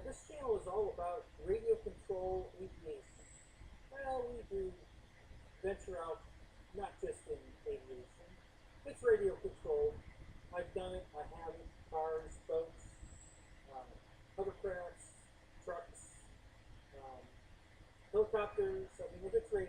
this channel is all about radio control aviation. Well, we do venture out not just in aviation. It's radio control. I've done it. I have it. Cars, boats, hovercrafts, trucks, helicopters. I mean, it's radio.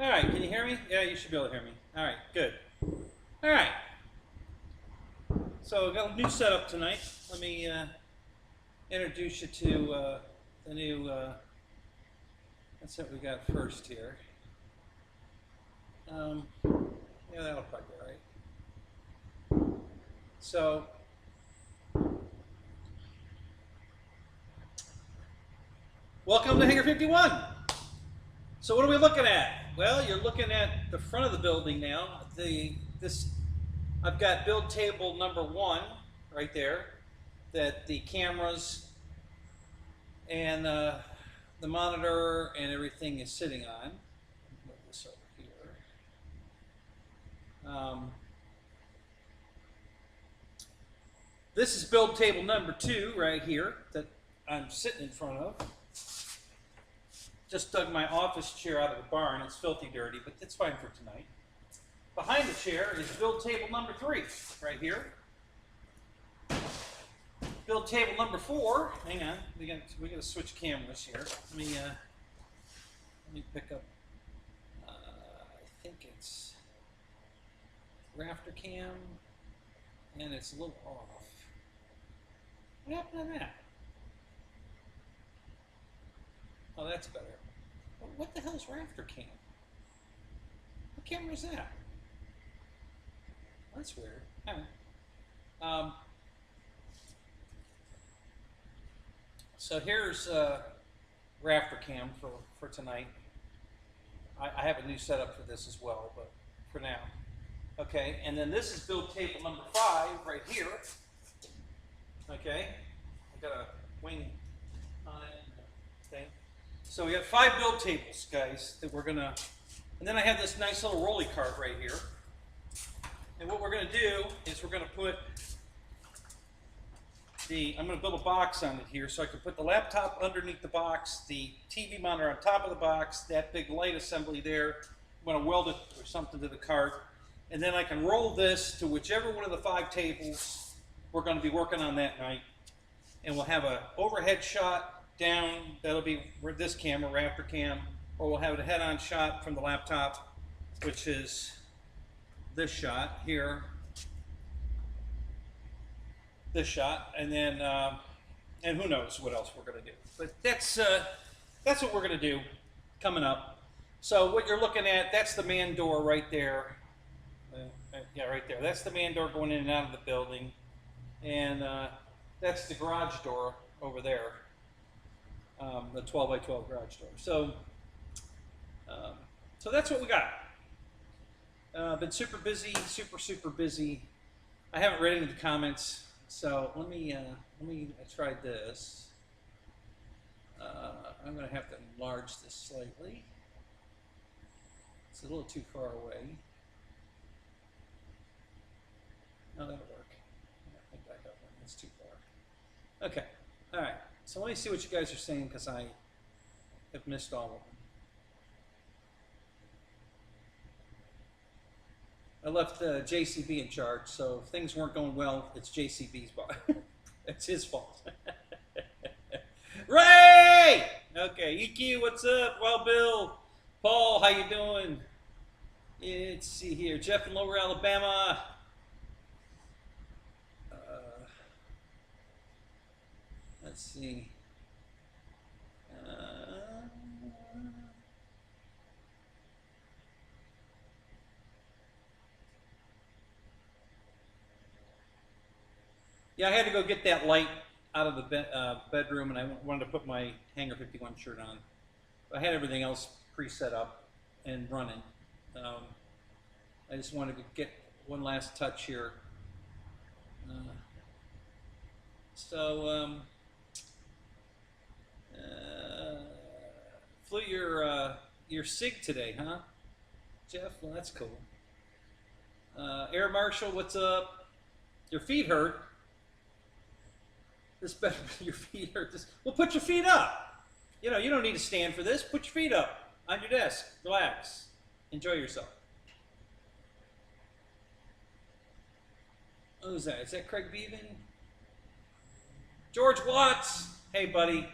All right, can you hear me? Yeah, you should be able to hear me. All right, good. All right. So, got a new setup tonight. Let me introduce you to the new, that's what we got first here. Yeah, that'll probably be all right. So, welcome to Hangar 51. So what are we looking at? Well, you're looking at the front of the building now. I've got build table number 1 right there that the cameras and the monitor and everything is sitting on. Move this over here. This is build table number 2 right here that I'm sitting in front of. Just dug my office chair out of the barn. It's filthy dirty, but it's fine for tonight. Behind the chair is build table number 3 right here. Build table number 4. Hang on, we got to switch cameras here. Let me pick up. I think it's rafter cam, and it's a little off. What happened to that? Oh, that's better. What the hell is rafter cam? What camera is that? That's weird. All right. So here's rafter cam for tonight. I have a new setup for this as well, but for now. Okay, and then this is build table number 5 right here. Okay, I got a wing on it. Okay. So we got 5 build tables, guys, that we're gonna, and then I have this nice little rolly cart right here. And what we're gonna do is we're gonna put I'm gonna build a box on it here so I can put the laptop underneath the box, the TV monitor on top of the box, that big light assembly there. I'm gonna weld it or something to the cart. And then I can roll this to whichever one of the 5 tables we're gonna be working on that night. And we'll have an overhead shot down, that'll be this camera, rafter cam, or we'll have a head-on shot from the laptop, which is this shot here, this shot, and then, and who knows what else we're gonna do. But that's what we're gonna do coming up. So what you're looking at, that's the man door right there. Yeah, right there. That's the man door going in and out of the building. And that's the garage door over there. The 12 by 12 garage door. So, so that's what we got. Been super busy, super busy. I haven't read any of the comments, so let me try this. I'm going to have to enlarge this slightly. It's a little too far away. No, that'll work. I think back up one. It's too far. Okay. All right. So let me see what you guys are saying because I have missed all of them. I left JCB in charge, so if things weren't going well, it's JCB's fault. It's his fault. Ray! Okay, EQ, what's up? Well, Bill, Paul, how you doing? Let's see here. Jeff in Lower Alabama. Let's see. Yeah, I had to go get that light out of the bedroom, and I wanted to put my Hangar 51 shirt on. I had everything else pre-set up and running. I just wanted to get one last touch here. Flew your SIG today, huh, Jeff? Well, that's cool. Air Marshal, what's up? Your feet hurt. This better be your feet hurt. Well, put your feet up. You know, you don't need to stand for this. Put your feet up on your desk. Relax. Enjoy yourself. Who's that? Is that Craig Beaven? George Watts. Hey, buddy.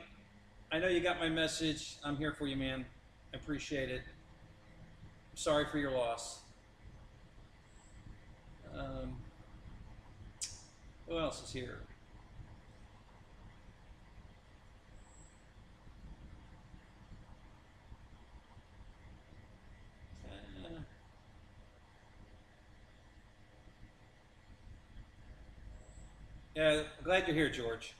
I know you got my message. I'm here for you, man. I appreciate it. sorry for your loss. Who else is here? Yeah, glad you're here, George.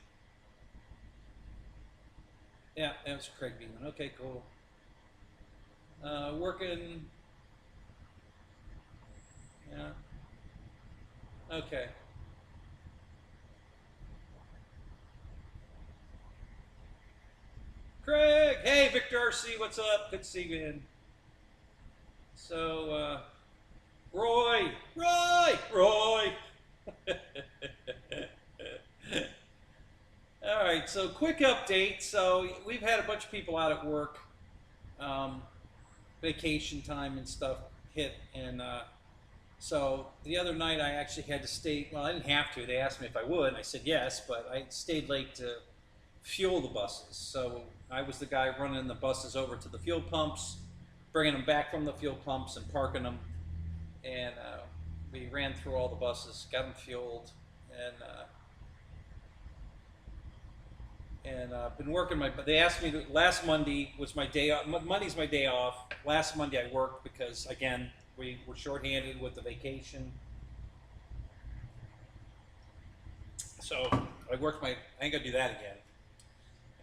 Yeah, that was Craig Beeman. Okay, cool. Working. Yeah. Okay. Craig! Hey, Victor RC, what's up? Good to see you, man. So, Roy! All right, so quick update. So we've had a bunch of people out at work, vacation time and stuff hit, and so the other night I actually had to stay. Well, I didn't have to. They asked me if I would, and I said yes, but I stayed late to fuel the buses. So I was the guy running the buses over to the fuel pumps, bringing them back from the fuel pumps and parking them, and we ran through all the buses, got them fueled, and been working they asked me last Monday was my day off. Monday's my day off. Last Monday I worked because, again, we were shorthanded with the vacation. So I ain't gonna do that again.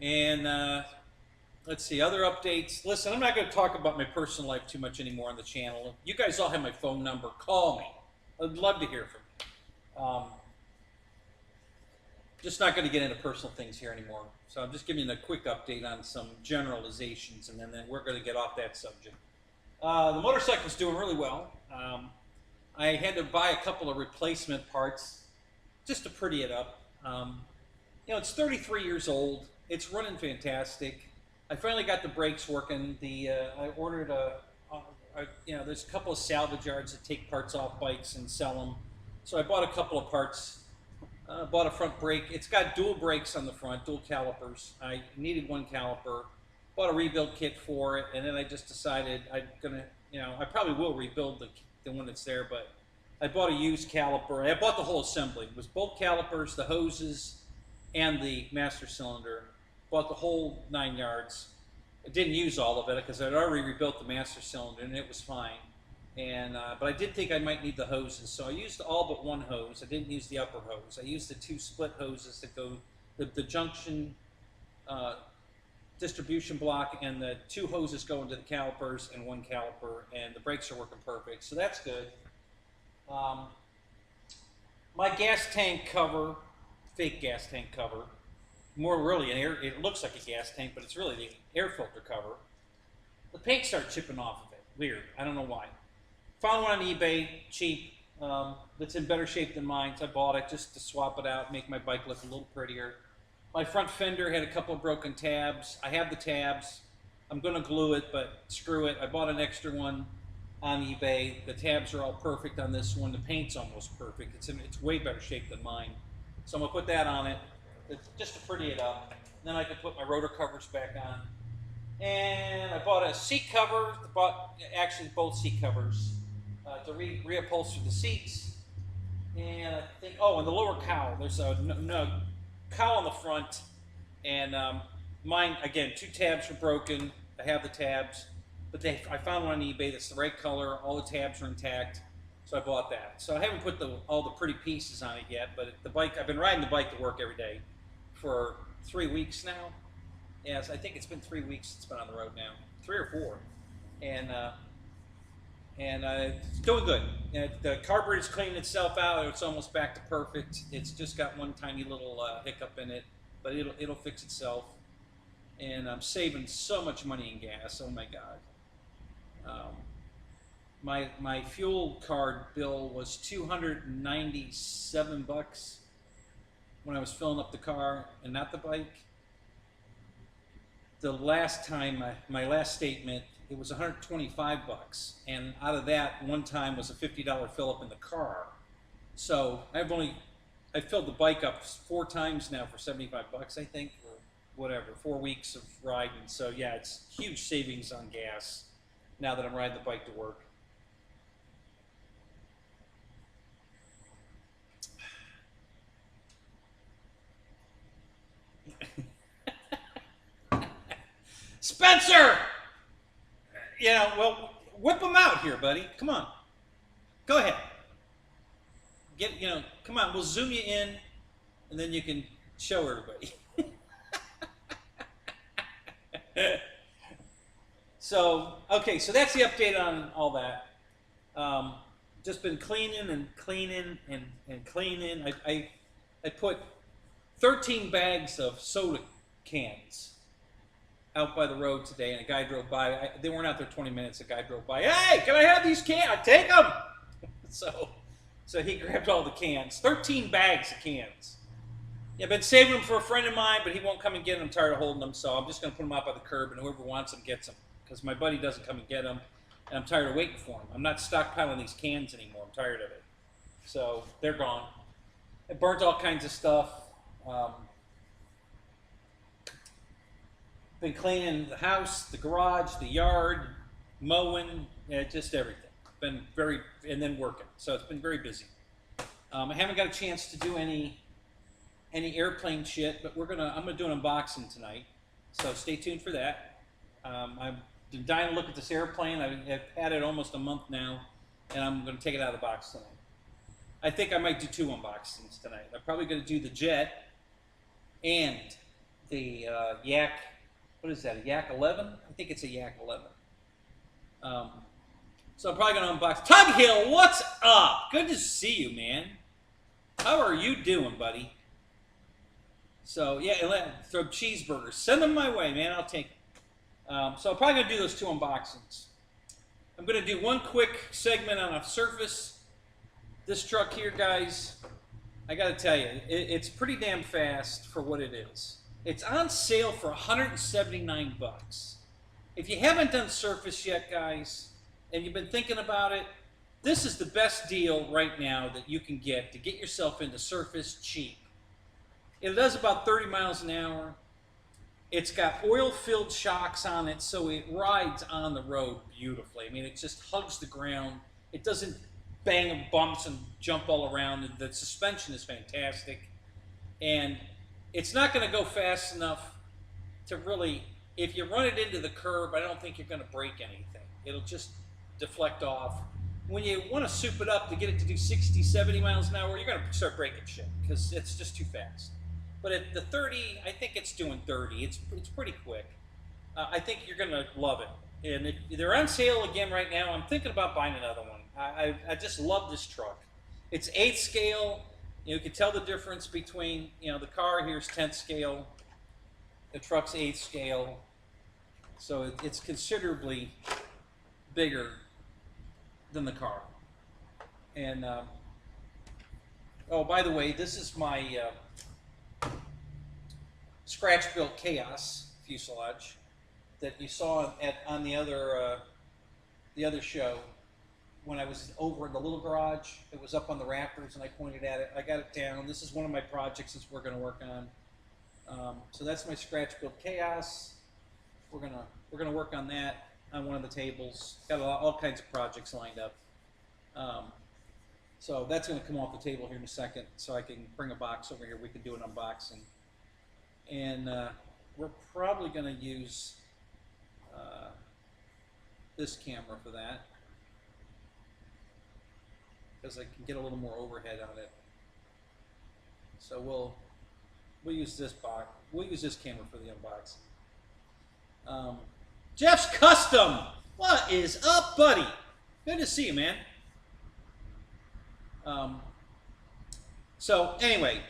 And let's see, other updates. Listen, I'm not gonna talk about my personal life too much anymore on the channel. You guys all have my phone number. Call me. I'd love to hear from you. Just not going to get into personal things here anymore. So I'm just giving you a quick update on some generalizations, and then we're going to get off that subject. The motorcycle's doing really well. I had to buy a couple of replacement parts just to pretty it up. You know, it's 33 years old. It's running fantastic. I finally got the brakes working. I ordered you know, there's a couple of salvage yards that take parts off bikes and sell them. So I bought a couple of parts. Bought a front brake. It's got dual brakes on the front, dual calipers. I needed one caliper. Bought a rebuild kit for it, and then I just decided I probably will rebuild the one that's there, but I bought a used caliper. I bought the whole assembly. It was both calipers, the hoses, and the master cylinder. Bought the whole 9 yards. I didn't use all of it because I'd already rebuilt the master cylinder, and it was fine. And but I did think I might need the hoses, so I used all but one hose. I didn't use the upper hose. I used the two split hoses that go the junction distribution block, and the two hoses go into the calipers and one caliper, and the brakes are working perfect, so that's good. My gas tank cover, fake gas tank cover, more really an air. It looks like a gas tank, but it's really the air filter cover. The paint started chipping off of it. Weird. I don't know why. Found one on eBay, cheap, that's in better shape than mine, so I bought it just to swap it out, make my bike look a little prettier. My front fender had a couple of broken tabs. I have the tabs. I'm going to glue it, but screw it. I bought an extra one on eBay. The tabs are all perfect on this one. The paint's almost perfect. It's way better shape than mine. So I'm going to put that on it just to pretty it up. Then I can put my rotor covers back on. And I bought a seat cover, actually both seat covers, to reupholster the seats. And I think, and the lower cowl, there's a cowl on the front, and mine, again, two tabs were broken. I have the tabs, but I found one on eBay that's the right color, all the tabs are intact, so I bought that. So I haven't put all the pretty pieces on it yet, but the bike, I've been riding the bike to work every day for 3 weeks now. Yes, I think it's been 3 weeks it's been on the road now, 3 or 4, and it's doing good. The carburetor's cleaning itself out. It's almost back to perfect. It's just got one tiny little hiccup in it, but it'll fix itself. And I'm saving so much money in gas. Oh my God. My fuel card bill was $297 when I was filling up the car and not the bike. The last time, my last statement, it was $125, and out of that, one time was a $50 fill up in the car. So I filled the bike up 4 times now for $75, I think, or whatever, 4 weeks of riding. So yeah, it's huge savings on gas now that I'm riding the bike to work. Spencer! You know, well, whip them out here, buddy. Come on. Go ahead. Come on, we'll zoom you in, and then you can show everybody. So, okay, so that's the update on all that. Just been cleaning and cleaning and cleaning. I put 13 bags of soda cans out by the road today, and a guy drove by. They weren't out there 20 minutes. A guy drove by. Hey, can I have these cans? I take them. So he grabbed all the cans. 13 bags of cans. Yeah, I've been saving them for a friend of mine, but he won't come and get them. I'm tired of holding them, so I'm just going to put them out by the curb, and whoever wants them gets them, because my buddy doesn't come and get them, and I'm tired of waiting for them. I'm not stockpiling these cans anymore. I'm tired of it. So they're gone. I burnt all kinds of stuff. Been cleaning the house, the garage, the yard, mowing, just everything. Been and then working. So it's been very busy. I haven't got a chance to do any airplane shit, but I'm gonna do an unboxing tonight. So stay tuned for that. I've been dying to look at this airplane. I've had it almost a month now, and I'm gonna take it out of the box tonight. I think I might do 2 unboxings tonight. I'm probably gonna do the jet and the Yak. What is that, a Yak 11? I think it's a Yak 11. So I'm probably going to unbox. Tug Hill, what's up? Good to see you, man. How are you doing, buddy? So, yeah, throw cheeseburgers. Send them my way, man. I'll take them. So I'm probably going to do those 2 unboxings. I'm going to do one quick segment on a Surface. This truck here, guys, I got to tell you, it's pretty damn fast for what it is. It's on sale for $179. If you haven't done Surface yet, guys, and you've been thinking about it, this is the best deal right now that you can get to get yourself into Surface cheap. It does about 30 miles an hour. It's got oil-filled shocks on it, so it rides on the road beautifully. I mean, it just hugs the ground. It doesn't bang and bumps and jump all around. The suspension is fantastic. And it's not going to go fast enough to really, if you run it into the curb, I don't think you're going to break anything. It'll just deflect off. When you want to soup it up to get it to do 60, 70 miles an hour, you're going to start breaking shit because it's just too fast. But at the 30, I think it's doing 30. It's pretty quick. I think you're going to love it. And if they're on sale again right now, I'm thinking about buying another one. I just love this truck. It's 8th scale. You can tell the difference between, the car here's 10th scale, the truck's 8th scale, so it's considerably bigger than the car. And, oh, by the way, this is my scratch-built Chaos fuselage that you saw on the other show. When I was over in the little garage, it was up on the rafters, and I pointed at it. I got it down. This is one of my projects that we're going to work on. So that's my scratch-built Chaos. We're gonna work on that on one of the tables. Got all kinds of projects lined up. So that's going to come off the table here in a second, so I can bring a box over here. We can do an unboxing, and we're probably going to use this camera for that, because I can get a little more overhead on it. So we'll use this box. We'll use this camera for the unboxing. Jeff's Custom, what is up, buddy? Good to see you, man. So anyway,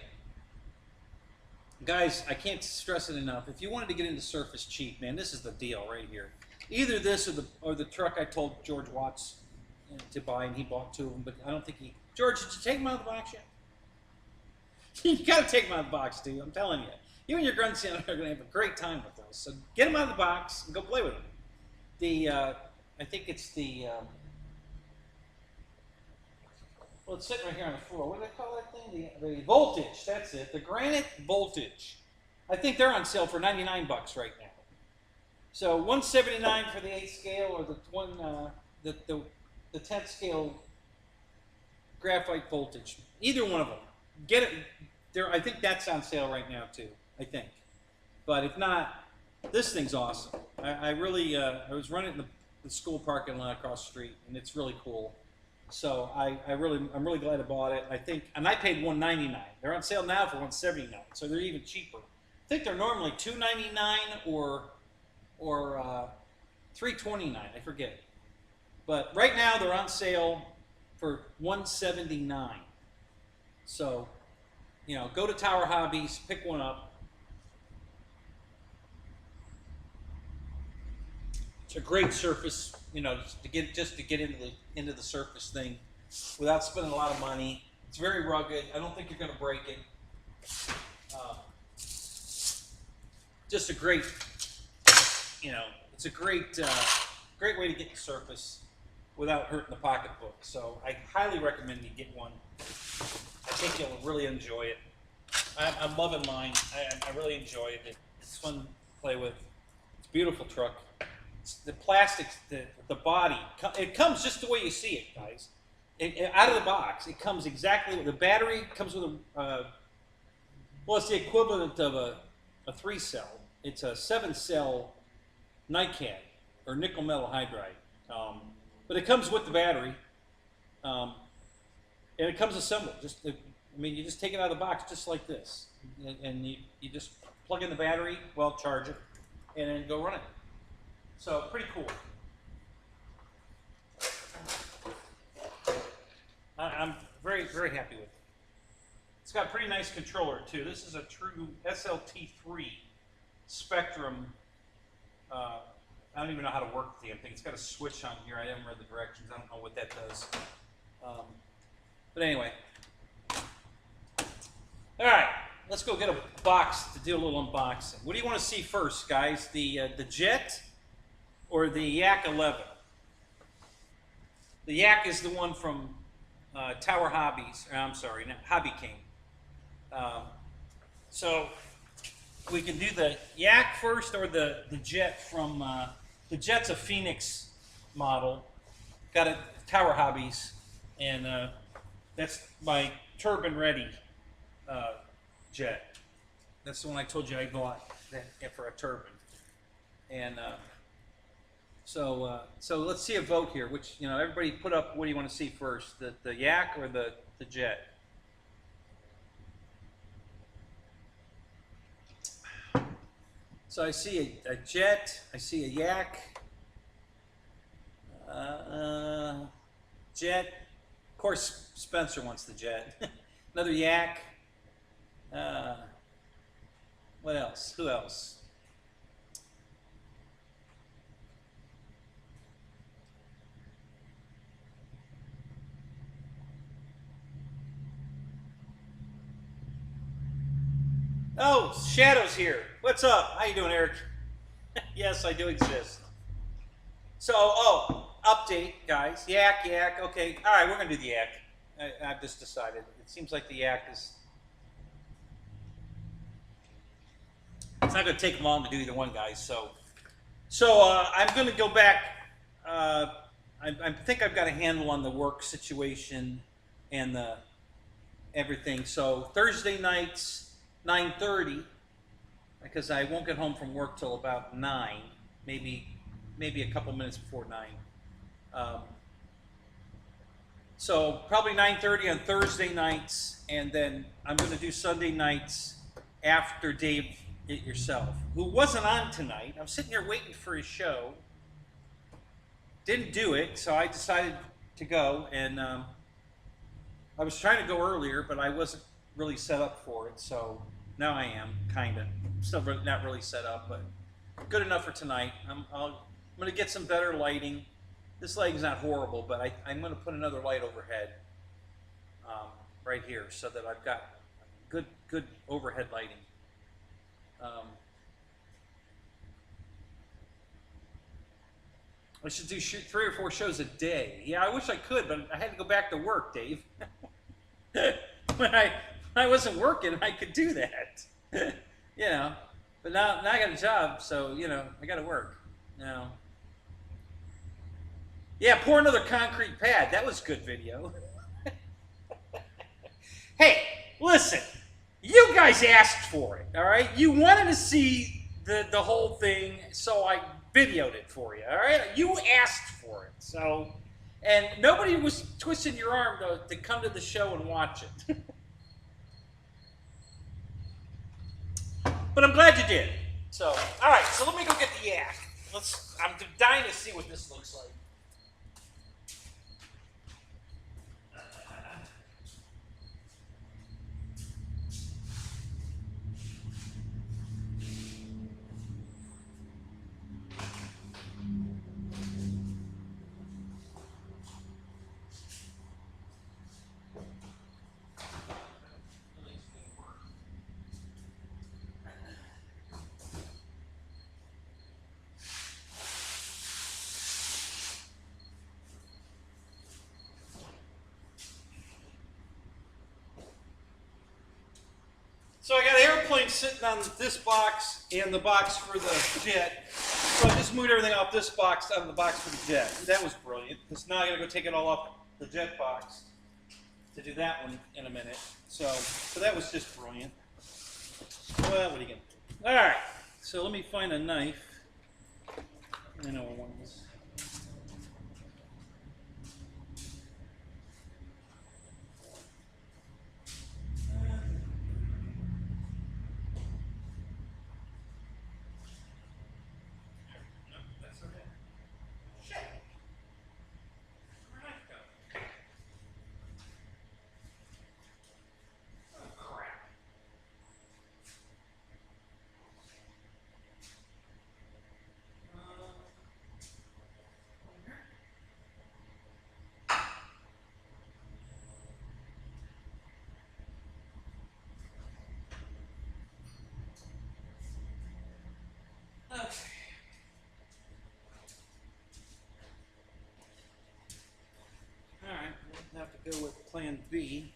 guys, I can't stress it enough. If you wanted to get into Surface cheap, man, this is the deal right here. Either this or the truck I told George Watts to buy, and he bought 2 of them, but I don't think he... George, did you take them out of the box yet? You got to take them out of the box, dude. I'm telling you. You and your grandson are going to have a great time with those. So get them out of the box and go play with them. I think it's the... well, it's sitting right here on the floor. What do they call that thing? The Voltage. That's it. The Granite Voltage. I think they're on sale for $99 right now. So 179 for the 8th scale, or the 10th scale graphite voltage. Either one of them. Get it. There, I think that's on sale right now too. I think. But if not, this thing's awesome. I really, I was running in the school parking lot across the street, and it's really cool. So I'm really glad I bought it. I think, and I paid $199. They're on sale now for $179, so they're even cheaper. I think they're normally $299 or $329. I forget. But right now they're on sale for $179. So, you know, go to Tower Hobbies, pick one up. It's a great surface, you know, just to get into the surface thing without spending a lot of money. It's very rugged. I don't think you're going to break it. Just a great, you know, it's a great way to get the surface without hurting the pocketbook. So I highly recommend you get one. I think you'll really enjoy it. I'm loving mine. I really enjoy it. It's fun to play with. It's a beautiful truck. It's the plastics, the body, it comes just the way you see it, guys. Out of the box, it comes exactly. The battery comes with a, well, it's the equivalent of a 3-cell. It's a 7-cell NiCad, or nickel metal hydride. But it comes with the battery, and it comes assembled. I mean, you just take it out of the box just like this, and you just plug in the battery, well, charge it, and then go run it. So pretty cool. I'm very, very happy with it. It's got a pretty nice controller too. This is a true SLT3 Spectrum. I don't even know how to work the damn thing. It's got a switch on here. I haven't read the directions. I don't know what that does. But anyway. All right, let's go get a box to do a little unboxing. What do you want to see first, guys? The Jet or the Yak 11? The Yak is the one from Tower Hobbies. I'm sorry, Hobby King. So we can do the Yak first or the Jet from, the Jet's a Phoenix model. Got it Tower Hobbies, and that's my turbine ready Jet. That's the one I told you I bought for a turbine. And so let's see a vote here. Which, you know, everybody put up, what do you want to see first, the Yak or the Jet? So I see a Jet, I see a Yak, Jet. Of course, Spencer wants the Jet. Another Yak. What else? Who else? Oh, Shadow's here. What's up? How you doing, Eric? Yes, I do exist. So, update, guys. Yak. Okay, all right, we're gonna do the Yak. I've just decided. It seems like the Yak is. It's not gonna take long to do either one, guys. So I'm gonna go back. I think I've got a handle on the work situation and the everything. So Thursday nights. 9:30, because I won't get home from work till about 9, maybe a couple minutes before 9. So probably 9:30 on Thursday nights, and then I'm going to do Sunday nights after Dave It Yourself, who wasn't on tonight. I'm sitting here waiting for his show. Didn't do it, so I decided to go, and I was trying to go earlier, but I wasn't really set up for it, so now I am, kind of. Still not really set up, but good enough for tonight. I'm going to get some better lighting. This lighting's not horrible, but I'm going to put another light overhead right here so that I've got good overhead lighting. I should do 3 or 4 shows a day. Yeah, I wish I could, but I had to go back to work, Dave. When I wasn't working, I could do that. You know, But now I got a job, so you know I got to work now. Yeah, pour another concrete pad. That was good video. Hey, listen, you guys asked for it, all right? You wanted to see the whole thing, so I videoed it for you, all right? You asked for it, so, and nobody was twisting your arm to come to the show and watch it. But I'm glad you did. So, all right, so let me go get the yak. I'm dying to see what this looks like. So I got an airplane sitting on this box and the box for the jet. So I just moved everything off this box onto the box for the jet. That was brilliant, because now I gotta go take it all off the jet box to do that one in a minute. So that was just brilliant. Well, what are you gonna do? All right, so let me find a knife. I know what one is. Okay. All right, we'll have to go with Plan B.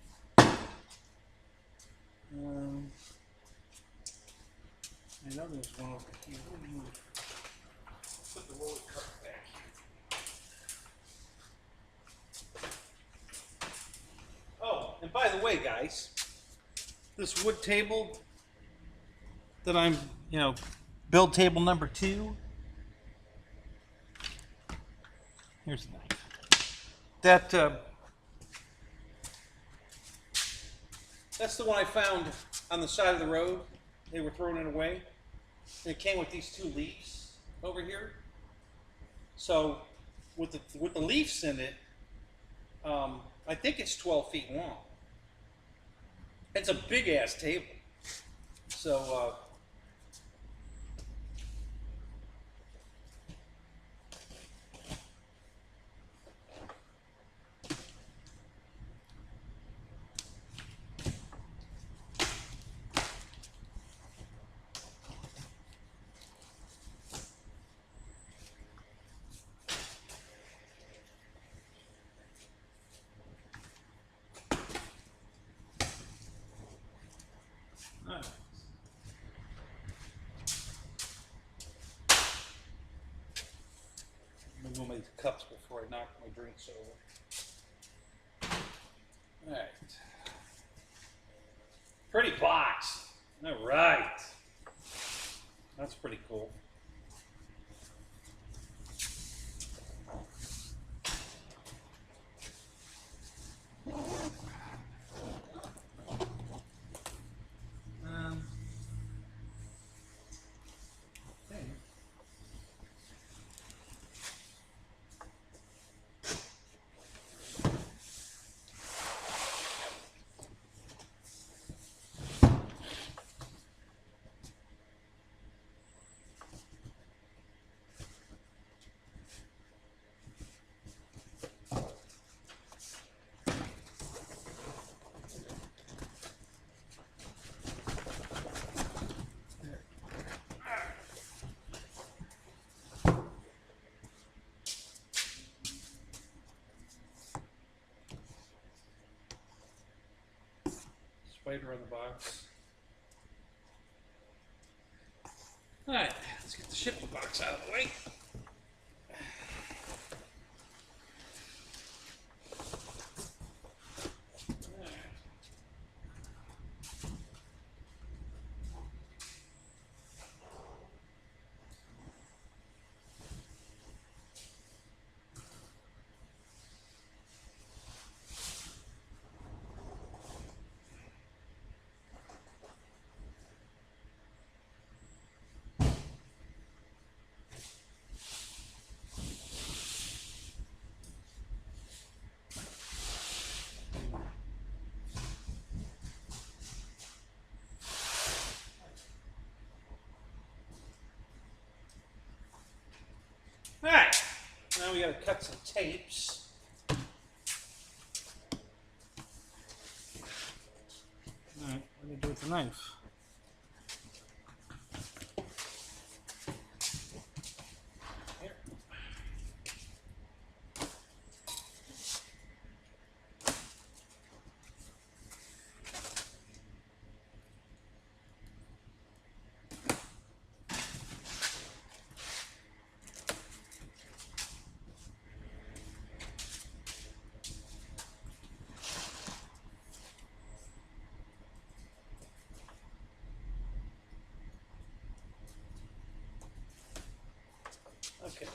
I know there's one over here. Put the roller cart back here. Oh, and by the way, guys, this wood table that I'm, build table number 2. Here's the knife. That's the one I found on the side of the road. They were throwing it away. And it came with these 2 leaves over here. So with the leaves in it, I think it's 12 feet long. It's a big ass table. So move my cups before I knock my drinks over. All right. Pretty box. All right. That's pretty cool. Spider on the box. All right, let's get the shipping box out of the way. All right, now we got to cut some tapes. All right, what do you do with the knife? Here. Okay.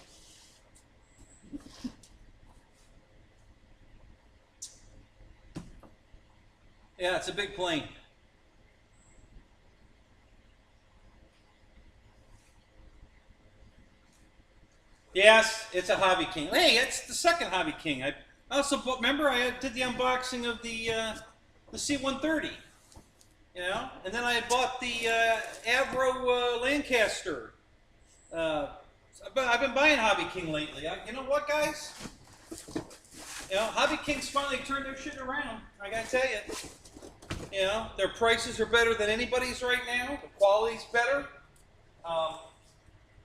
Yeah, it's a big plane. Yes, it's a Hobby King. Hey, it's the second Hobby King. I also bought, remember I did the unboxing of the C-130, you know, and then I bought the Avro Lancaster. I've been buying Hobby King lately. You know what, guys? You know, Hobby King's finally turned their shit around. I gotta tell you. You know, their prices are better than anybody's right now. The quality's better.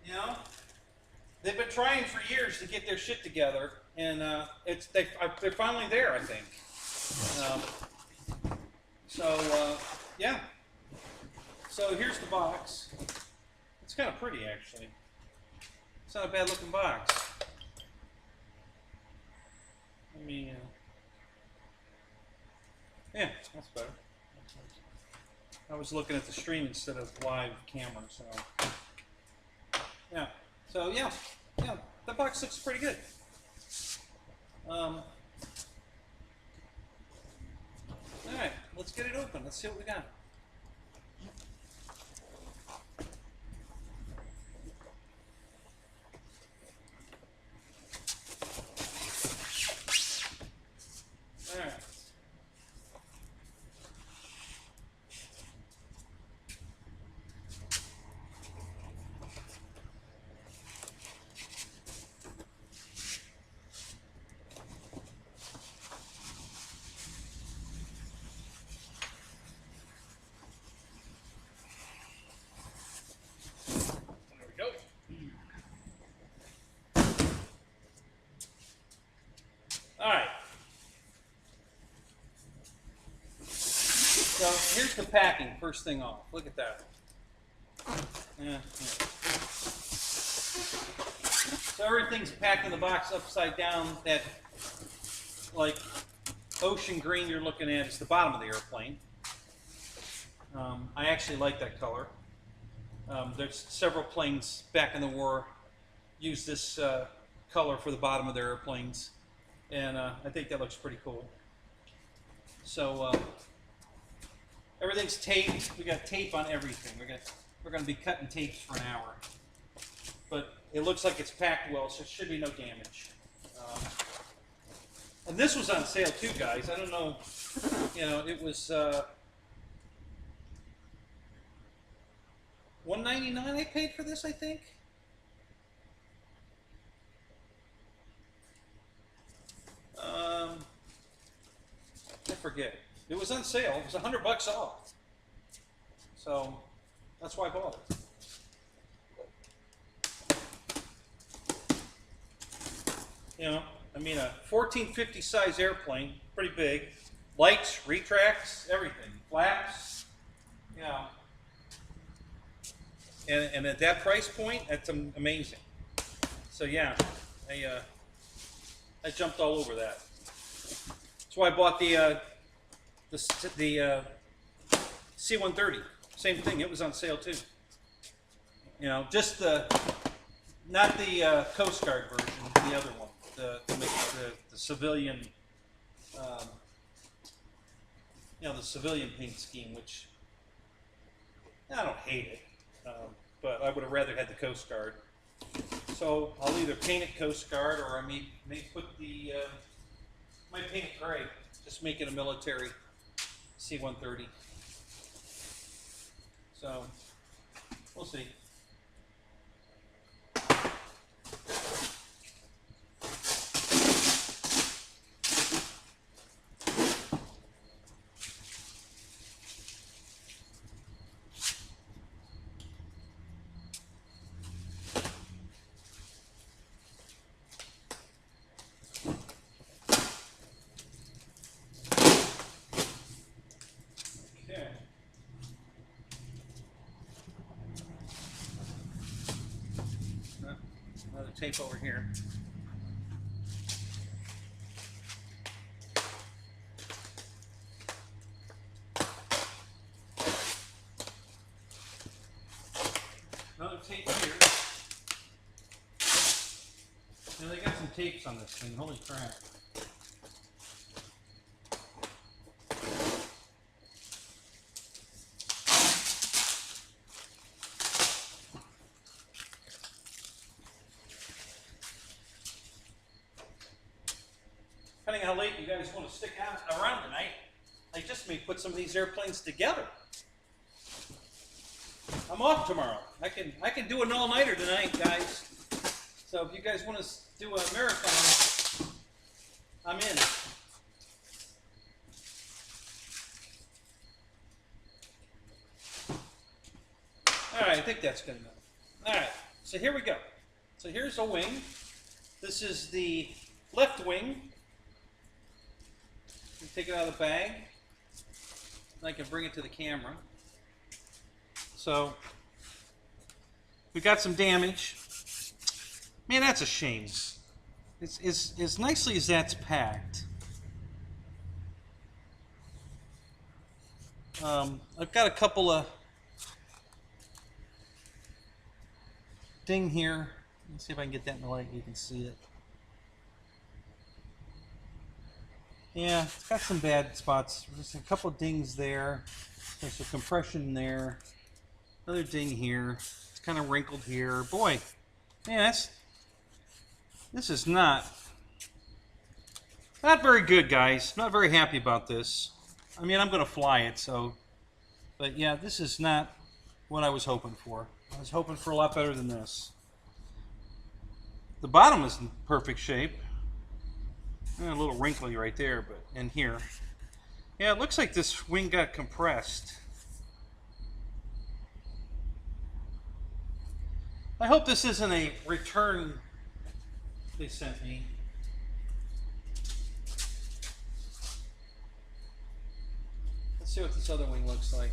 You know, they've been trying for years to get their shit together, and they're finally there, I think. Yeah. So here's the box. It's kind of pretty, actually. It's not a bad looking box. Let me. Yeah, that's better. I was looking at the stream instead of live camera, so yeah. So yeah, the box looks pretty good. All right, let's get it open. Let's see what we got. All right. All right. So here's the packing, first thing off. Look at that. Yeah. So everything's packed in the box upside down. That, like, ocean green you're looking at is the bottom of the airplane. I actually like that color. There's several planes back in the war used this color for the bottom of their airplanes. And I think that looks pretty cool. So everything's taped. We got tape on everything. We're going to be cutting tapes for an hour. But it looks like it's packed well, so it should be no damage. And this was on sale too, guys. I don't know. You know, it was $199 I paid for this, I think. I forget. It was on sale. It was $100 off. So that's why I bought it. You know, I mean, a 1450 size airplane, pretty big. Lights, retracts, everything. Flaps, you know. and at that price point, that's amazing. So yeah, I jumped all over that. That's why I bought the C-130. Same thing. It was on sale too. You know, just not the Coast Guard version, the other one, the civilian, you know, the civilian paint scheme, which I don't hate it, but I would have rather had the Coast Guard. So I'll either paint it Coast Guard, or I may put might paint it gray, just make it a military C-130. So we'll see. Another tape over here. Another tape here. Now they got some tapes on this thing. Holy crap. Depending on how late you guys want to stick around tonight, I just may put some of these airplanes together. I'm off tomorrow. I can do an all-nighter tonight, guys. So if you guys want to do a marathon, I'm in. All right, I think that's good enough. All right, so here we go. So here's a wing. This is the left wing. Take it out of the bag, and I can bring it to the camera. So we got some damage. Man, that's a shame. As nicely as that's packed. I've got a couple of ding here. Let's see if I can get that in the light. You can see it. Yeah, it's got some bad spots. There's a couple of dings there. There's some compression there. Another ding here. It's kind of wrinkled here. Boy, man, this is not very good, guys. Not very happy about this. I mean, I'm going to fly it, so. But yeah, this is not what I was hoping for. I was hoping for a lot better than this. The bottom is in perfect shape. A little wrinkly right there, but in here. Yeah, it looks like this wing got compressed. I hope this isn't a return they sent me. Let's see what this other wing looks like.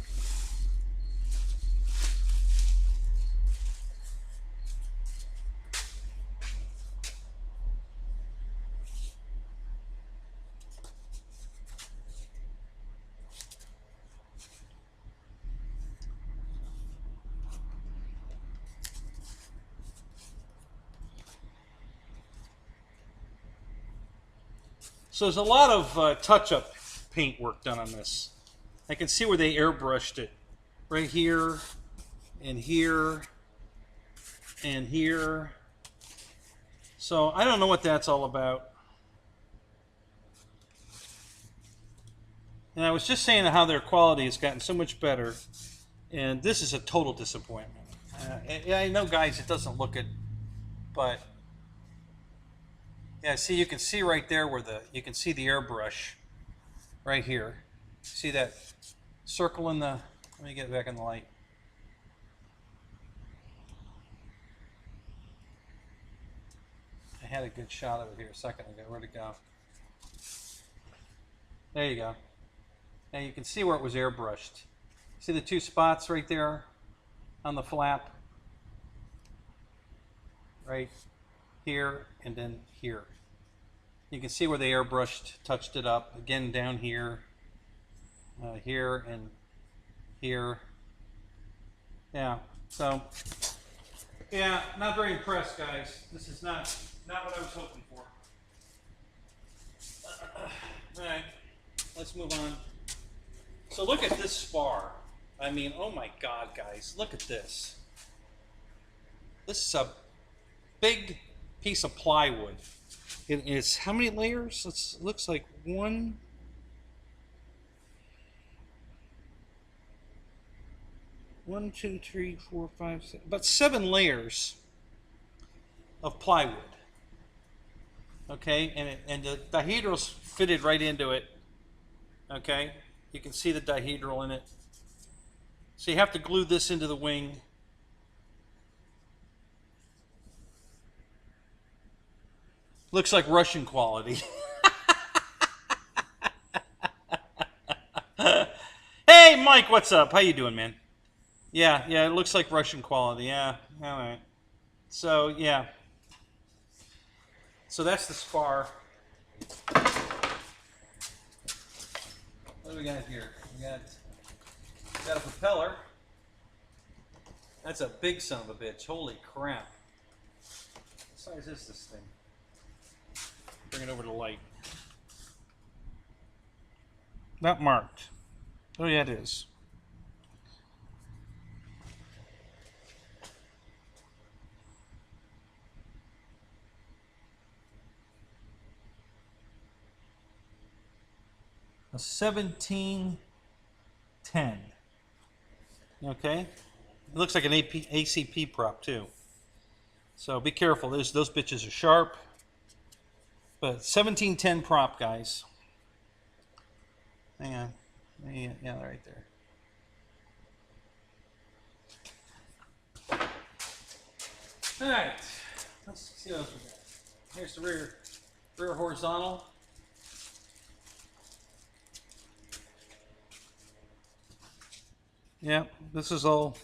So there's a lot of touch-up paint work done on this. I can see where they airbrushed it. Right here, and here, and here. So I don't know what that's all about. And I was just saying how their quality has gotten so much better. And this is a total disappointment. I know, guys, it doesn't look it, but yeah, see, you can see right there where you can see the airbrush right here. See that circle in the, let me get it back in the light. I had a good shot of it here a second ago. Where'd it go? There you go. Now you can see where it was airbrushed. See the two spots right there on the flap? right here, and then here. You can see where the airbrushed touched it up. Again, down here, here, and here. Yeah, so, yeah, not very impressed, guys. This is not what I was hoping for. All right, let's move on. So look at this spar. I mean, oh my God, guys, look at this. This is a big piece of plywood. It is how many layers? It looks like one, two, three, four, five, six, about 7 layers of plywood. Okay, and the dihedral's fitted right into it. Okay, you can see the dihedral in it. So you have to glue this into the wing. Looks like Russian quality. Hey, Mike, what's up? How you doing, man? Yeah, it looks like Russian quality. Yeah, all right. So, yeah. So that's the spar. What do we got here? We got a propeller. That's a big son of a bitch. Holy crap. What size is this thing? Bring it over to light. Not marked. Oh yeah, it is. A 1710. Okay. It looks like an ACP prop too. So be careful. Those bitches are sharp. But 1710 prop, guys. Hang on. Yeah, right there. All right. Let's see what else we got. Here's the rear horizontal. Yeah, this is all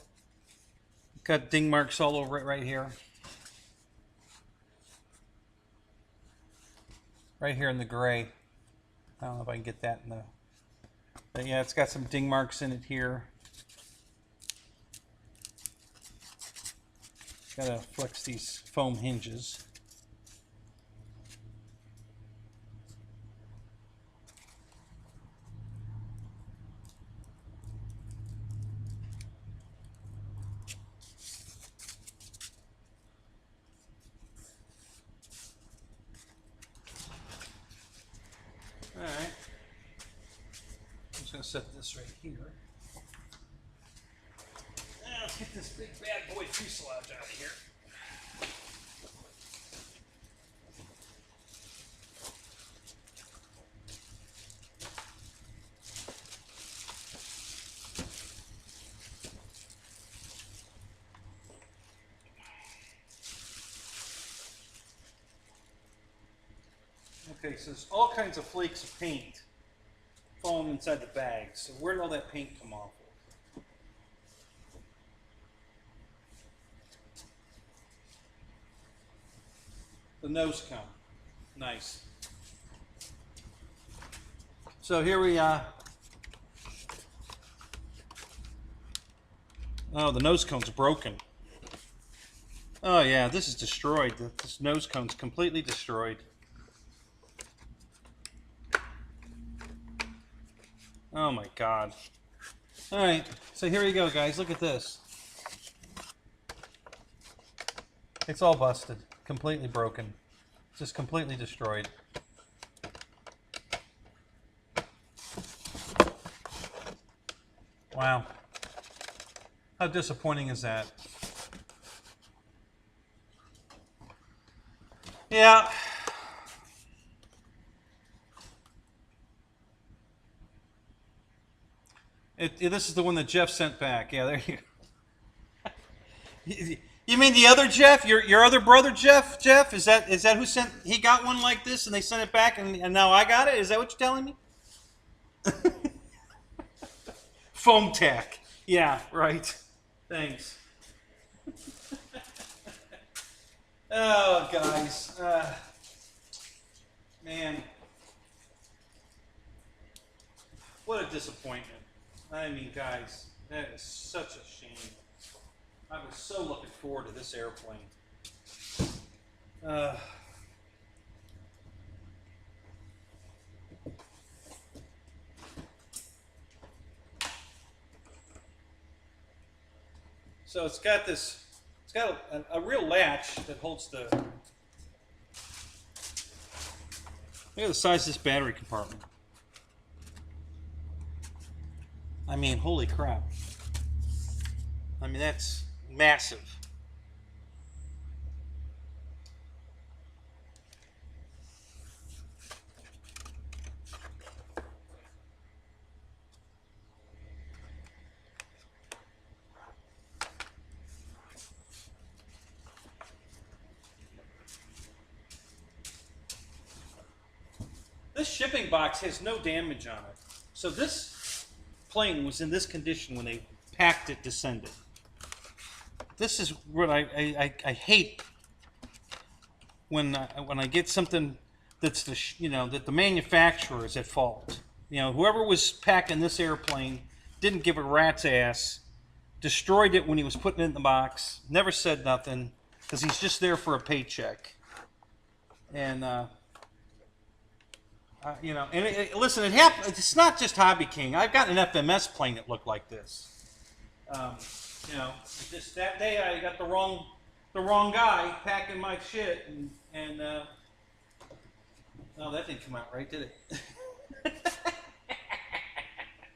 got ding marks all over it right here. Right here in the gray. I don't know if I can get that in the... But yeah, it's got some ding marks in it here. Gotta flex these foam hinges. Alright. I'm just going to set this right here. Now let's get this big bad boy fuselage out of here. Okay, so there's all kinds of flakes of paint falling inside the bag. So where did all that paint come off of? The nose cone. Nice. So here we are. Oh, the nose cone's broken. Oh yeah, this is destroyed. This nose cone's completely destroyed. Oh my God. All right, so here we go, guys. Look at this. It's all busted, completely broken, just completely destroyed. Wow. How disappointing is that? Yeah. This is the one that Jeff sent back. Yeah, there you go. You mean the other Jeff? Your other brother Jeff? Jeff? Is that who sent? He got one like this and they sent it back and now I got it? Is that what you're telling me? Foam tack. Yeah, right. Thanks. Oh, guys. Man. What a disappointment. I mean, guys, that is such a shame. I was so looking forward to this airplane. So it's got this, it's got a real latch that holds the, look at the size of this battery compartment. I mean, holy crap. I mean, that's massive. This shipping box has no damage on it. So this plane was in this condition when they packed it to send it. This is what I hate when I get something that's that the manufacturer is at fault. You know, whoever was packing this airplane didn't give a rat's ass, destroyed it when he was putting it in the box, never said nothing because he's just there for a paycheck. And listen, it happened. It's not just Hobby King. I've got an FMS plane that looked like this. Just that day I got the wrong guy packing my shit, and no, that didn't come out right, did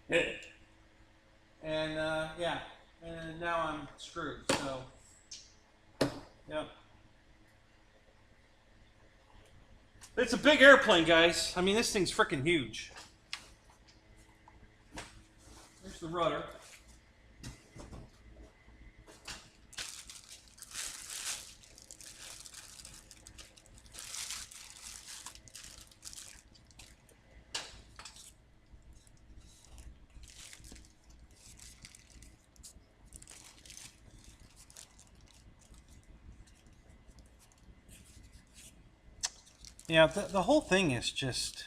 it? And yeah, and now I'm screwed. So, yeah. It's a big airplane, guys. I mean, this thing's freaking huge. There's the rudder. Yeah, the whole thing is just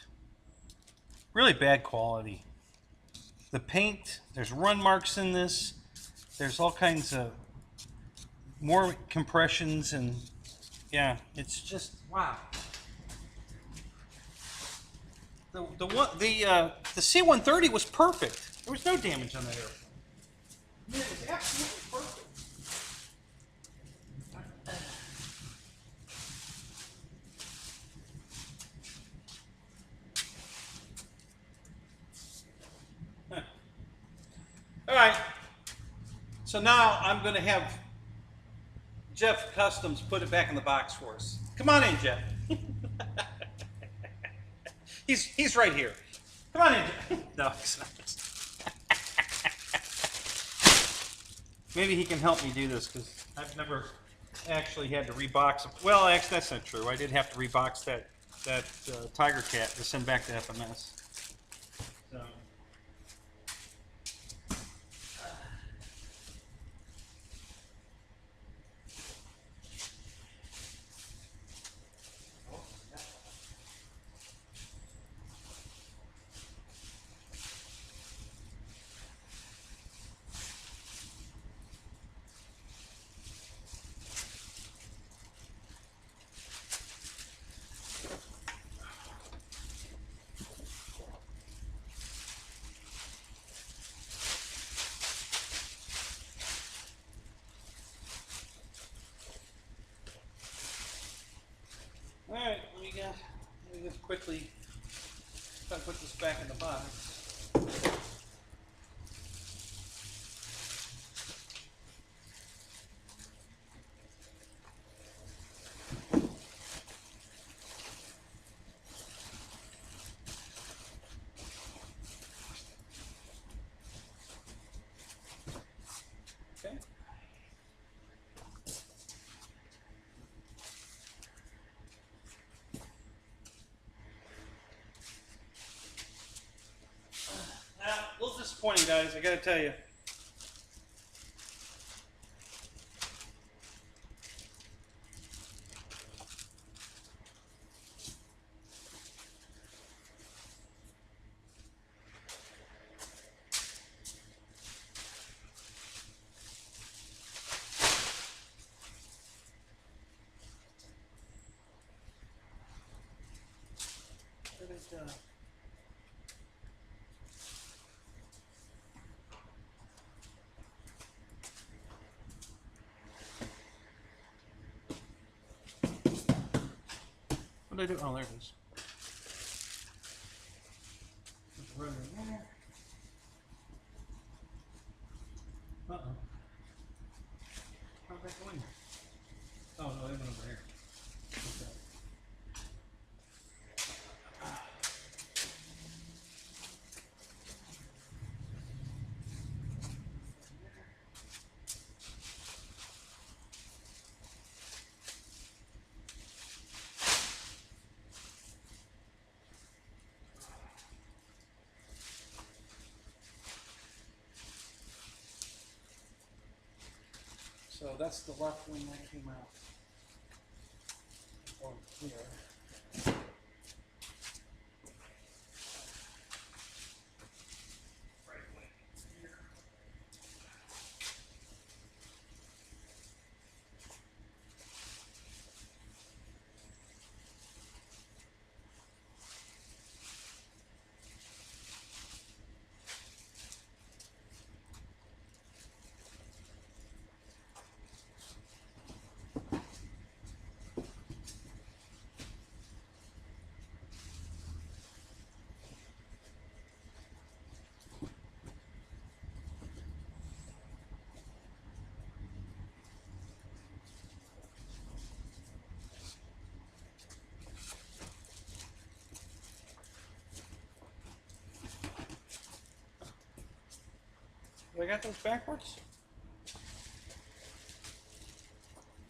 really bad quality. The paint, there's run marks in this. There's all kinds of more compressions, and yeah, it's just wow. The C-130 was perfect. There was no damage on that airplane. I mean, it was absolutely perfect. All right, so now I'm going to have Jeff Customs put it back in the box for us. Come on in, Jeff. he's right here. Come on in, Jeff. No, he's not. Maybe he can help me do this because I've never actually had to rebox. Well, actually, that's not true. I did have to rebox that Tiger Cat to send back to FMS. So. Alright, let me just quickly try to put this back in the box. Okay. A little disappointing, guys, I gotta tell you. What did I do? Oh, there it is. Right in there. Uh-oh. How'd that go in? Oh, no, they went over here. Okay. So that's the left wing that came out. Or here. Right wing here. Have I got those backwards?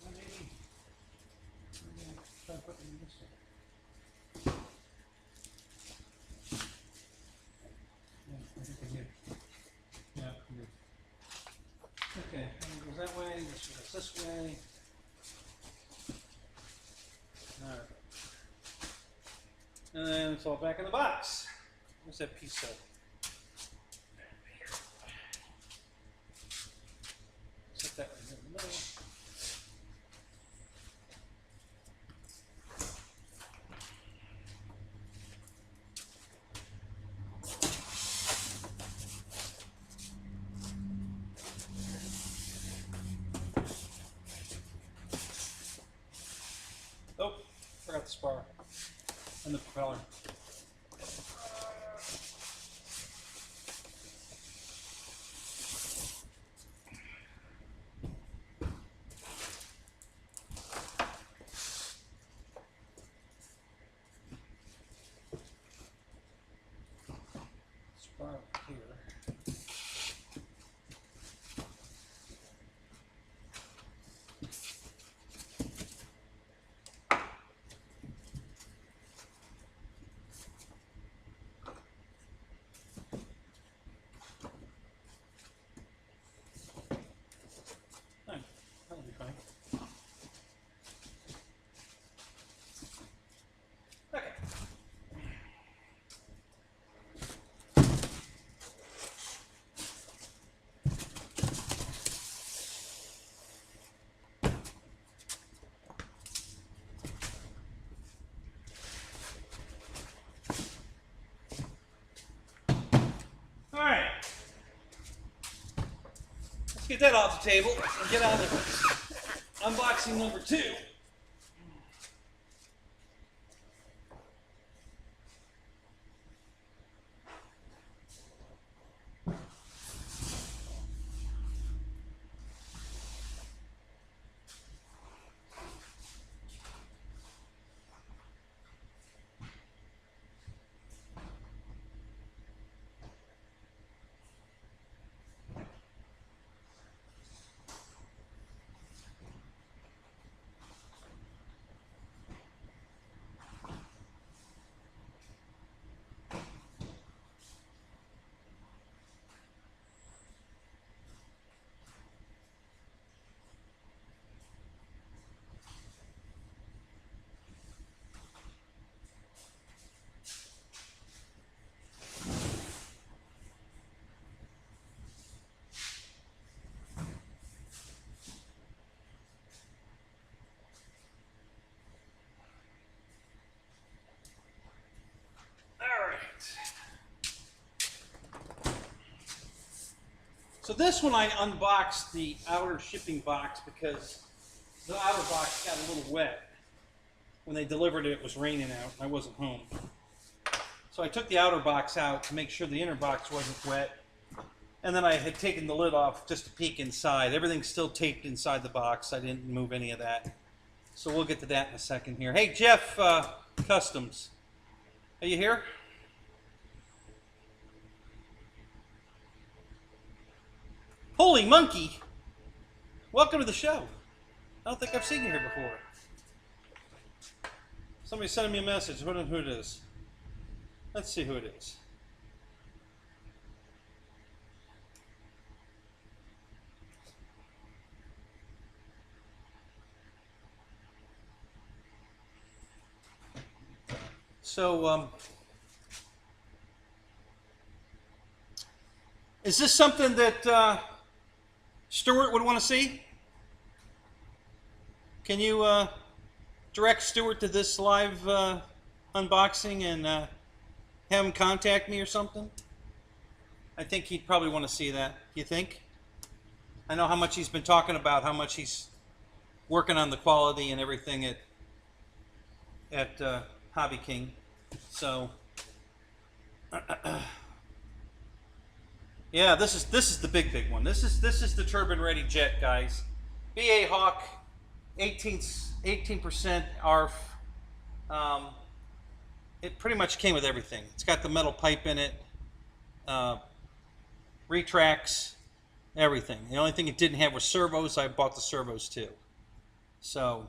Maybe. Try to put them in this way. Yeah, I think I did. Yeah, I did. Okay, one goes that way, this goes this way. Alright. And then it's all back in the box. What's that piece of? Set that right in the middle. Oh, forgot the spar and the propeller. Spar here. That'll be fine. Okay. All right. Let's get that off the table and get on to unboxing number 2. So this one I unboxed the outer shipping box because the outer box got a little wet. When they delivered it, it was raining out. I wasn't home. So I took the outer box out to make sure the inner box wasn't wet. And then I had taken the lid off just to peek inside. Everything's still taped inside the box. I didn't move any of that. So we'll get to that in a second here. Hey, Jeff Customs. Are you here? Holy monkey! Welcome to the show. I don't think I've seen you here before. Somebody sent me a message. I don't know who it is. Let's see who it is. So, is this something that Stuart would want to see? Can you direct Stuart to this live unboxing and have him contact me or something? I think he'd probably want to see that. You think? I know how much he's been talking about, how much he's working on the quality and everything at Hobby King. So yeah, this is the big one. This is the turbine ready jet, guys. BA Hawk 18% ARF. It pretty much came with everything. It's got the metal pipe in it, retracts, everything. The only thing it didn't have was servos. I bought the servos too. So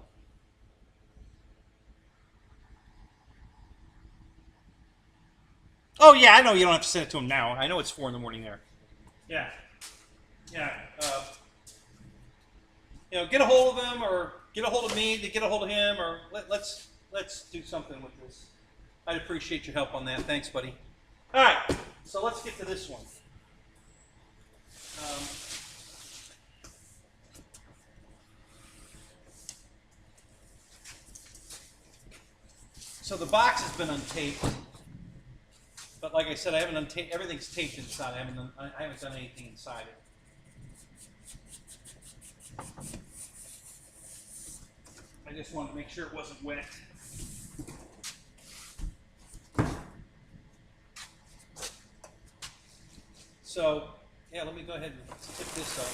oh yeah, I know you don't have to send it to him now. I know it's 4 in the morning there. Yeah, yeah. You know, get a hold of him, or get a hold of me to get a hold of him, or let's do something with this. I'd appreciate your help on that. Thanks, buddy. All right, so let's get to this one. So the box has been untaped, but like I said, I haven't untaped. Everything's taped inside. I haven't done anything inside it. I just wanted to make sure it wasn't wet. So, yeah, let me go ahead and tip this up.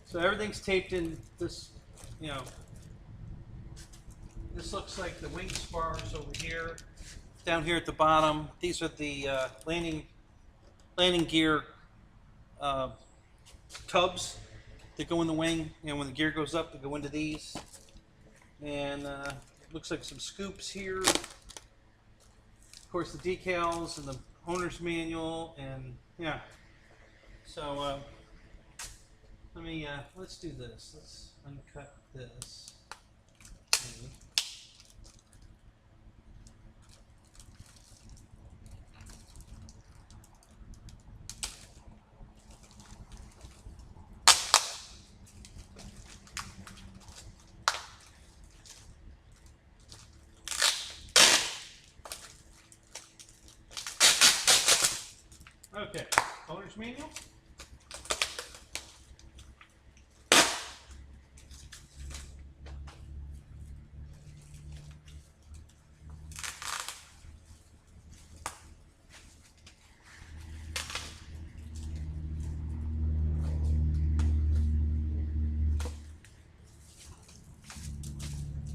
So everything's taped in this, you know, this looks like the wing spars over here. Down here at the bottom, these are the landing gear tubs that go in the wing. You know, when the gear goes up, they go into these. And looks like some scoops here. Of course, the decals and the owner's manual, and yeah. So let me let's do this. Let's uncut this. Maybe. Okay, owner's manual.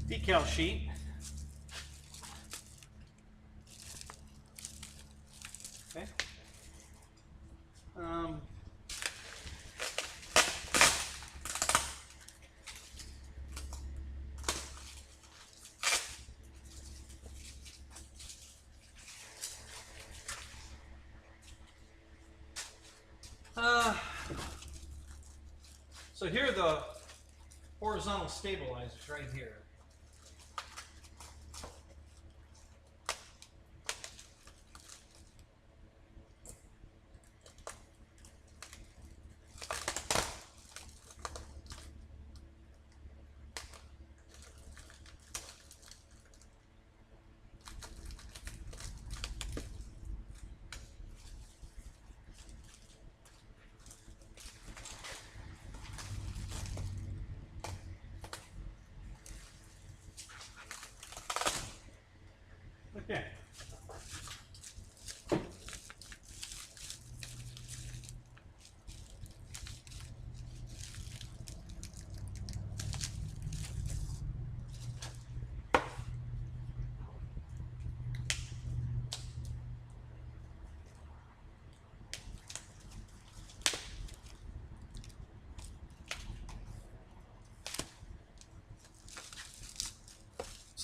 Decal sheet. Okay. So here are the horizontal stabilizers right here.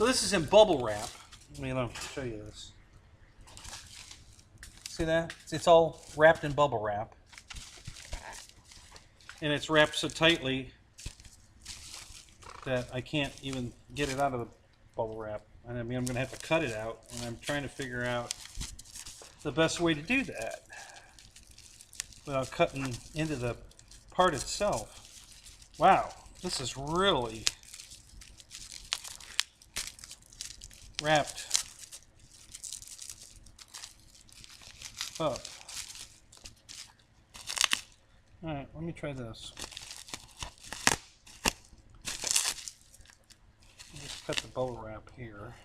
So this is in bubble wrap. Let me show you this. See that? It's all wrapped in bubble wrap. And it's wrapped so tightly that I can't even get it out of the bubble wrap. And I mean, I'm going to have to cut it out, and I'm trying to figure out the best way to do that without cutting into the part itself. Wow, this is really wrapped up. All right, let me try this. Just cut the bubble wrap here.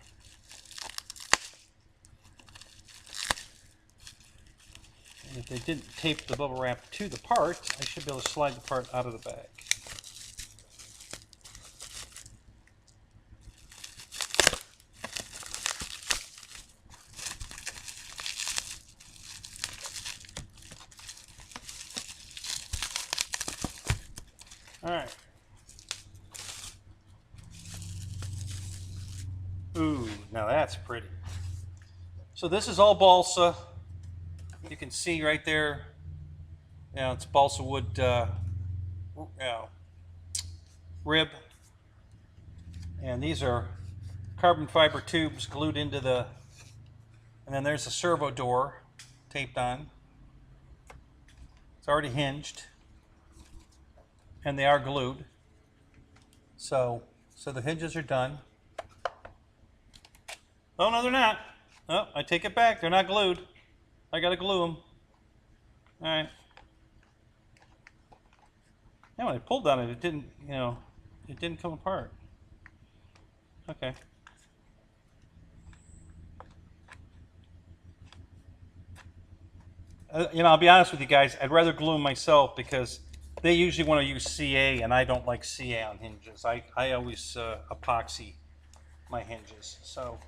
And if they didn't tape the bubble wrap to the part, I should be able to slide the part out of the bag. All right. Ooh, now that's pretty. So this is all balsa. You can see right there, it's balsa wood rib. And these are carbon fiber tubes glued into the, and then there's a servo door taped on. It's already hinged. And they are glued. So the hinges are done. Oh, no, they're not. Oh, I take it back. They're not glued. I got to glue them. All right. Yeah, when I pulled on it, it didn't, it didn't come apart. Okay. I'll be honest with you guys. I'd rather glue them myself because they usually want to use CA, and I don't like CA on hinges. I always epoxy my hinges. So,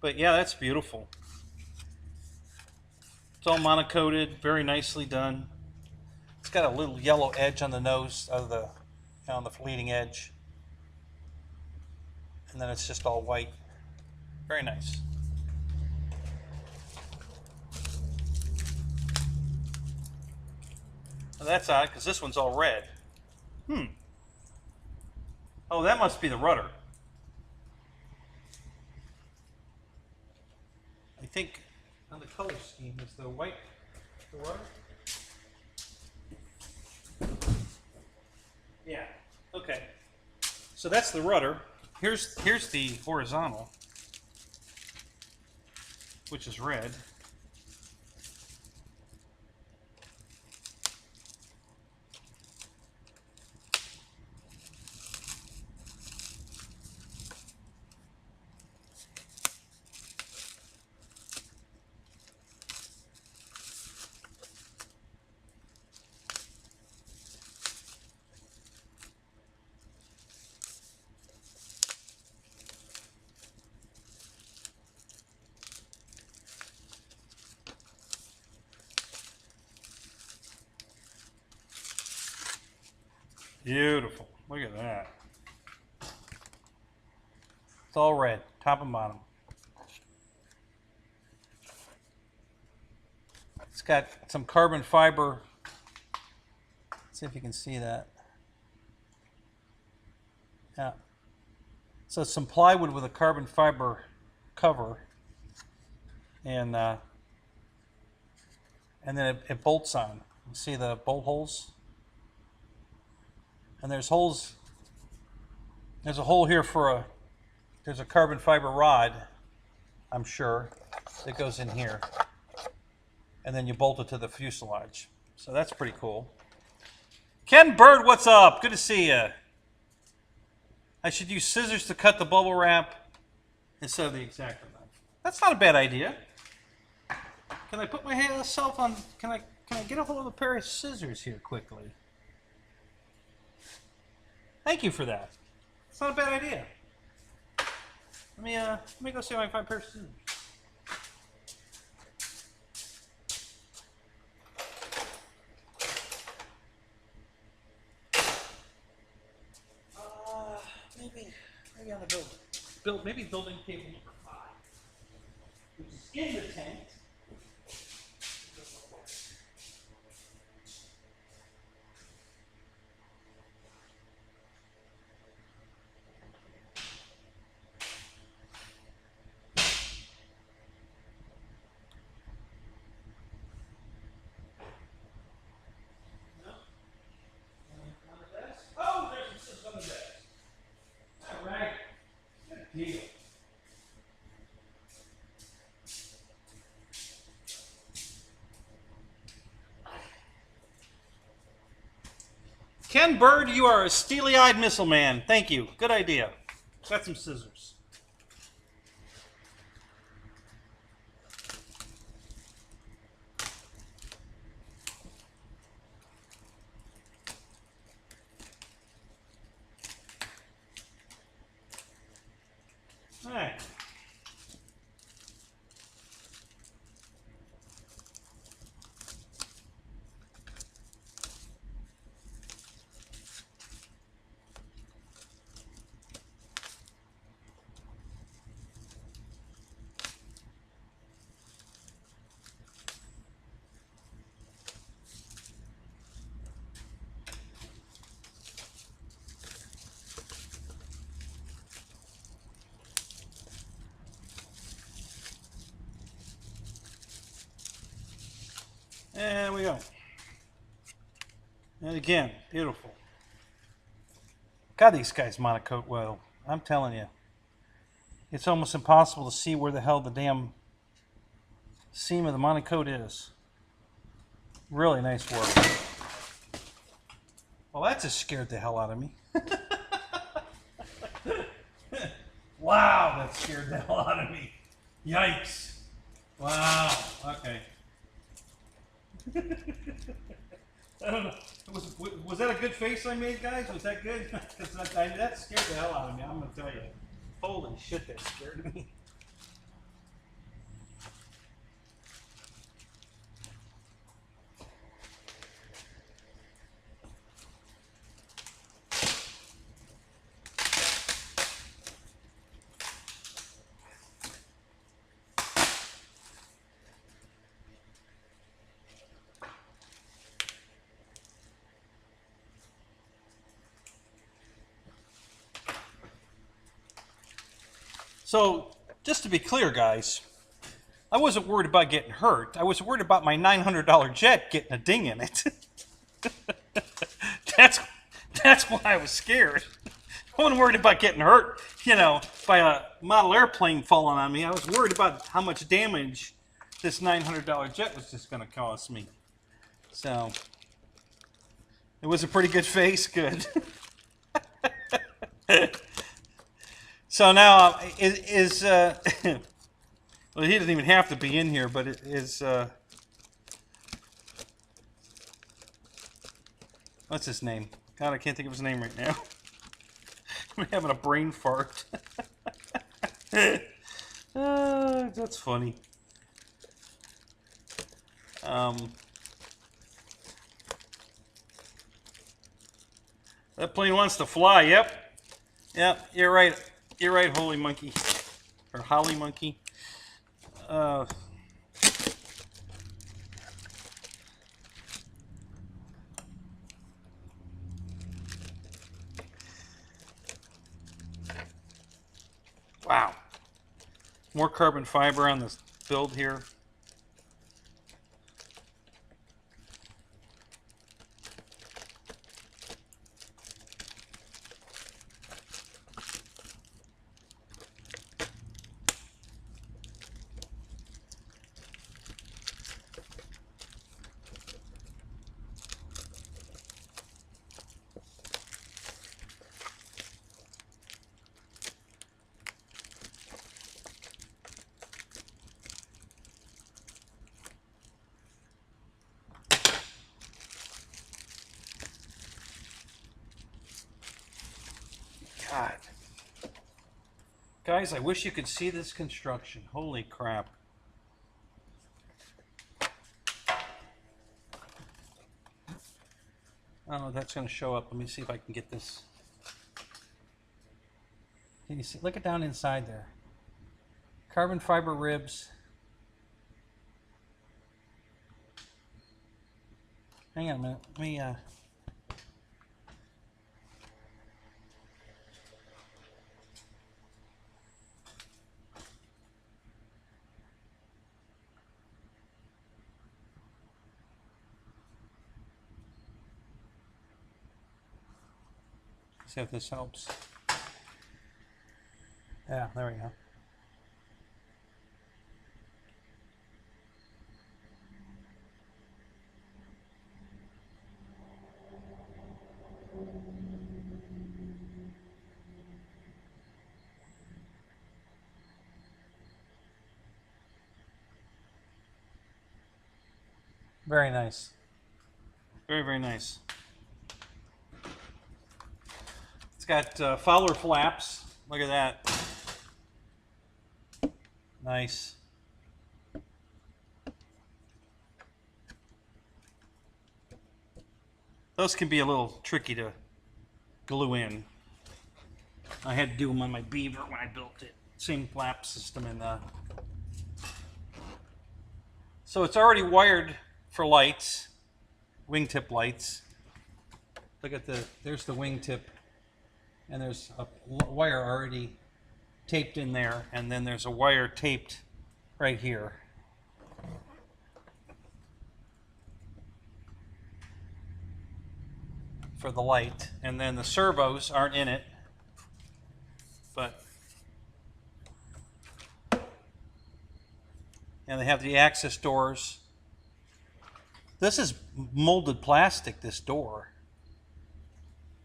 but yeah, that's beautiful. It's all monocoated, very nicely done. It's got a little yellow edge on the nose of the, on the leading edge, and then it's just all white. Very nice. Well, that's odd because this one's all red. Oh, that must be the rudder. I think on the color scheme is the white the rudder. Yeah. Okay. So that's the rudder. Here's the horizontal, which is red. Beautiful. Look at that. It's all red, top and bottom. It's got some carbon fiber. Let's see if you can see that. Yeah. So some plywood with a carbon fiber cover, and then it bolts on. You see the bolt holes? And there's holes. There's a hole here for there's a carbon fiber rod, I'm sure, that goes in here. And then you bolt it to the fuselage. So that's pretty cool. Ken Bird, what's up? Good to see you. I should use scissors to cut the bubble wrap instead of the X-Acto knife. That's not a bad idea. Can I put myself on? Can I get a hold of a pair of scissors here quickly? Thank you for that. It's not a bad idea. Let me go see if I can find a pair of scissors. Maybe on the building. maybe building table number 5, which is in the tent. Oh, there's some of that. All right. Good deal. Ken Bird, you are a steely-eyed missile man. Thank you. Good idea. Got some scissors. All right. There we go. And again, beautiful. God, these guys monocoat well. I'm telling you. It's almost impossible to see where the hell the damn seam of the monocoat is. Really nice work. Well, that just scared the hell out of me. Wow, that scared the hell out of me. Yikes. Wow, okay. I don't know. Was that a good face I made, guys? Was that good? Because that scared the hell out of me, I'm going to tell you. Holy shit, that scared me. So, just to be clear, guys, I wasn't worried about getting hurt. I was worried about my $900 jet getting a ding in it. That's why I was scared. I wasn't worried about getting hurt, you know, by a model airplane falling on me. I was worried about how much damage this $900 jet was just going to cause me. So, it was a pretty good face. Good. So now, well, he doesn't even have to be in here, but it is, what's his name? God, I can't think of his name right now. I'm having a brain fart. That's funny. That plane wants to fly, yep. Yep, you're right. You're right, holy monkey. Or holly monkey. Wow. More carbon fiber on this build here. God. Guys, I wish you could see this construction. Holy crap. Oh, that's going to show up. Let me see if I can get this. Can you see? Look at down inside there. Carbon fiber ribs. Hang on a minute. Let me see if this helps. Yeah, there we go. Very nice. Very, very nice. It's got Fowler flaps. Look at that. Nice. Those can be a little tricky to glue in. I had to do them on my Beaver when I built it. Same flap system in the... So it's already wired for lights, wingtip lights. Look at there's the wingtip, and there's a wire already taped in there, and then there's a wire taped right here. For the light, and then the servos aren't in it, but and they have the access doors. This is molded plastic, this door.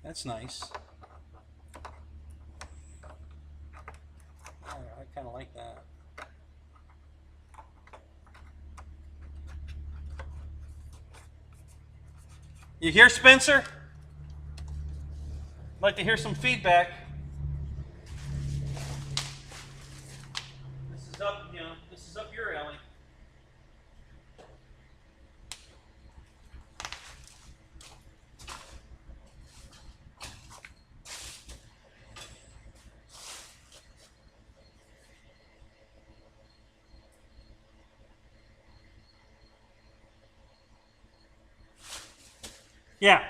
That's nice. I kind of like that. You hear, Spencer? I'd like to hear some feedback. This is up, you know, this is up your alley. Yeah,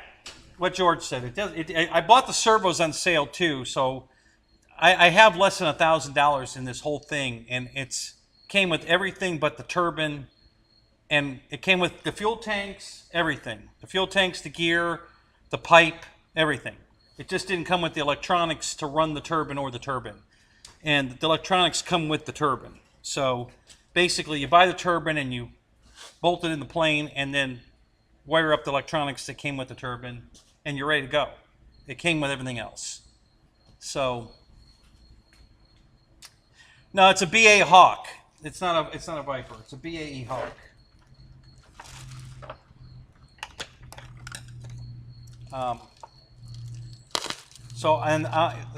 what George said. It does. I bought the servos on sale too, so I have less than $1,000 in this whole thing, and it's came with everything but the turbine, and it came with the fuel tanks, everything. The fuel tanks, the gear, the pipe, everything. It just didn't come with the electronics to run the turbine or the turbine, and the electronics come with the turbine. So basically, you buy the turbine and you bolt it in the plane, and then wire up the electronics that came with the turbine, and you're ready to go. It came with everything else. So, no, it's a BA Hawk. It's not a Viper. It's a BAE Hawk.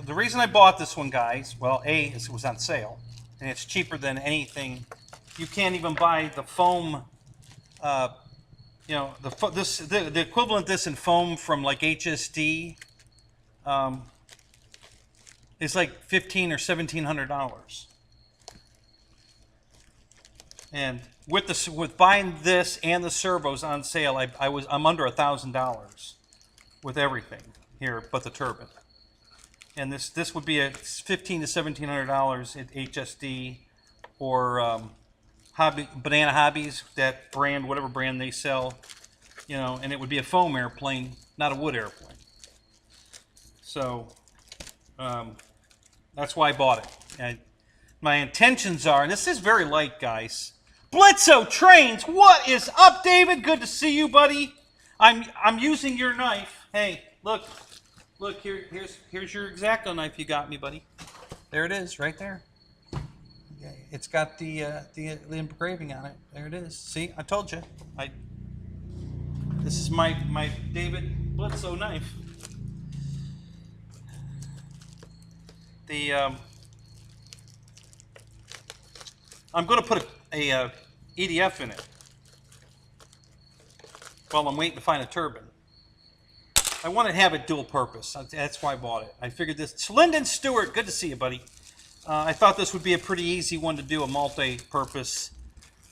The reason I bought this one, guys, well, it was on sale, and it's cheaper than anything. You can't even buy the foam. You know, the equivalent of this in foam from like HSD is like $1,500 or $1,700. And with buying this and the servos on sale, I'm under $1,000 with everything here but the turbine. And this would be a $1,500 to $1,700 at HSD or Banana Hobbies, that brand, whatever brand they sell, you know, and it would be a foam airplane, not a wood airplane. So that's why I bought it. And my intentions are, and this is very light, guys. Bledsoe Trains, what is up, David? Good to see you, buddy. I'm using your knife. Hey, look here's your X-Acto knife you got me, buddy. There it is, right there. It's got the engraving on it. There it is. See, I told you. This is my David Bledsoe knife. I'm going to put a EDF in it while I'm waiting to find a turbine. I want to have it dual purpose. That's why I bought it. I figured this. Lyndon Stewart, good to see you, buddy. I thought this would be a pretty easy one to do, a multi-purpose.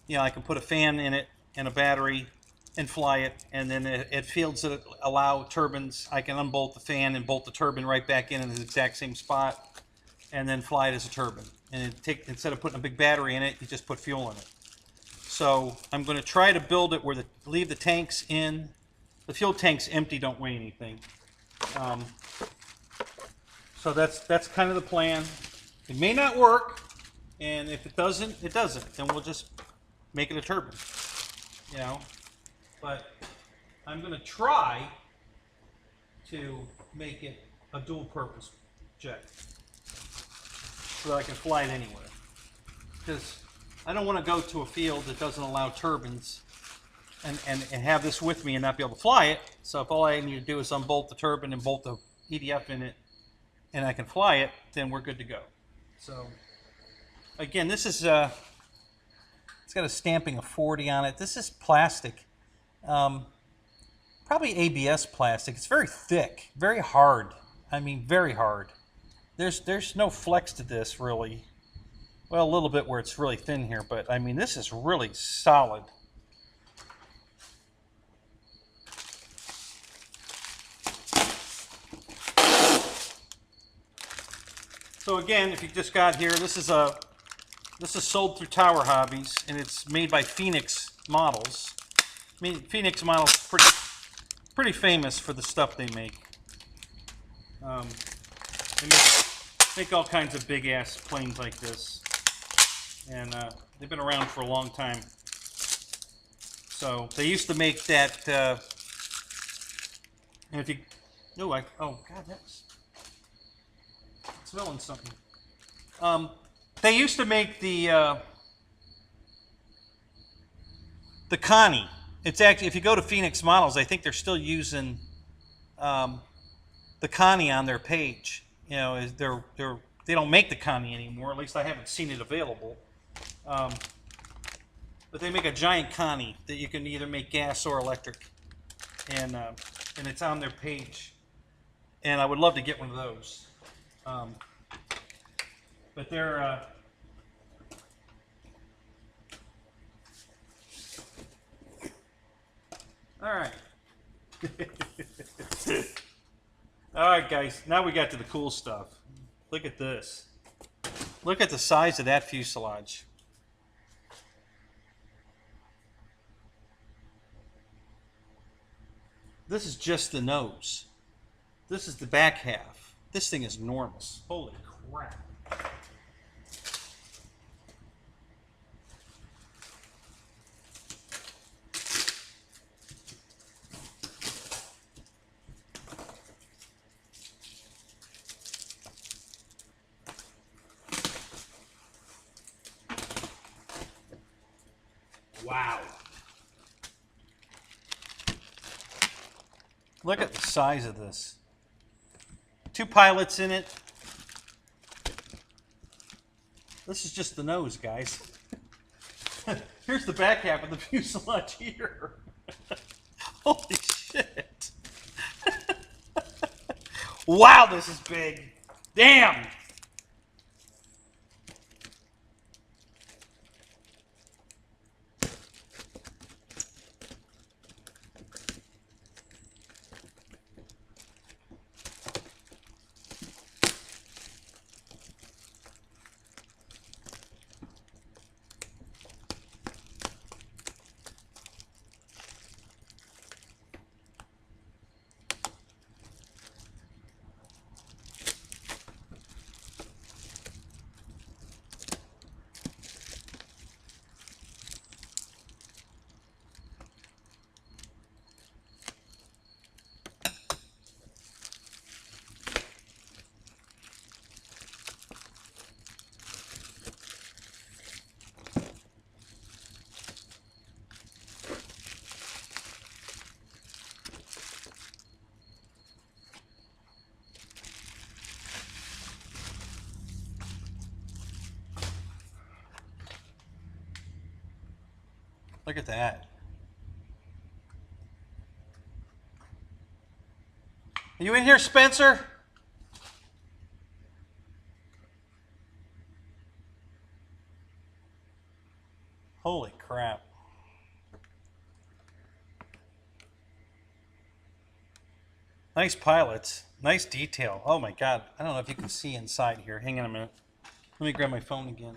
You know, I can put a fan in it and a battery and fly it, and then at fields that allow turbines, I can unbolt the fan and bolt the turbine right back in the exact same spot, and then fly it as a turbine. And instead of putting a big battery in it, you just put fuel in it. So I'm going to try to build it where leave the tanks in. The fuel tank's empty, don't weigh anything. So that's kind of the plan. It may not work, and if it doesn't, it doesn't. Then we'll just make it a turbine, you know. But I'm going to try to make it a dual-purpose jet so that I can fly it anywhere. Because I don't want to go to a field that doesn't allow turbines and have this with me and not be able to fly it. So if all I need to do is unbolt the turbine and bolt the EDF in it, and I can fly it, then we're good to go. So again, this is it's got a stamping of 40 on it. This is plastic, probably ABS plastic. It's very thick, very hard. I mean, very hard. There's no flex to this really. Well, a little bit where it's really thin here, but I mean, this is really solid. So again, if you just got here, this is sold through Tower Hobbies, and it's made by Phoenix Models. I mean, Phoenix Models pretty famous for the stuff they make. They make all kinds of big ass planes like this, and they've been around for a long time. So they used to make that. And if you, oh god, that's smelling something. They used to make the Connie. It's actually, if you go to Phoenix Models, I think they're still using the Connie on their page. You know, they don't make the Connie anymore. At least I haven't seen it available. But they make a giant Connie that you can either make gas or electric, and it's on their page. And I would love to get one of those. But they're all right. All right, guys. Now we got to the cool stuff. Look at this. Look at the size of that fuselage. This is just the nose. This is the back half. This thing is enormous. Holy crap. Wow. Look at the size of this. 2 pilots in it. This is just the nose, guys. Here's the back half of the fuselage here. Holy shit. Wow, this is big. Damn. Look at that. Are you in here, Spencer? Holy crap. Nice pilots. Nice detail. Oh my God. I don't know if you can see inside here. Hang on a minute. Let me grab my phone again.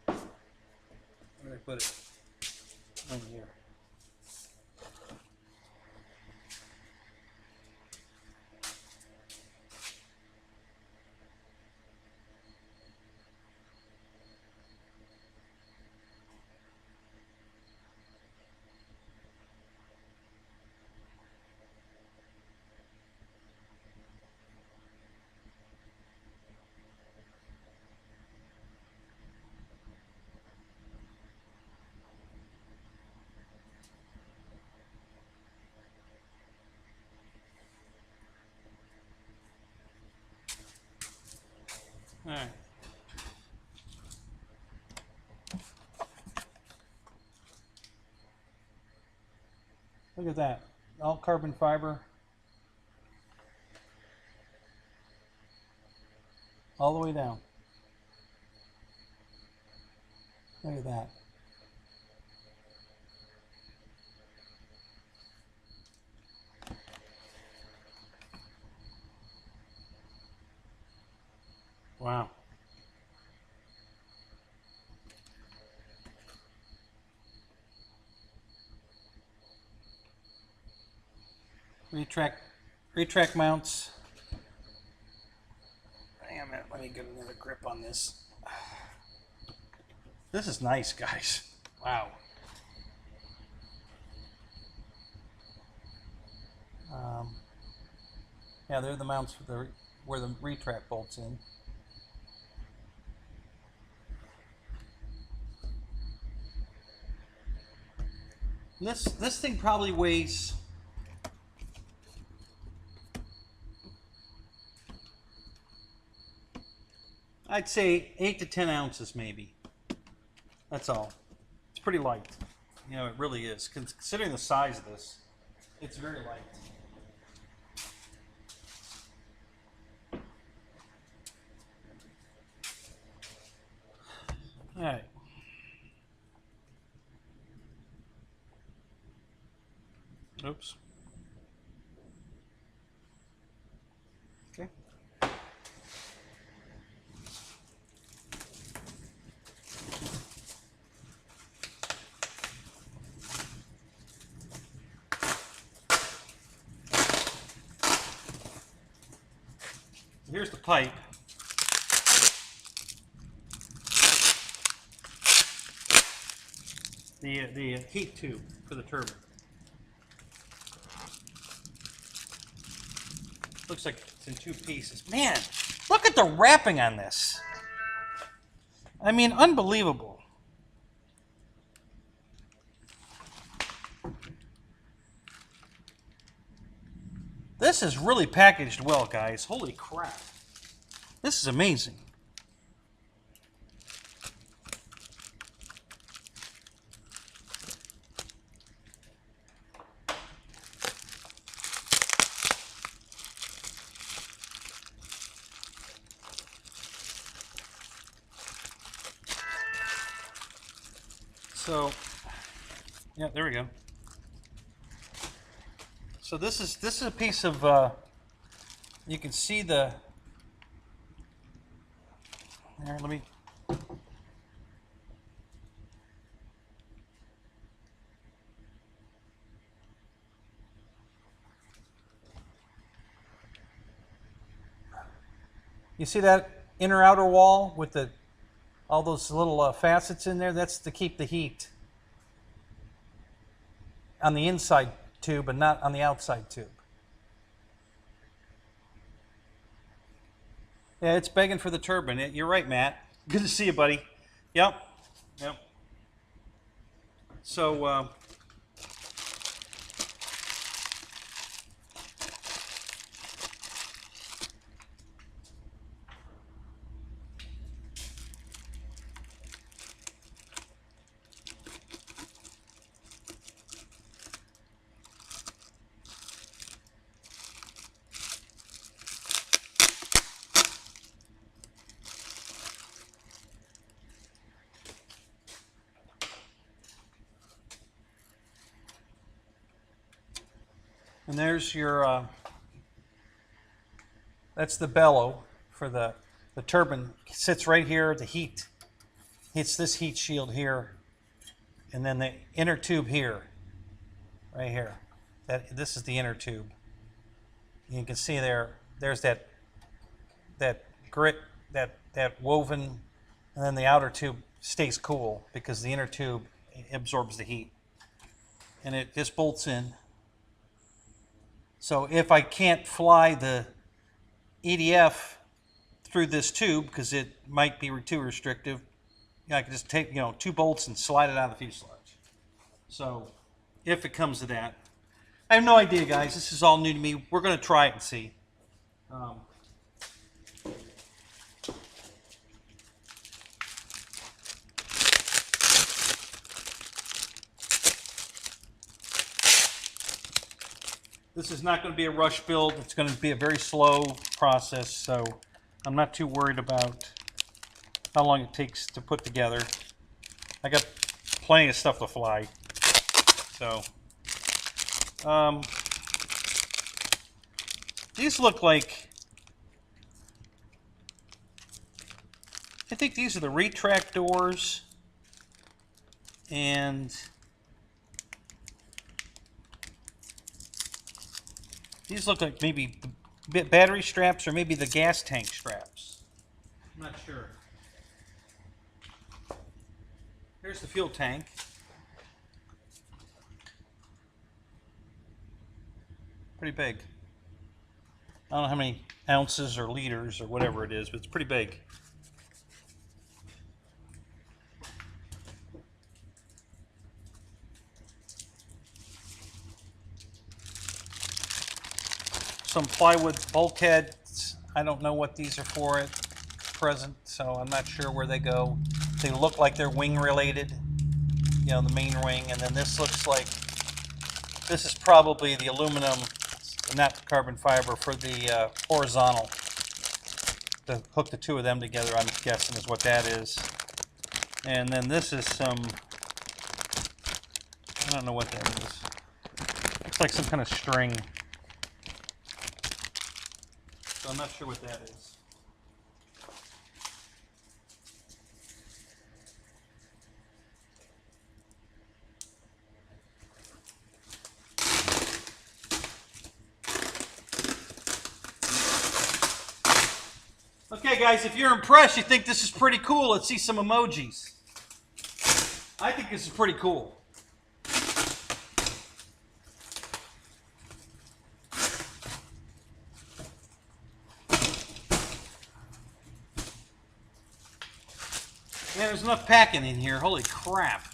Where did I put it? In here. All right. Look at that. All carbon fiber. All the way down. Look at that. Wow. Retract mounts. Hang on a minute, let me get another grip on this. This is nice, guys. Wow. Yeah, they're the mounts for where the retract bolts in. This thing probably weighs, I'd say 8 to 10 ounces maybe. That's all. It's pretty light. You know, it really is. Considering the size of this, it's very light. All right. Oops. Okay. Here's the pipe. The heat tube for the turbine. Looks like it's in 2 pieces. Man, look at the wrapping on this. I mean, unbelievable. This is really packaged well, guys. Holy crap. This is amazing. So, yeah, there we go. So this is a piece of, you can see the, there, let me, you see that inner outer wall with the all those little facets in there? That's to keep the heat on the inside tube and not on the outside tube. Yeah, it's begging for the turbine. You're right, Matt. Good to see you, buddy. Yep. Yep. So, And there's your, that's the bellow for the turbine. It sits right here. The heat hits this heat shield here, and then the inner tube here, right here. This is the inner tube. You can see there's that grit, that woven, and then the outer tube stays cool because the inner tube absorbs the heat. And it just bolts in. So if I can't fly the EDF through this tube because it might be too restrictive, I can just take 2 bolts and slide it out of the fuselage. So if it comes to that, I have no idea, guys. This is all new to me. We're going to try it and see. This is not going to be a rush build. It's going to be a very slow process, so I'm not too worried about how long it takes to put together. I got plenty of stuff to fly. So, these look like, I think these are the retract doors, and these look like maybe battery straps or maybe the gas tank straps. I'm not sure. Here's the fuel tank. Pretty big. I don't know how many ounces or liters or whatever it is, but it's pretty big. Some plywood bulkheads. I don't know what these are for at present, so I'm not sure where they go. They look like they're wing related, the main wing, and then this looks like this is probably the aluminum, not the carbon fiber, for the horizontal. To hook the 2 of them together, I'm guessing is what that is. And then this is some, I don't know what that is. It's like some kind of string. So I'm not sure what that is. Okay, guys, if you're impressed, you think this is pretty cool, let's see some emojis. I think this is pretty cool. Man, there's enough packing in here. Holy crap.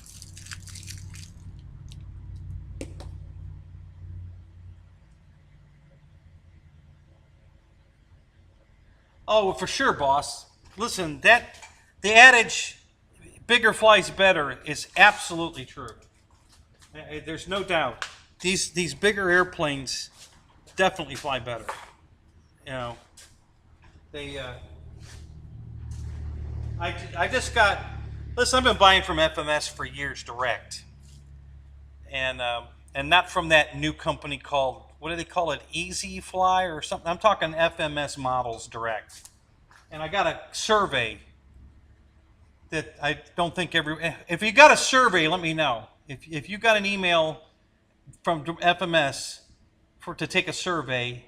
Oh, for sure, boss. Listen, the adage, bigger flies better, is absolutely true. There's no doubt. These bigger airplanes definitely fly better. They. I just got. Listen, I've been buying from FMS for years direct, and not from that new company called, what do they call it, Easy Fly or something. I'm talking FMS models direct. And I got a survey that I don't think if you got a survey, let me know. If you got an email from FMS to take a survey,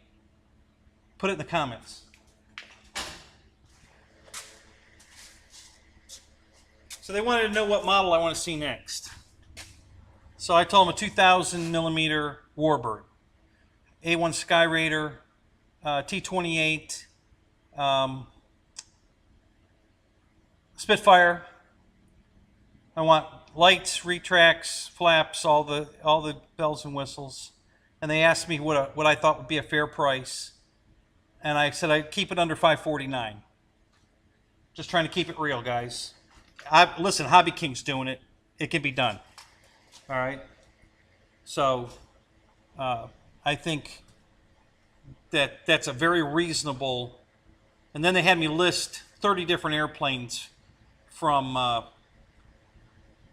put it in the comments. So they wanted to know what model I want to see next. So I told them a 2,000 millimeter Warbird, A1 Skyraider, T-28, Spitfire. I want lights, retracts, flaps, all the bells and whistles. And they asked me what I thought would be a fair price, and I said I'd keep it under $549. Just trying to keep it real, guys. Listen, Hobby King's doing it. It can be done. All right. So I think that's a very reasonable. And then they had me list 30 different airplanes from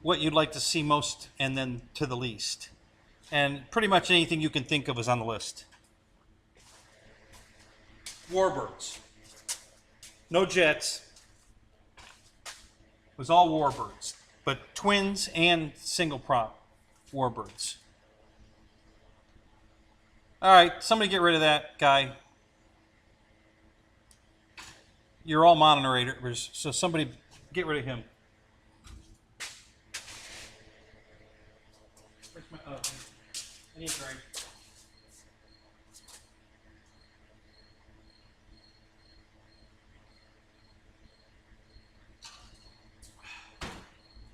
what you'd like to see most and then to the least. And pretty much anything you can think of is on the list. Warbirds. No jets. It was all warbirds. But twins and single prop warbirds. Alright, somebody get rid of that guy. You're all moderators, so somebody get rid of him. Where's my, oh, I need a drink.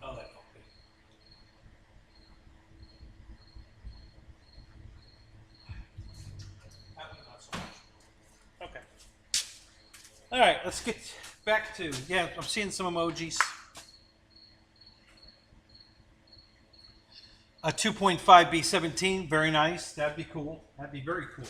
Oh, that felt good. That one not so much. Okay. All right, let's get back to, yeah, I'm seeing some emojis. A 2.5B17, very nice. That'd be cool. That'd be very cool.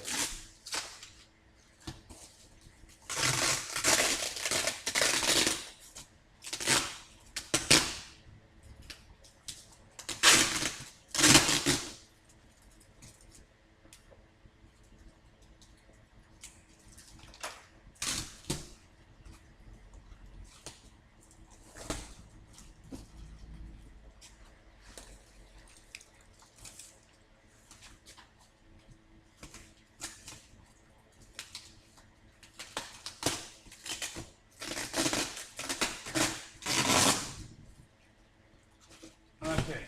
Okay.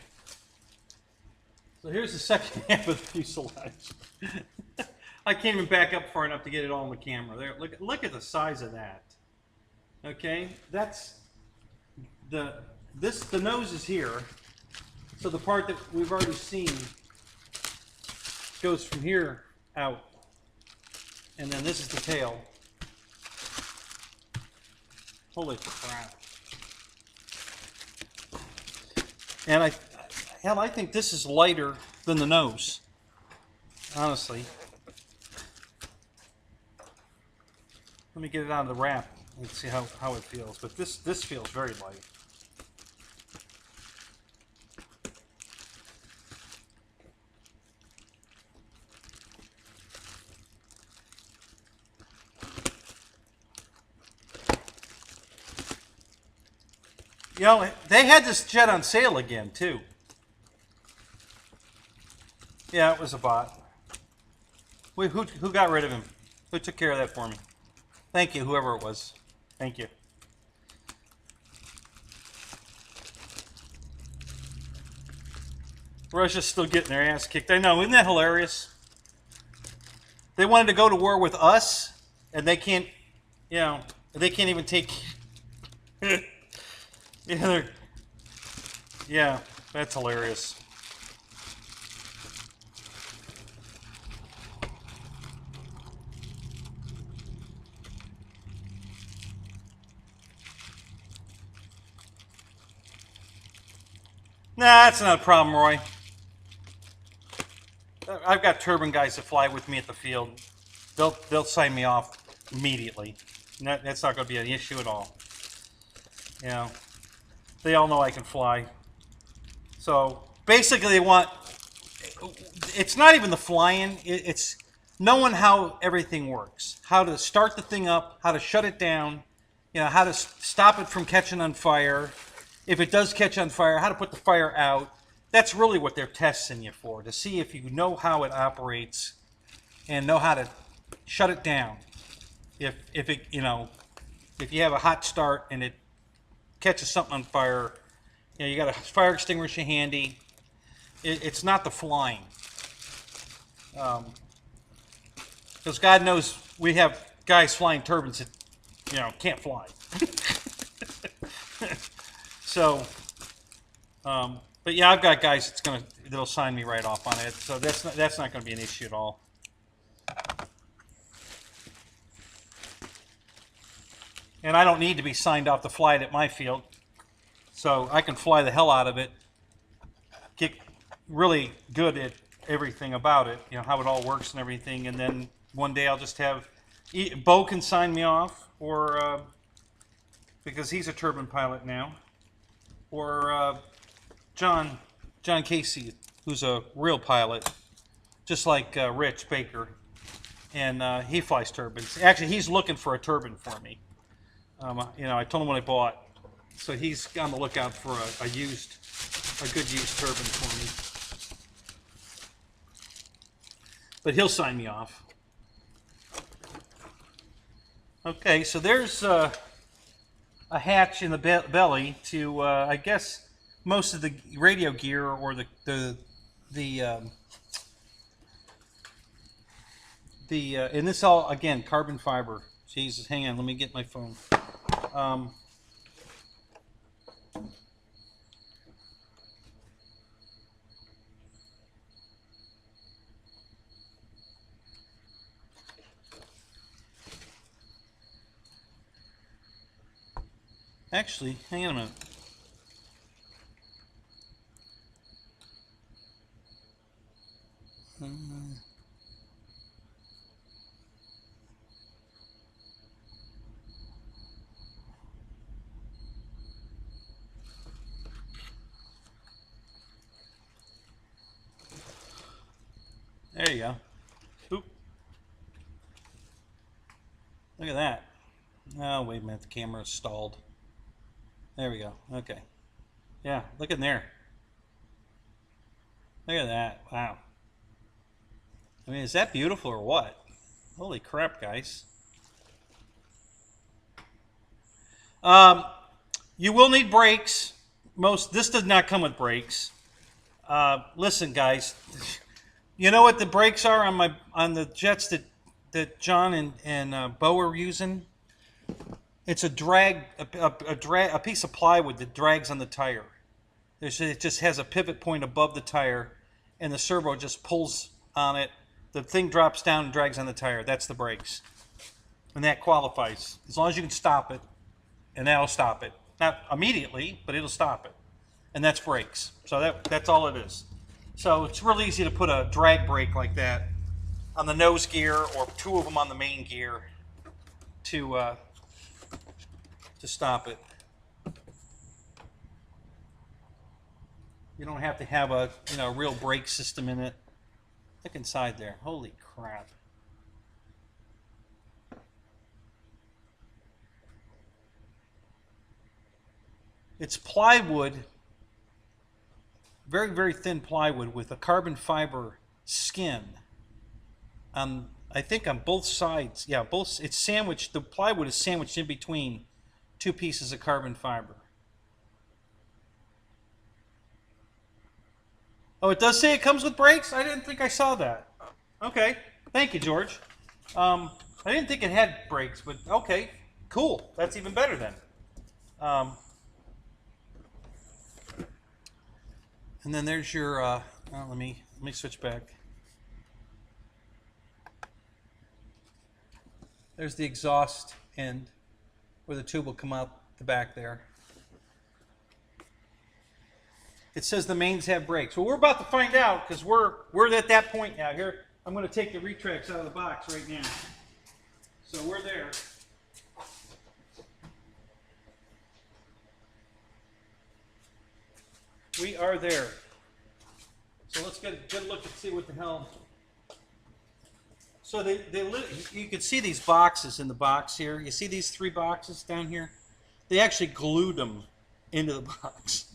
So here's the second half of the fuselage. I can't even back up far enough to get it all on the camera. There, look at the size of that. Okay, that's the nose is here. So the part that we've already seen goes from here out, and then this is the tail. Holy crap! And I think this is lighter than the nose, honestly. Let me get it out of the wrap and see how it feels. But this feels very light. You know, they had this jet on sale again, too. Yeah, it was a bot. Wait, who got rid of him? Who took care of that for me? Thank you, whoever it was. Thank you. Russia's still getting their ass kicked. I know, isn't that hilarious? They wanted to go to war with us, and they can't, you know, they can't even take... Yeah, that's hilarious. Nah, that's not a problem, Roy. I've got turbine guys that fly with me at the field. They'll sign me off immediately. That's not going to be an issue at all. You know, they all know I can fly. So basically, they want. It's not even the flying. It's knowing how everything works, how to start the thing up, how to shut it down. You know, how to stop it from catching on fire. If it does catch on fire, how to put the fire out. That's really what they're testing you for, to see if you know how it operates and know how to shut it down. If it, you know, if you have a hot start and it catches something on fire, you know, you got a fire extinguisher handy. It's not the flying. Because God knows we have guys flying turbines that, you know, can't fly. So, but yeah, I've got guys that'll sign me right off on it. So that's not going to be an issue at all. And I don't need to be signed off to fly it at my field, so I can fly the hell out of it. Get really good at everything about it, you know, how it all works and everything. And then one day I'll just have Bo can sign me off, or because he's a turbine pilot now. Or John Casey who's a real pilot, just like Rich Baker, and he flies turbines. Actually, he's looking for a turbine for me. You know, I told him what I bought, so he's on the lookout for a good used turbine for me. But he'll sign me off. Okay, so there's a hatch in the belly to, I guess, most of the radio gear or and this all, again, carbon fiber. Jesus, hang on, let me get my phone. Actually, hang on a minute. There you go. Oop. Look at that. Oh, wait a minute. The camera is stalled. There we go. Okay. Yeah, look in there. Look at that. Wow. I mean, is that beautiful or what? Holy crap, guys. You will need brakes. This does not come with brakes. Listen, guys. You know what the brakes are on the jets that John and Bo are using? It's a piece of plywood that drags on the tire. It just has a pivot point above the tire, and the servo just pulls on it. The thing drops down and drags on the tire. That's the brakes, and that qualifies as long as you can stop it, and that'll stop it. Not immediately, but it'll stop it, and that's brakes. So that's all it is. So it's real easy to put a drag brake like that on the nose gear, or two of them on the main gear to stop it. You don't have to have a real brake system in it. Look inside there. Holy crap. It's plywood, very, very thin plywood with a carbon fiber skin I think on both sides. Yeah, it's sandwiched. The plywood is sandwiched in between two pieces of carbon fiber. Oh, it does say it comes with brakes? I didn't think I saw that. Okay, thank you, George. I didn't think it had brakes, but okay, cool. That's even better then. And then there's your. Let me switch back. There's the exhaust end, where the tube will come out the back there. It says the mains have brakes. Well, we're about to find out because we're at that point now. Here, I'm going to take the retracts out of the box right now. So we're there. We are there. So let's get a good look and see what the hell. So you can see these boxes in the box here. You see these 3 boxes down here? They actually glued them into the box.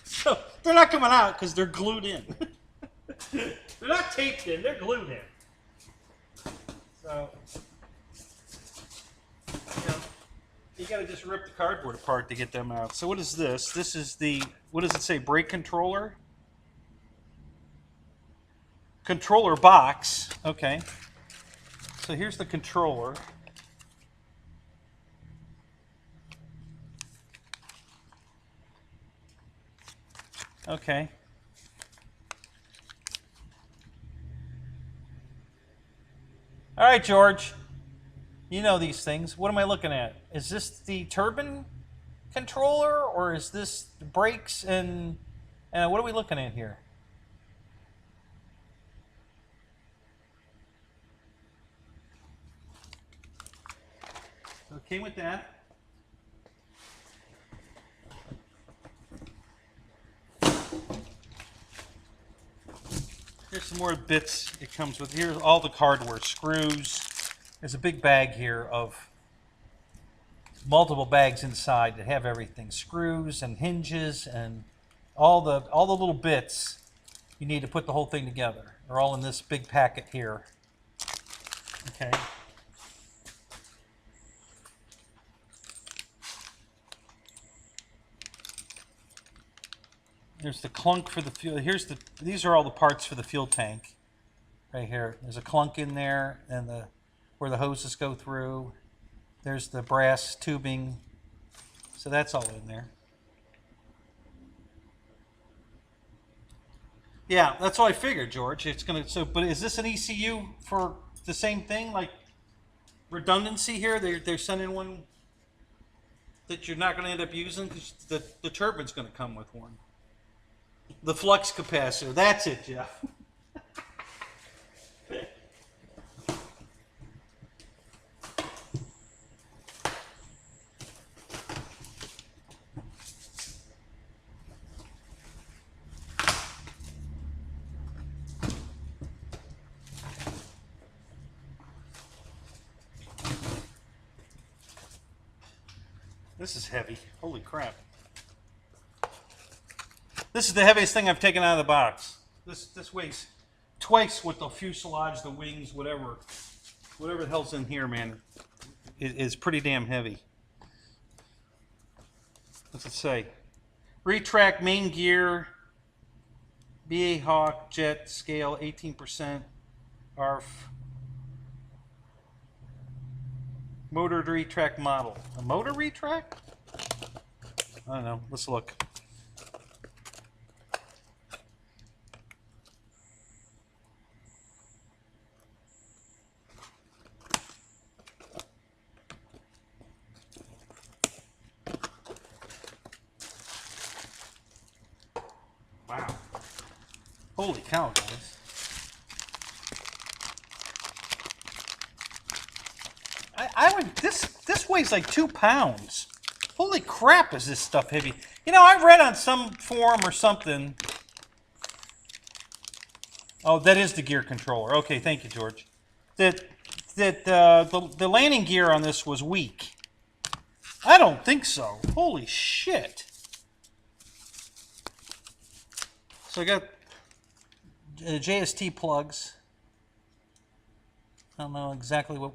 So they're not coming out because they're glued in. They're not taped in, they're glued in. So, you gotta just rip the cardboard apart to get them out. So what is this? This is the, what does it say, brake controller? Controller box, okay. So here's the controller. Okay. All right, George. You know these things. What am I looking at? Is this the turbine controller, or is this the brakes and what are we looking at here? Okay with that. Here's some more bits it comes with. Here's all the hardware, screws. There's a big bag here of multiple bags inside that have everything. Screws and hinges and all the little bits you need to put the whole thing together. They're all in this big packet here. Okay. There's the clunk for the fuel. These are all the parts for the fuel tank. Right here. There's a clunk in there and where the hoses go through. There's the brass tubing. So that's all in there. Yeah, that's what I figured, George. It's gonna but is this an ECU for the same thing? Like redundancy here? They're sending one that you're not gonna end up using because the turbine's gonna come with one. The flux capacitor. That's it, Jeff. This is heavy. Holy crap. This is the heaviest thing I've taken out of the box. This weighs twice what the fuselage, the wings, whatever the hell's in here, man. It is pretty damn heavy. What's it say? Retract main gear, BA Hawk, jet, scale, 18%, ARF. Motor retract model. A motor retract? I don't know. Let's look. Wow. Holy cow, guys. This weighs like 2 pounds. Holy crap, is this stuff heavy. You know, I read on some forum or something. Oh, that is the gear controller. Okay, thank you, George. That the landing gear on this was weak. I don't think so. Holy shit. So I got JST plugs. I don't know exactly what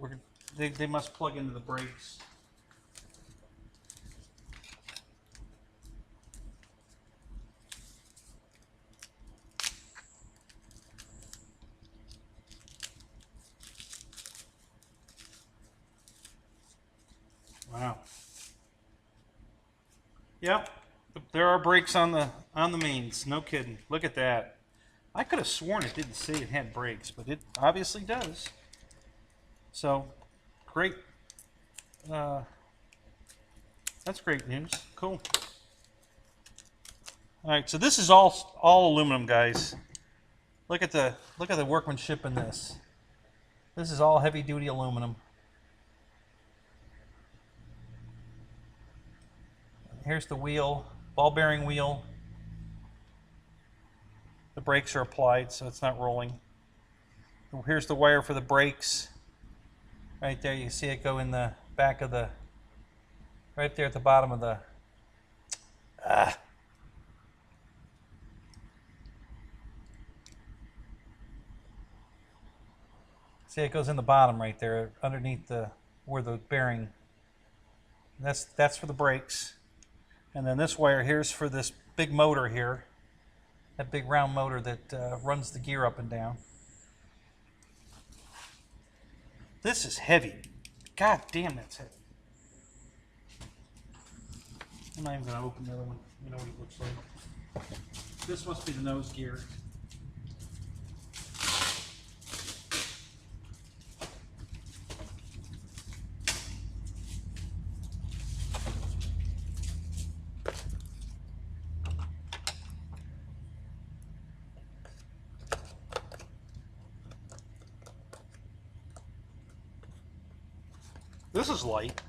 they must plug into the brakes. Wow. Yep, there are brakes on the mains. No kidding. Look at that. I could have sworn it didn't say it had brakes, but it obviously does. So, great. That's great news. Cool. All right, so this is all aluminum, guys. Look at the workmanship in this. This is all heavy-duty aluminum. Here's the wheel, ball bearing wheel. The brakes are applied, so it's not rolling. Here's the wire for the brakes. Right there, you see it go in the back of the, right there at the bottom of the, See, it goes in the bottom right there, underneath where the bearing. That's for the brakes. And then this wire here's for this big motor here. That big round motor that runs the gear up and down. This is heavy. God damn, that's heavy. I'm not even going to open the other one. You know what it looks like. This must be the nose gear. This is light.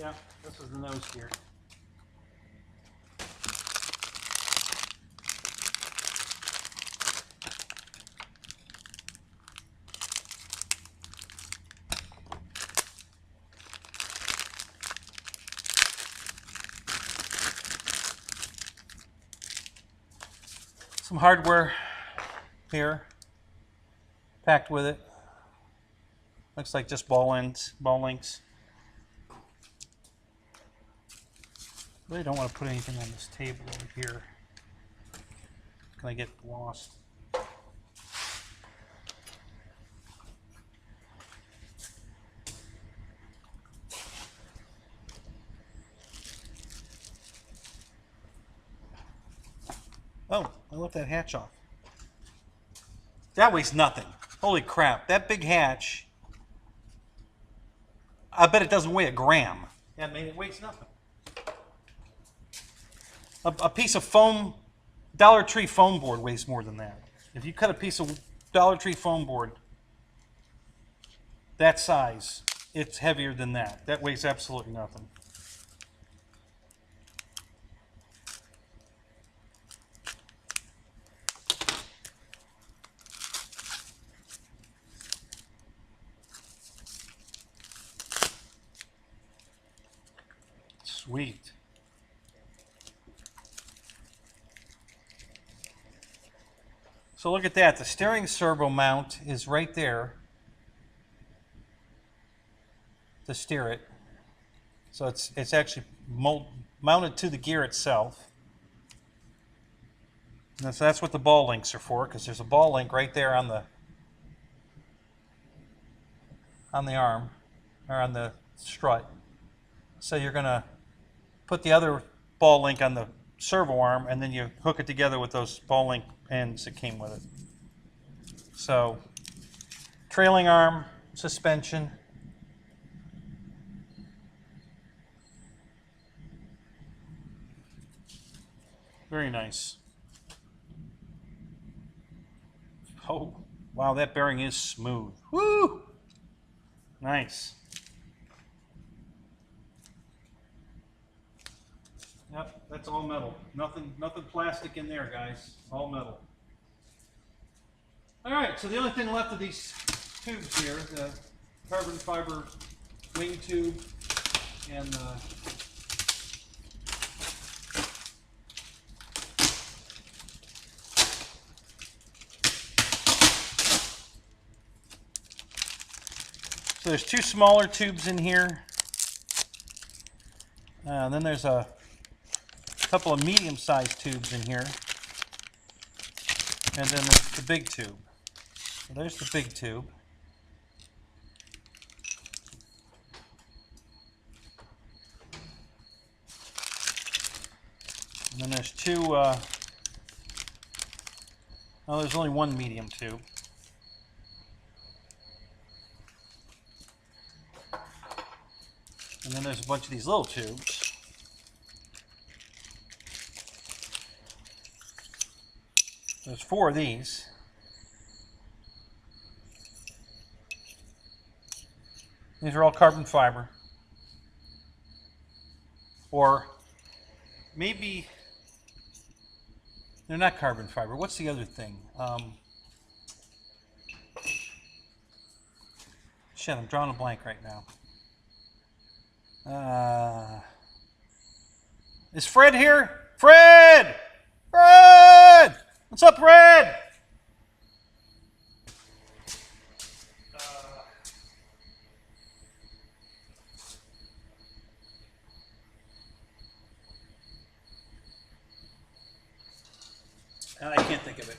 Yeah, this is the nose gear. Some hardware here packed with it. Looks like just ball ends, ball links. Really don't want to put anything on this table over here. It's gonna get lost. Oh, I left that hatch off. That weighs nothing. Holy crap, that big hatch, I bet it doesn't weigh a gram. Yeah, I mean, it weighs nothing. A piece of foam, Dollar Tree foam board weighs more than that. If you cut a piece of Dollar Tree foam board that size, it's heavier than that. That weighs absolutely nothing. Sweet. So look at that. The steering servo mount is right there to steer it. So it's actually mounted to the gear itself. And so that's what the ball links are for, because there's a ball link right there on the arm, or on the strut. So you're going to put the other ball link on the servo arm, and then you hook it together with those ball link ends that came with it. So, trailing arm, suspension. Very nice. Oh, wow, that bearing is smooth. Woo! Nice. Yep, that's all metal. Nothing plastic in there, guys. All metal. All right, so the only thing left of these tubes here, the carbon fiber wing tube and so there's two smaller tubes in here. And then there's a couple of medium-sized tubes in here, and then there's the big tube. So there's the big tube. And then there's two, oh, there's only one medium tube. And then there's a bunch of these little tubes. There's four of these. These are all carbon fiber. Or maybe they're not carbon fiber. What's the other thing? Shit, I'm drawing a blank right now. Is Fred here? Fred! Fred! What's up, Fred? I can't think of it.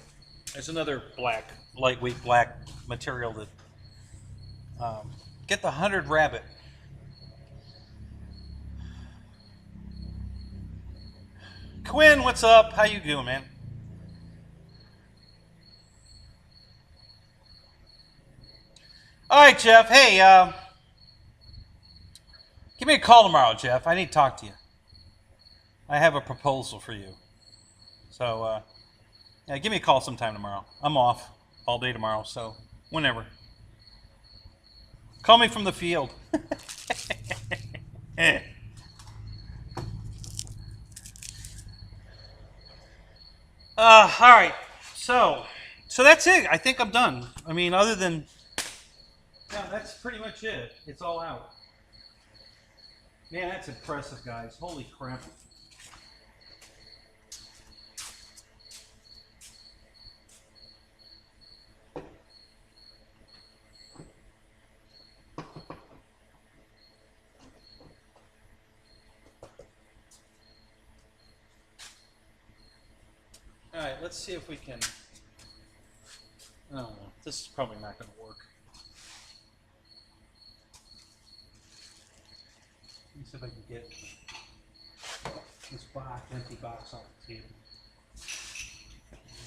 There's another black, lightweight black material that. Get the 100 rabbit. Quinn, what's up? How you doing, man? All right, Jeff. Hey, give me a call tomorrow, Jeff. I need to talk to you. I have a proposal for you. So, yeah, give me a call sometime tomorrow. I'm off all day tomorrow, so whenever. Call me from the field. All right. So that's it. I think I'm done. I mean, other than, yeah, that's pretty much it. It's all out. Man, that's impressive, guys. Holy crap. All right, let's see if we can. I don't know. This is probably not going to work. Let me see if I can get this box, empty box off the table.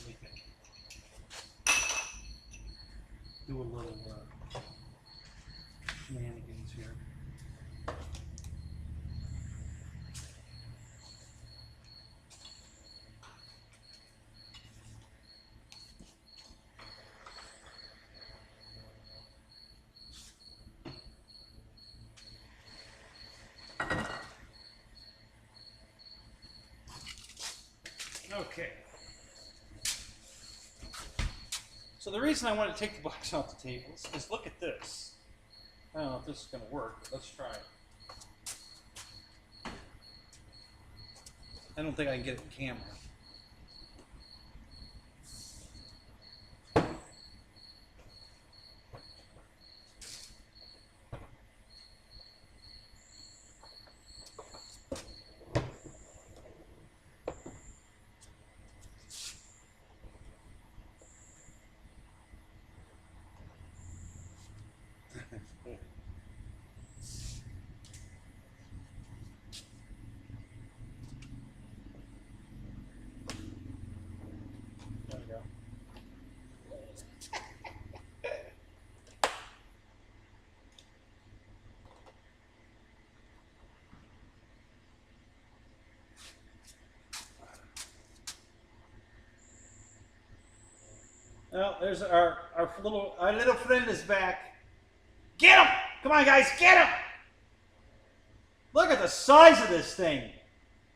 We can do a little shenanigans here. Okay. So the reason I want to take the box off the table is look at this. I don't know if this is going to work, but let's try it. I don't think I can get it in camera. There we go. Well, there's our little friend is back. Get him! Come on, guys, get him! Look at the size of this thing.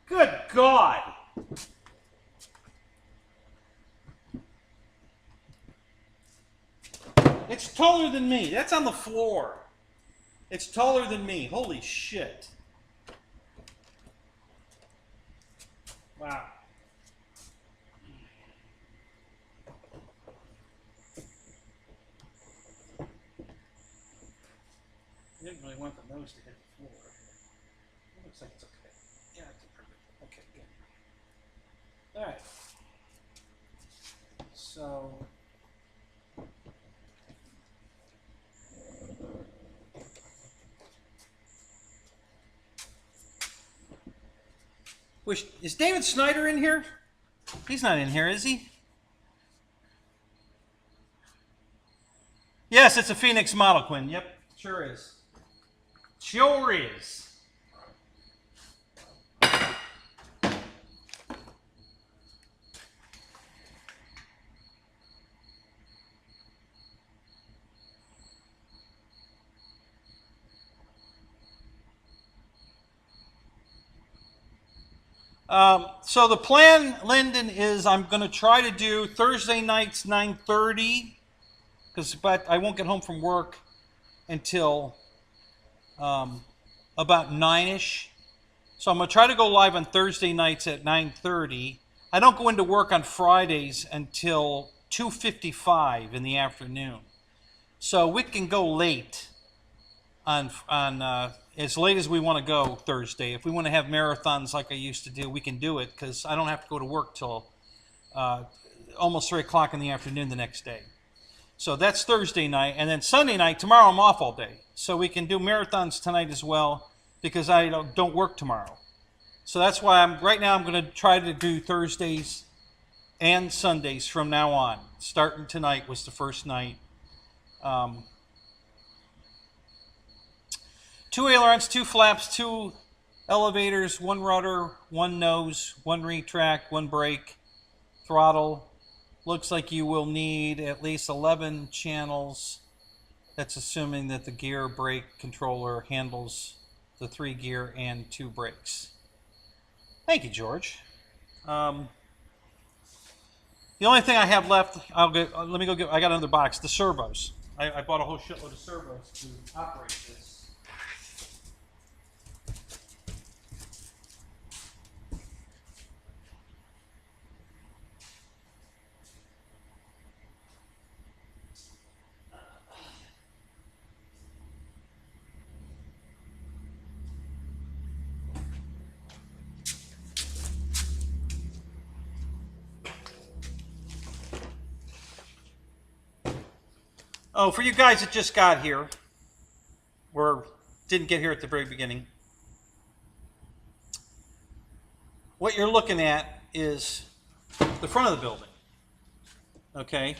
Good God! It's taller than me. That's on the floor. It's taller than me. Holy shit. Wow. I didn't really want the nose to hit the floor. It looks like it's okay. Yeah, it's perfect. Okay, good. All right. So. Is David Snyder in here? He's not in here, is he? Yes, it's a Phoenix model, Quinn. Yep, sure is. Sure is. So the plan, Lyndon, is I'm going to try to do Thursday nights 9:30, but I won't get home from work until about 9ish. So I'm going to try to go live on Thursday nights at 9:30. I don't go into work on Fridays until 2:55 in the afternoon. So we can go late on as late as we want to go Thursday. If we want to have marathons like I used to do, we can do it because I don't have to go to work till almost 3 o'clock in the afternoon the next day. So that's Thursday night. And then Sunday night, tomorrow I'm off all day. So we can do marathons tonight as well because I don't work tomorrow. So that's why right now I'm going to try to do Thursdays and Sundays from now on. Starting tonight was the first night. 2 ailerons, 2 flaps, 2 elevators, 1 rudder, 1 nose, 1 retract, 1 brake, throttle. Looks like you will need at least 11 channels. That's assuming that the gear brake controller handles the 3 gear and 2 brakes. Thank you, George. The only thing I have left, let me go get, I got another box, the servos. I bought a whole shitload of servos to operate this. Oh, for you guys that just got here, or didn't get here at the very beginning, what you're looking at is the front of the building. Okay?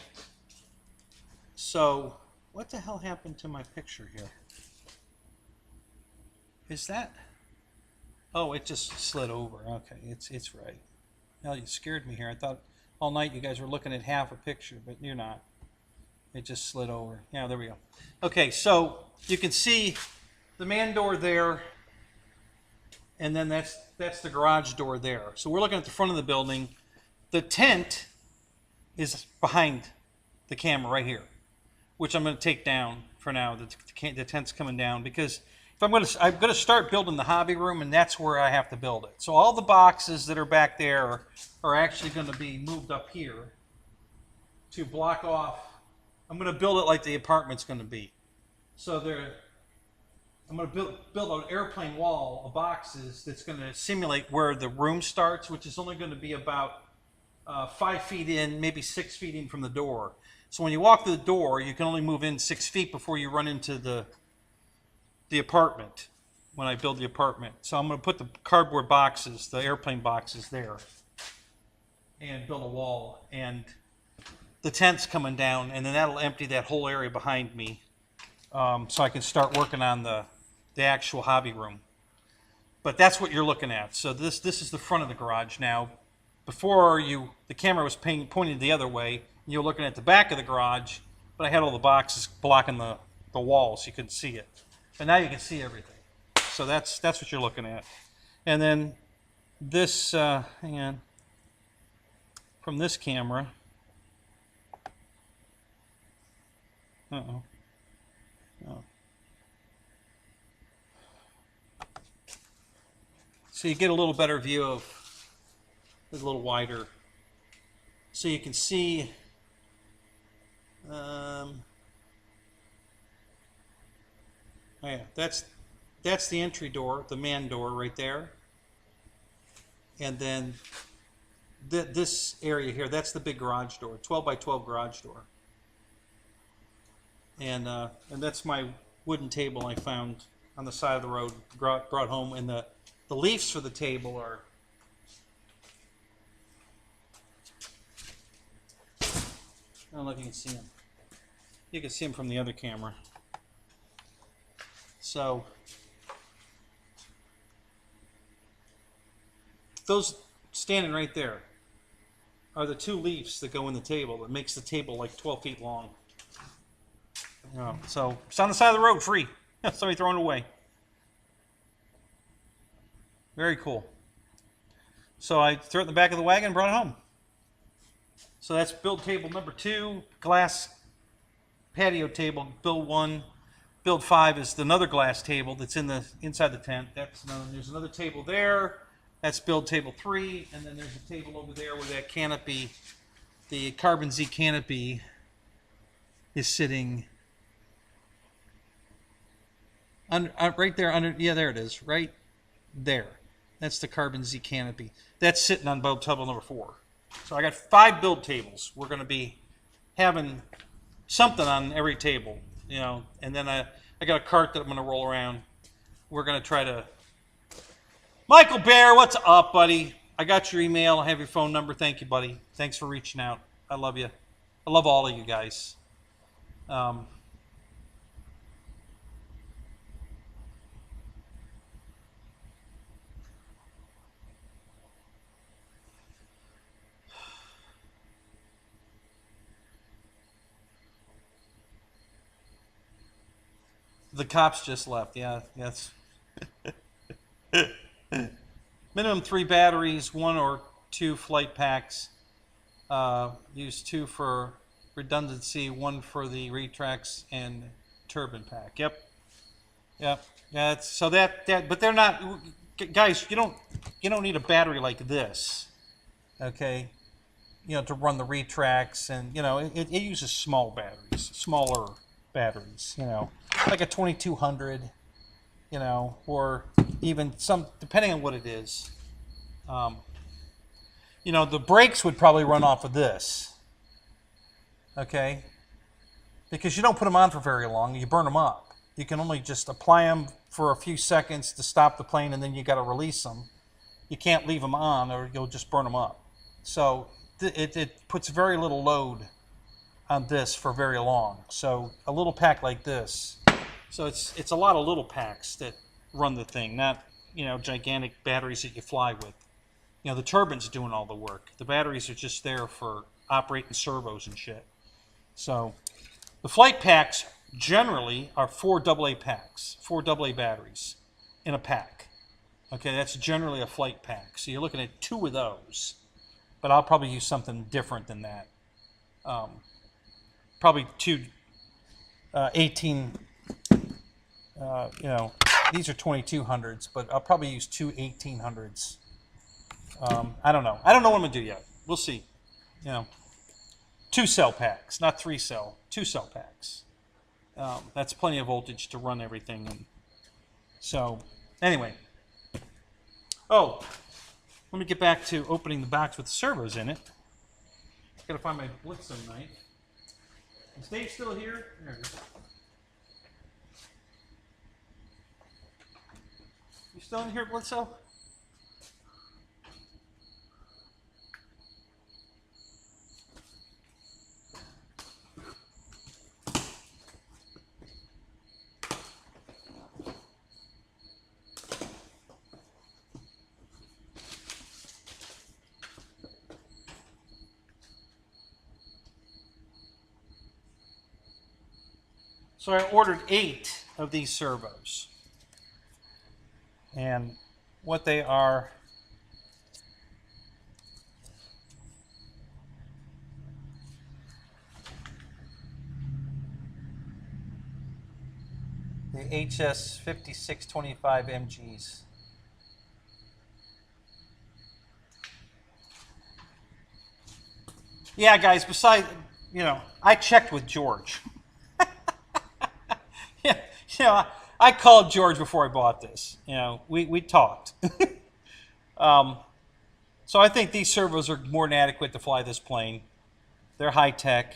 So, what the hell happened to my picture here? Is that... Oh, it just slid over. Okay, it's right. Now you scared me here. I thought all night you guys were looking at half a picture, but you're not. It just slid over. Yeah, there we go. Okay, so you can see the man door there, and then that's the garage door there. So we're looking at the front of the building. The tent is behind the camera right here, which I'm going to take down for now. The tent's coming down because if I'm going to start building the hobby room, and that's where I have to build it. So all the boxes that are back there are actually going to be moved up here to block off. I'm going to build it like the apartment's going to be. So I'm going to build an airplane wall of boxes that's going to simulate where the room starts, which is only going to be about 5 feet in, maybe 6 feet in from the door. So when you walk through the door, you can only move in 6 feet before you run into the apartment, when I build the apartment. So I'm going to put the cardboard boxes, the airplane boxes there, and build a wall. And the tent's coming down, and then that'll empty that whole area behind me, so I can start working on the actual hobby room. But that's what you're looking at. So this is the front of the garage now. Before the camera was pointed the other way, and you were looking at the back of the garage, but I had all the boxes blocking the wall, so you couldn't see it. But now you can see everything. So that's what you're looking at. And then this, hang on, from this camera. Uh-oh. Oh. So you get a little better view of a little wider. So you can see oh yeah, that's the entry door, the man door right there. And then this area here, that's the big garage door, 12 by 12 garage door. And that's my wooden table I found on the side of the road, brought home. And the leaves for the table are, I don't know if you can see them. You can see them from the other camera. So those standing right there are the 2 leaves that go in the table that makes the table like 12 feet long. So it's on the side of the road, free. Somebody throwing it away. Very cool. So I threw it in the back of the wagon and brought it home. So that's build table number 2, glass patio table, build 1. Build 5 is another glass table that's inside the tent. There's another table there. That's build table 3, and then there's a table over there where that canopy, the Carbon Z canopy, is sitting. Right there under, yeah, there it is, right there. That's the Carbon Z canopy. That's sitting on build table number 4. So I got 5 build tables. We're going to be having something on every table, and then I got a cart that I'm going to roll around. We're going to try to... Michael Bear, what's up, buddy? I got your email. I have your phone number. Thank you, buddy. Thanks for reaching out. I love you. I love all of you guys. The cops just left. Yeah, yes. Minimum 3 batteries, 1 or 2 flight packs. Use 2 for redundancy, 1 for the retracts and turbine pack. Yep. Yep. That's so that but they're not, guys, you don't need a battery like this. Okay. You know, to run the retracts, and you know, it uses small batteries, smaller batteries, you know, like a 2200, you know, or even some, depending on what it is. You know, the brakes would probably run off of this. Okay. Because you don't put them on for very long, you burn them up. You can only just apply them for a few seconds to stop the plane, and then you got to release them. You can't leave them on, or you'll just burn them up. So it puts very little load on this for very long. So a little pack like this. So it's a lot of little packs that run the thing, not, you know, gigantic batteries that you fly with. You know, the turbine's doing all the work. The batteries are just there for operating servos and shit. So the flight packs generally are 4 AA packs, 4 AA batteries in a pack. Okay, that's generally a flight pack. So you're looking at 2 of those. But I'll probably use something different than that. Probably 2 18, you know, these are 2200s, but I'll probably use 2 1800s. I don't know. I don't know what I'm going to do yet. We'll see. You know, 2 cell packs, not 3 cell, 2 cell packs. That's plenty of voltage to run everything. And so, anyway. Oh, let me get back to opening the box with the servos in it. Gotta find my Blitzen knife. Is Dave still here? There it is. You still in here, Blitzo? So I ordered 8 of these servos. And what they are, the HS 5625 MGs. Yeah, guys, besides, you know, I checked with George. Yeah, you know, I called George before I bought this. You know, we talked. So I think these servos are more than adequate to fly this plane. They're high tech,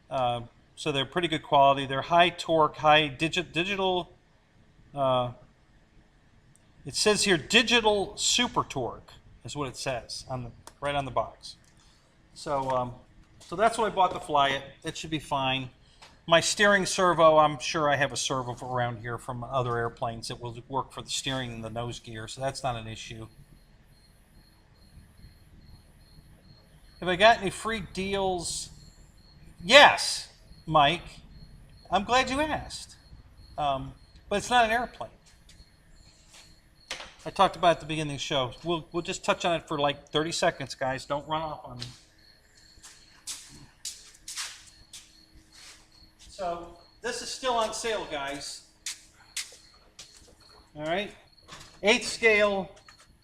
so they're pretty good quality. They're high torque, high digital. It says here digital super torque is what it says on the right on the box. So so that's what I bought to fly it. It should be fine. My steering servo, I'm sure I have a servo around here from other airplanes that will work for the steering and the nose gear, so that's not an issue. Have I got any free deals? Yes, Mike. I'm glad you asked. But it's not an airplane. I talked about it at the beginning of the show. We'll just touch on it for like 30 seconds, guys. Don't run off on me. So this is still on sale, guys. All right, 8th scale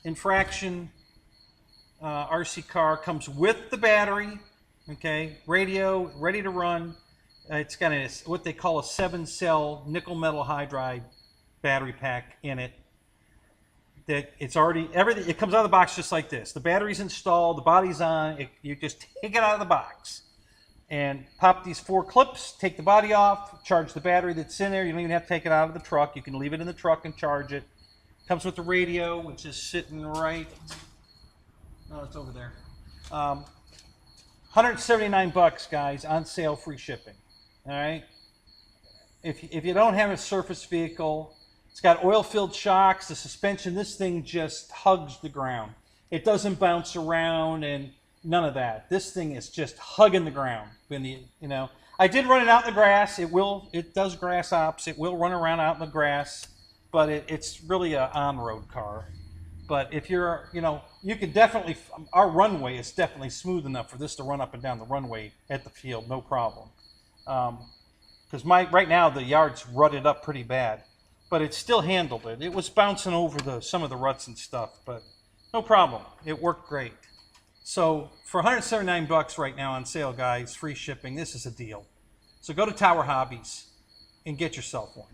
infraction RC car, comes with the battery. Okay, radio ready to run. It's got what they call a 7-cell nickel metal hydride battery pack in it. That it's already everything. It comes out of the box just like this. The battery's installed, the body's on. You just take it out of the box and pop these 4 clips, take the body off, charge the battery that's in there. You don't even have to take it out of the truck. You can leave it in the truck and charge it. Comes with the radio, which is sitting right, oh, it's over there. 179 bucks, guys, on sale, free shipping. All right. If you don't have a surface vehicle, it's got oil-filled shocks, the suspension, this thing just hugs the ground. It doesn't bounce around and none of that. This thing is just hugging the ground. You know, I did run it out in the grass. It does grass ops. It will run around out in the grass, but it's really an on-road car. But if you're, you know, you could definitely, our runway is definitely smooth enough for this to run up and down the runway at the field, no problem. Because right now the yard's rutted up pretty bad, but it still handled it. It was bouncing over some of the ruts and stuff, but no problem. It worked great. So for $179 right now on sale, guys, free shipping, this is a deal. So go to Tower Hobbies and get yourself one.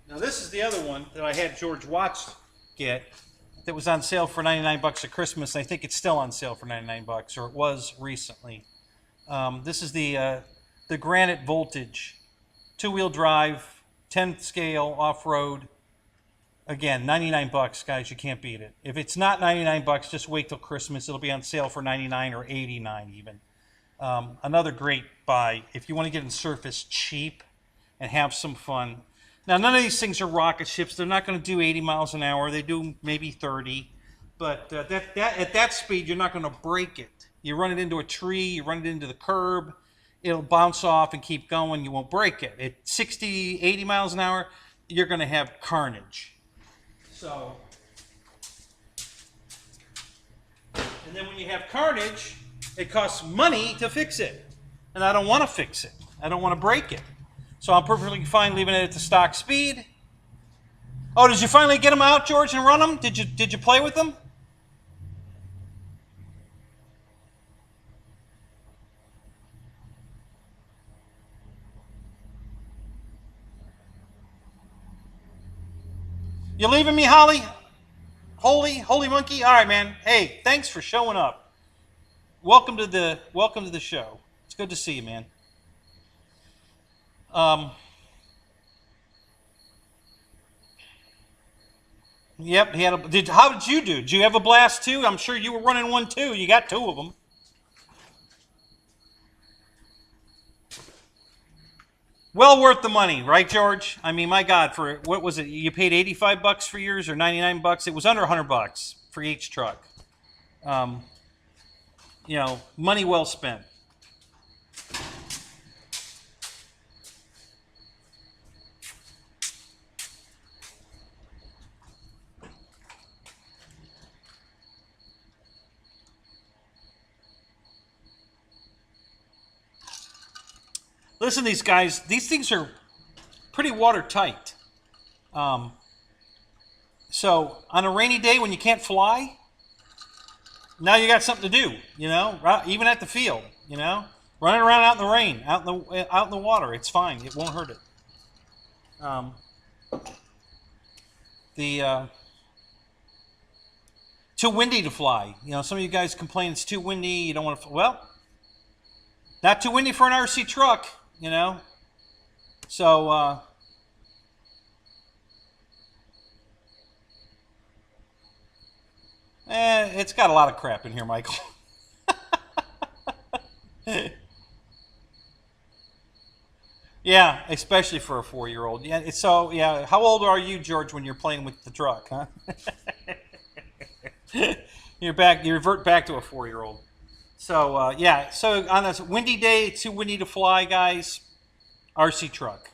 Now this is the other one that I had George Watts get that was on sale for $99 at Christmas. I think it's still on sale for $99, or it was recently. This is the Granite Voltage, 2-wheel drive, 10 scale, off-road. Again, $99, guys, you can't beat it. If it's not $99, just wait till Christmas. It'll be on sale for $99 or $89 even. Another great buy if you want to get in surface cheap and have some fun. Now, none of these things are rocket ships. They're not going to do 80 miles an hour. They do maybe 30. But at that speed, you're not going to break it. You run it into a tree, you run it into the curb, it'll bounce off and keep going. You won't break it. At 60, 80 miles an hour, you're going to have carnage. So, and then when you have carnage, it costs money to fix it. And I don't want to fix it. I don't want to break it. So I'm perfectly fine leaving it at the stock speed. Oh, did you finally get them out, George, and run them? Did you play with them? You leaving me, Holly? Holy monkey? All right, man. Hey, thanks for showing up. Welcome to the show. It's good to see you, man. Yep, he had how did you do? Did you have a blast too? I'm sure you were running one too. You got 2 of them. Well worth the money, right, George? I mean, my God, for what was it? You paid $85 for yours or $99? It was under $100 for each truck. You know, money well spent. Listen, these guys, these things are pretty watertight. So on a rainy day when you can't fly, now you got something to do, you know, even at the field, you know, running around out in the rain, out in the water. It's fine. It won't hurt it. Too windy to fly. You know, some of you guys complain it's too windy. You don't want to. Well, not too windy for an RC truck. You know, so it's got a lot of crap in here, Michael. Yeah, especially for a 4-year-old. Yeah, so yeah. How old are you, George, when you're playing with the truck, huh? You revert back to a 4-year-old. So, yeah, so on a windy day, it's too windy to fly, guys, RC truck.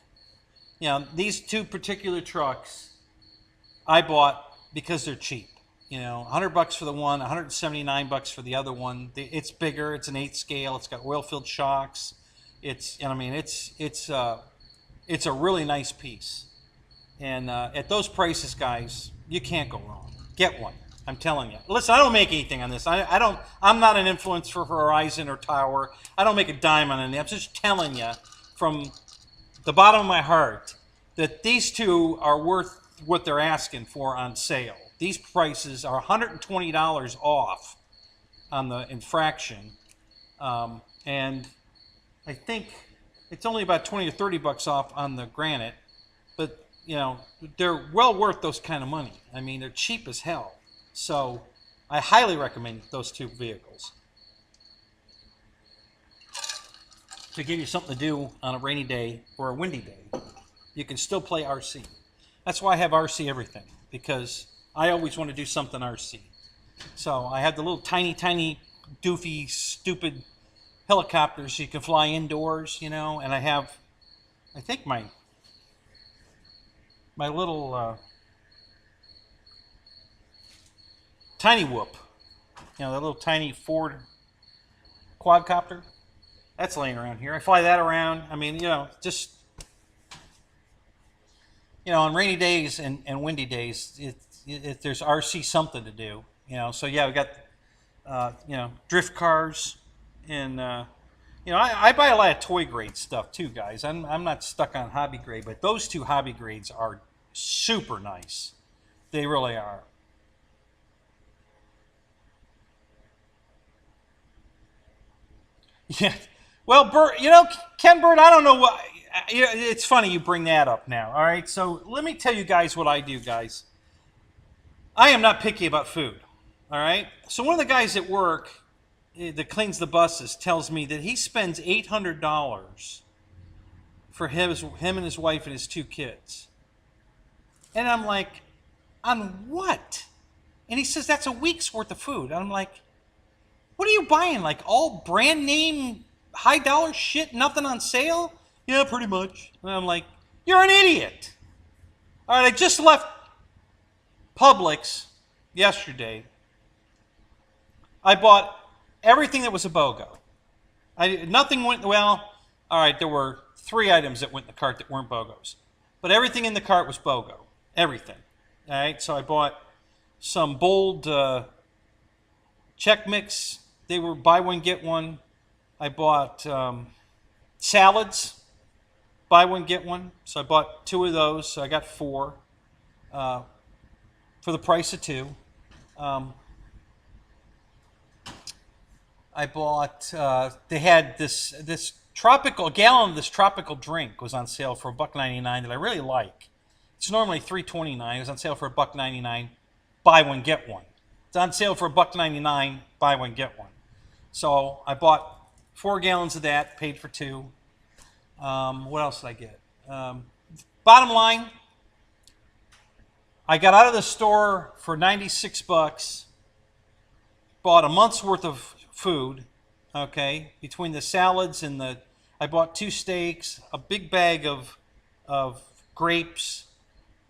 You know, these 2 particular trucks I bought because they're cheap. You know, $100 for the one, $179 for the other one. It's bigger, it's an 8 scale, it's got oil-filled shocks. I mean, it's a really nice piece. And at those prices, guys, you can't go wrong. Get one. I'm telling you. Listen, I don't make anything on this. I'm not an influencer for Horizon or Tower. I don't make a dime on it. I'm just telling you from the bottom of my heart that these 2 are worth what they're asking for on sale. These prices are $120 off on the infraction. And I think it's only about 20 or $30 off on the Granite. But, you know, they're well worth those kind of money. I mean, they're cheap as hell. So I highly recommend those 2 vehicles to give you something to do on a rainy day or a windy day. You can still play RC. That's why I have RC everything, because I always want to do something RC. So I have the little tiny, doofy, stupid helicopters you can fly indoors, you know, and I have, I think my little tiny whoop, you know, that little tiny Ford quadcopter. That's laying around here. I fly that around. I mean, you know, just, you know, on rainy days and windy days, there's RC something to do, you know. So yeah, we got, you know, drift cars, and you know, I buy a lot of toy grade stuff too, guys. I'm not stuck on hobby grade, but those two hobby grades are super nice. They really are. Yeah. Well, Bert, you know, Ken Bird, I don't know what. It's funny you bring that up now. All right. So let me tell you guys what I do, guys. I am not picky about food. All right. So one of the guys at work that cleans the buses tells me that he spends $800 for him and his wife and his two kids. And I'm like, on what? And he says that's a week's worth of food. And I'm like, what are you buying? Like all brand name, high dollar shit, nothing on sale? Yeah, pretty much. And I'm like, you're an idiot. All right, I just left Publix yesterday. I bought everything that was a BOGO. Nothing went, well, all right, there were 3 items that went in the cart that weren't BOGOs. But everything in the cart was BOGO. Everything. All right, so I bought some Bold Check Mix. They were buy one, get one. I bought salads, buy one, get one. So I bought 2 of those. So I got 4 for the price of 2. I bought, they had this tropical, a gallon of this tropical drink was on sale for $1.99 that I really like. It's normally $3.29. It was on sale for $1.99. Buy one, get one. It's on sale for $1.99. Buy one, get one. So I bought 4 gallons of that, paid for 2. What else did I get? Bottom line, I got out of the store for $96, bought a month's worth of food, okay, between the salads and I bought 2 steaks, a big bag of grapes.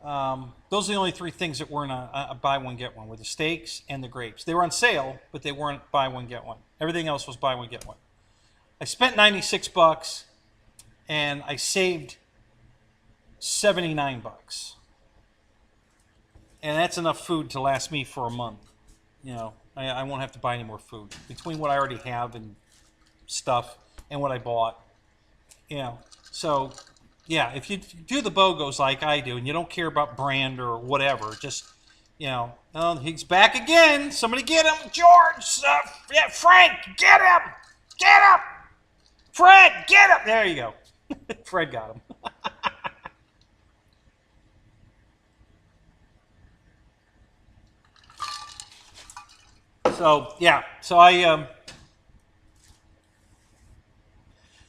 Those are the only 3 things that weren't a buy one, get one, were the steaks and the grapes. They were on sale, but they weren't buy one, get one. Everything else was buy one, get one. I spent $96 and I saved $79. And that's enough food to last me for a month. You know, I won't have to buy any more food. Between what I already have and stuff and what I bought. You know, so yeah, if you do the BOGOs like I do and you don't care about brand or whatever, just, you know, oh, he's back again. Somebody get him. George. Yeah, Frank, get him. Get him. Fred, get him. There you go. Fred got him. So yeah, so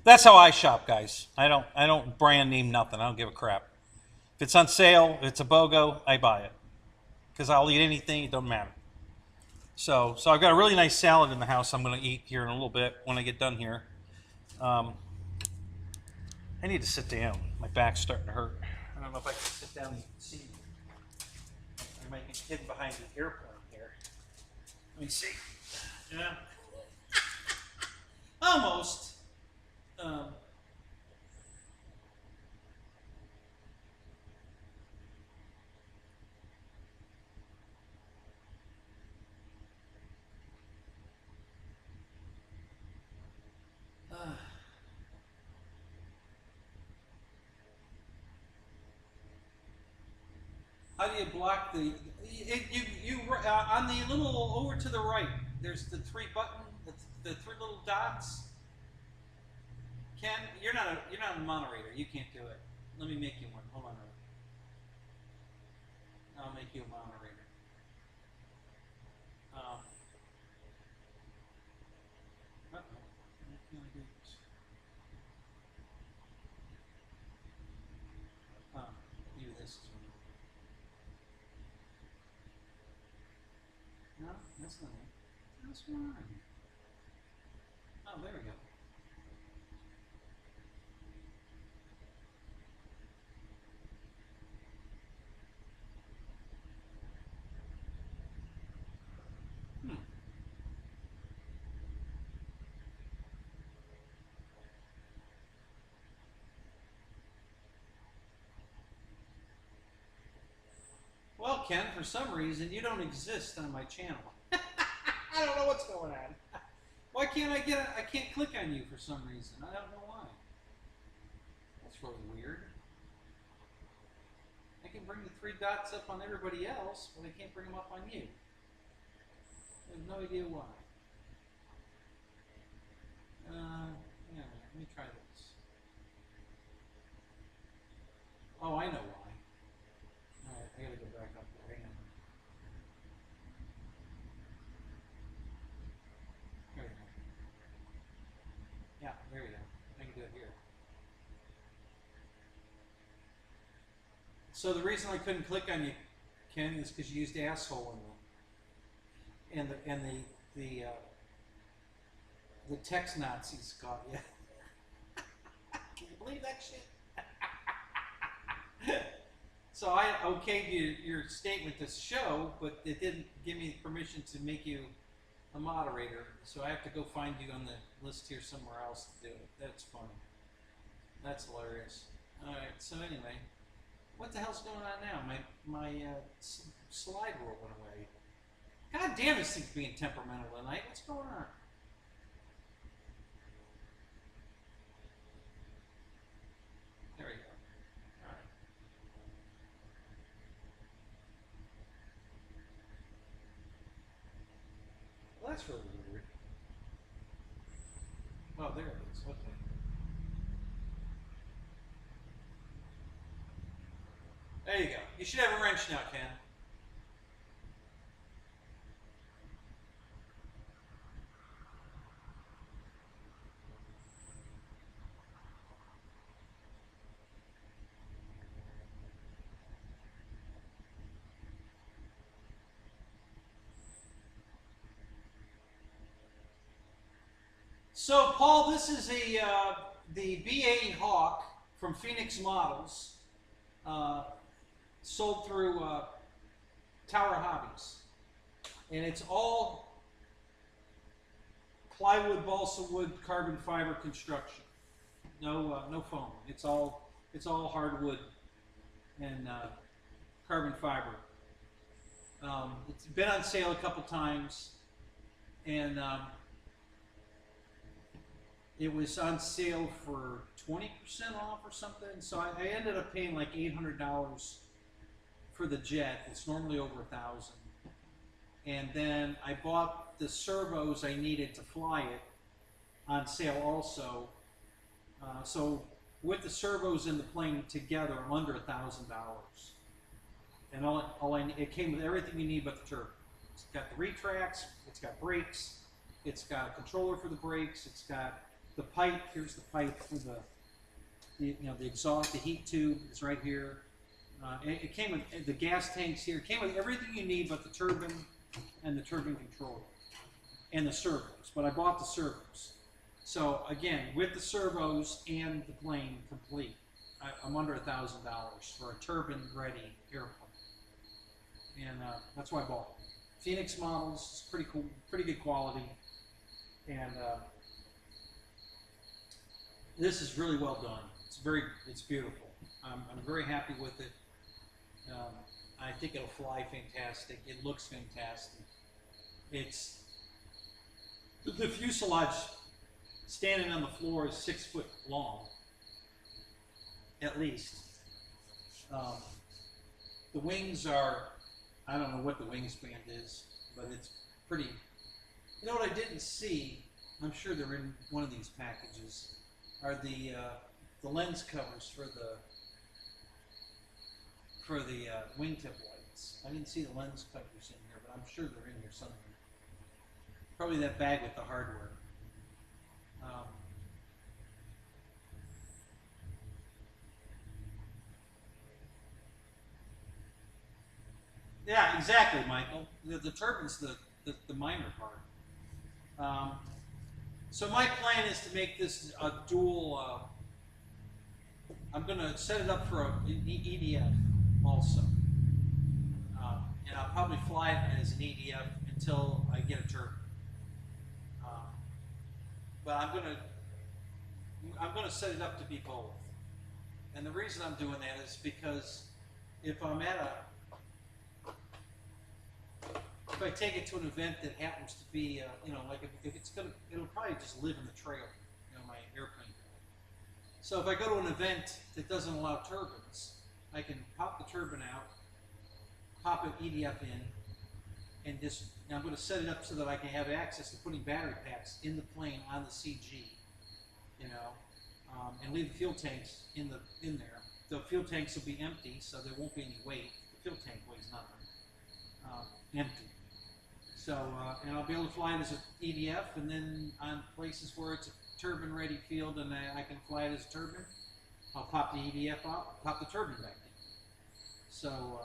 that's how I shop, guys. I don't brand name nothing. I don't give a crap. If it's on sale, if it's a BOGO, I buy it because I'll eat anything. It doesn't matter. So I've got a really nice salad in the house. I'm going to eat here in a little bit when I get done here. I need to sit down. My back's starting to hurt. I don't know if I can sit down and see. I might be hidden behind the airplane here. Let me see. Yeah. Almost. How do you block the? You on the little over to the right. There's the 3 button, the 3 little dots. Ken, you're not a moderator. You can't do it. Let me make you one. Hold on. I'll make you a moderator. Do this. No? That's not it. What's going on here? Oh, there we go. Well, Ken, for some reason, you don't exist on my channel. I don't know what's going on. Why can't I can't click on you for some reason. I don't know why. That's really weird. I can bring the 3 dots up on everybody else, but I can't bring them up on you. I have no idea why. Yeah, let me try this. Oh, I know why. Alright, I gotta go back up there. Hang on. There we go. Yeah, there you go. I can do it here. So the reason I couldn't click on you, Ken, is because you used asshole in the text Nazis caught you. Can you believe that shit? So I okayed your statement to show, but it didn't give me permission to make you a moderator. So I have to go find you on the list here somewhere else to do it. That's funny. That's hilarious. All right. So anyway, what the hell's going on now? My slide rule went away. God damn, this thing's being temperamental tonight. What's going on? There we go. All right. Well, that's really weird. Oh, there it is. Okay. There you go. You should have a wrench now, Ken. So, Paul, this is the BA Hawk from Phoenix Models, sold through Tower Hobbies, and it's all plywood, balsa wood, carbon fiber construction. No foam. It's all hardwood and carbon fiber. It's been on sale a couple times, and it was on sale for 20% off or something. So I ended up paying like $800 for the jet. It's normally over $1,000. And then I bought the servos I needed to fly it on sale also. So with the servos and the plane together, I'm under $1,000. And it came with everything you need but the turbine. It's got the retracts, it's got brakes, it's got a controller for the brakes, it's got the pipe. Here's the pipe for the exhaust. The heat tube is right here. It came with the gas tanks here. It came with everything you need but the turbine and the turbine controller and the servos. But I bought the servos. So again, with the servos and the plane complete, I'm under $1,000 for a turbine-ready airplane, and that's why I bought it. Phoenix Models, it's pretty cool, pretty good quality, and this is really well done. It's beautiful. I'm very happy with it. I think it'll fly fantastic. It looks fantastic. It's the fuselage standing on the floor is 6 foot long, at least. The wings are, I don't know what the wingspan is, but it's pretty. You know what I didn't see? I'm sure they're in one of these packages. Are the lens covers for the wingtip lights. I didn't see the lens covers in here, but I'm sure they're in here somewhere. Probably that bag with the hardware. Yeah, exactly, Michael. The turbine's the the minor part. So my plan is to make this a dual. I'm going to set it up for an EDF also, and I'll probably fly it as an EDF until I get a turbine. But I'm going to set it up to be both. And the reason I'm doing that is because if I'm at if I take it to an event that happens to be, you know, like if it's gonna, it'll probably just live in the trailer, you know, my airplane. So if I go to an event that doesn't allow turbines, I can pop the turbine out, pop an EDF in, and just, and I'm going to set it up so that I can have access to putting battery packs in the plane on the CG, you know, and leave the fuel tanks in there. The fuel tanks will be empty, so there won't be any weight. The fuel tank weighs nothing, empty. So, and I'll be able to fly it as an EDF, and then on places where it's a turbine-ready field and I can fly it as a turbine, I'll pop the EDF out, pop the turbine back in. So,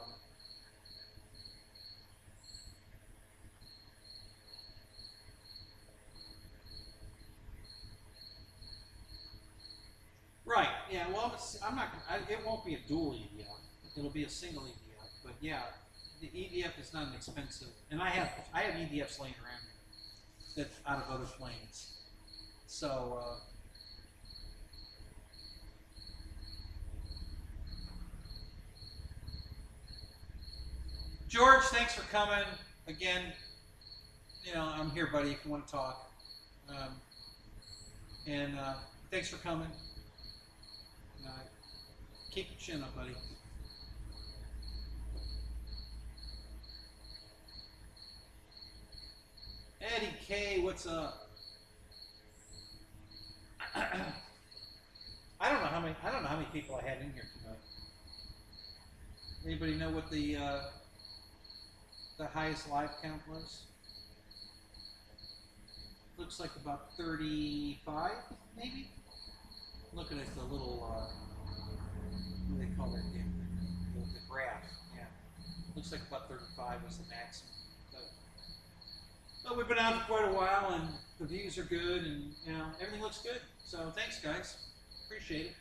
right, yeah, well, I'm not gonna, it won't be a dual EDF, it'll be a single EDF, but yeah, the EDF is not an expensive, and I have EDFs laying around here that's out of other planes. So, George, thanks for coming again. You know, I'm here, buddy, if you want to talk. Thanks for coming. Keep your chin up, buddy. Eddie K, what's up? I don't know how many people I had in here tonight. Anybody know what the highest live count was? Looks like about 35, maybe. Looking at the little what do they call that thing? The graph. Yeah, looks like about 35 was the maximum. But we've been out for quite a while, and the views are good, and you know everything looks good. So thanks, guys. Appreciate it.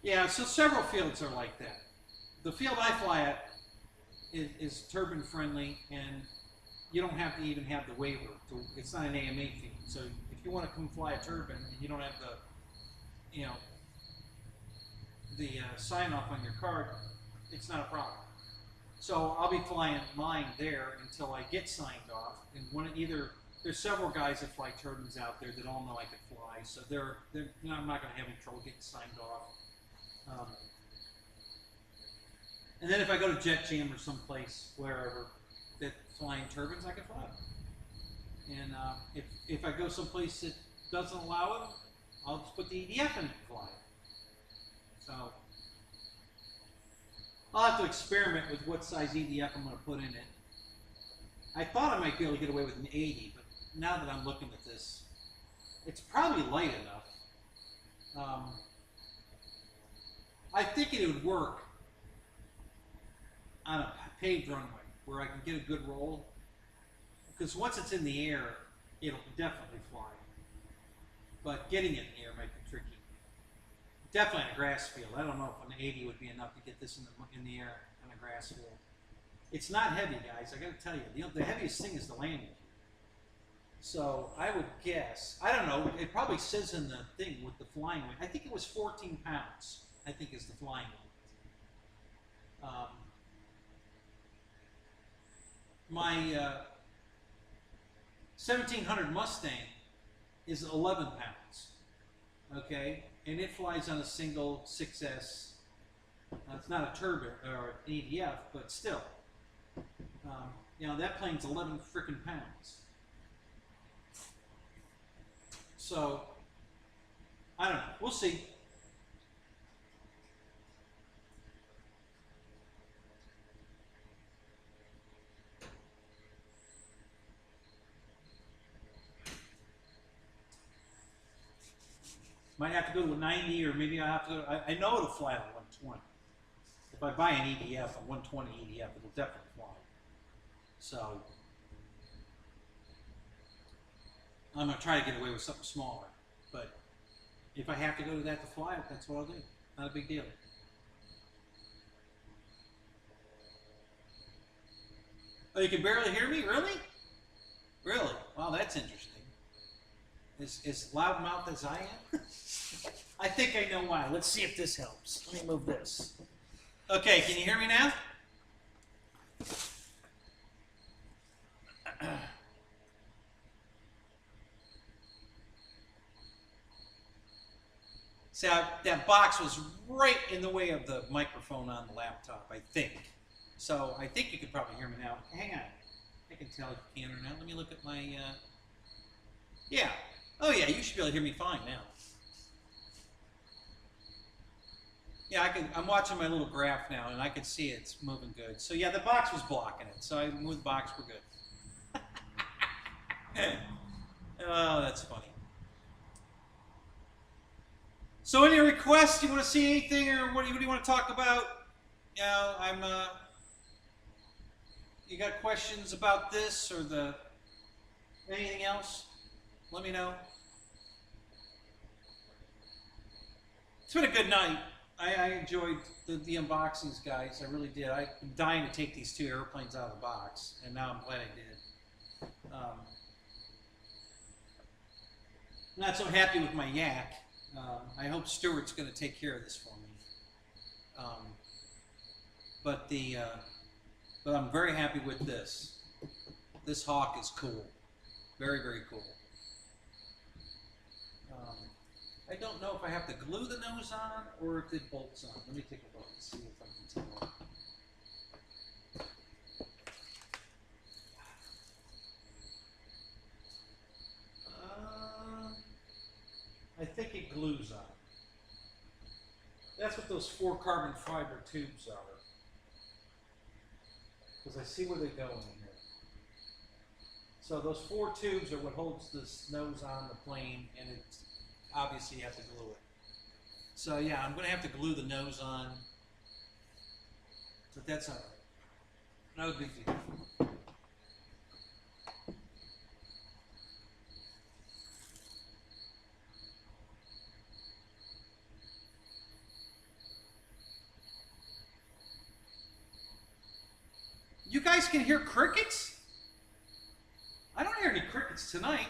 Yeah, so several fields are like that. The field I fly at is turbine friendly, and you don't have to even have the waiver. It's not an AMA field. So if you want to come fly a turbine and you don't have the, you know, the sign off on your card, it's not a problem. So I'll be flying mine there until I get signed off. And there's several guys that fly turbines out there that all know I can fly, so I'm not going to have any trouble getting signed off. And then if I go to Jet Jam or someplace, wherever, that's flying turbines, I can fly them. And if I go someplace that doesn't allow it, I'll just put the EDF in and fly it. So I'll have to experiment with what size EDF I'm going to put in it. I thought I might be able to get away with an 80, but now that I'm looking at this, it's probably light enough. I think it would work on a paved runway where I can get a good roll, because once it's in the air, it'll definitely fly. But getting it in the air might be tricky. Definitely on a grass field. I don't know if an 80 would be enough to get this in the air on a grass field. It's not heavy, guys. I got to tell you, the heaviest thing is the landing gear. So I would guess, I don't know. It probably says in the thing with the flying weight. I think it was 14 pounds. I think is the flying weight. My 1700 Mustang is 11 pounds. Okay, and it flies on a single 6S. It's not a turbine or an EDF, but still, you know, that plane's 11 freaking pounds. So I don't know. We'll see. Might have to go to a 90, or maybe I have to go, I know it'll fly on 120. If I buy an EDF, a 120 EDF, it'll definitely fly. So I'm going to try to get away with something smaller. But if I have to go to that to fly it, that's what I'll do. Not a big deal. Oh, you can barely hear me? Really? Really? Wow, that's interesting. As loudmouth as I am? I think I know why. Let's see if this helps. Let me move this. Okay, can you hear me now? See, that box was right in the way of the microphone on the laptop, I think. So I think you could probably hear me now. Hang on. I can tell if you can or not. Let me look at my... yeah. Oh, yeah, you should be able to hear me fine now. Yeah, I'm watching my little graph now, and I can see it's moving good. So, yeah, the box was blocking it. So I moved the box. We're good. Oh, that's funny. So any requests? You want to see anything, or what do you want to talk about? You know, you got questions about this or anything else? Let me know. It's been a good night. I enjoyed the unboxings, guys. I really did. I've been dying to take these two airplanes out of the box, and now I'm glad I did. I'm not so happy with my yak. I hope Stuart's going to take care of this for me. But I'm very happy with this. This Hawk is cool. Very, very cool. I don't know if I have to glue the nose on or if it bolts on. Let me take a look and see if I can tell. I think it glues on. That's what those 4 carbon fiber tubes are. Because I see where they go in here. So those 4 tubes are what holds this nose on the plane, and it's obviously you have to glue it. So yeah, I'm going to have to glue the nose on, but that's all right. No big deal. You guys can hear crickets? I don't hear any crickets tonight.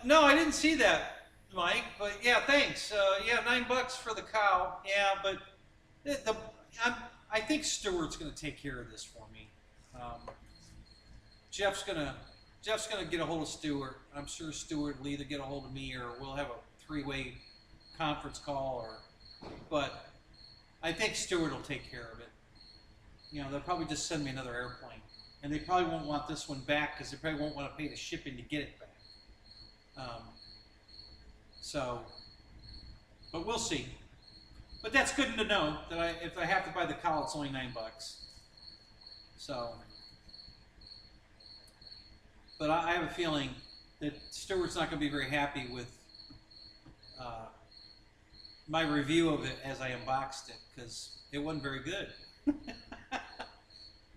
No, I didn't see that, Mike, but yeah, thanks. Yeah, $9 for the cow. Yeah, but I think Stuart's going to take care of this for me. Jeff's gonna get a hold of Stuart. I'm sure Stuart will either get a hold of me or we'll have a 3-way conference call. But I think Stuart will take care of it. You know, they'll probably just send me another airplane, and they probably won't want this one back because they probably won't want to pay the shipping to get it back. But we'll see. But that's good to know that if I have to buy the cow, it's only $9. So, but I have a feeling that Stuart's not going to be very happy with my review of it as I unboxed it, because it wasn't very good.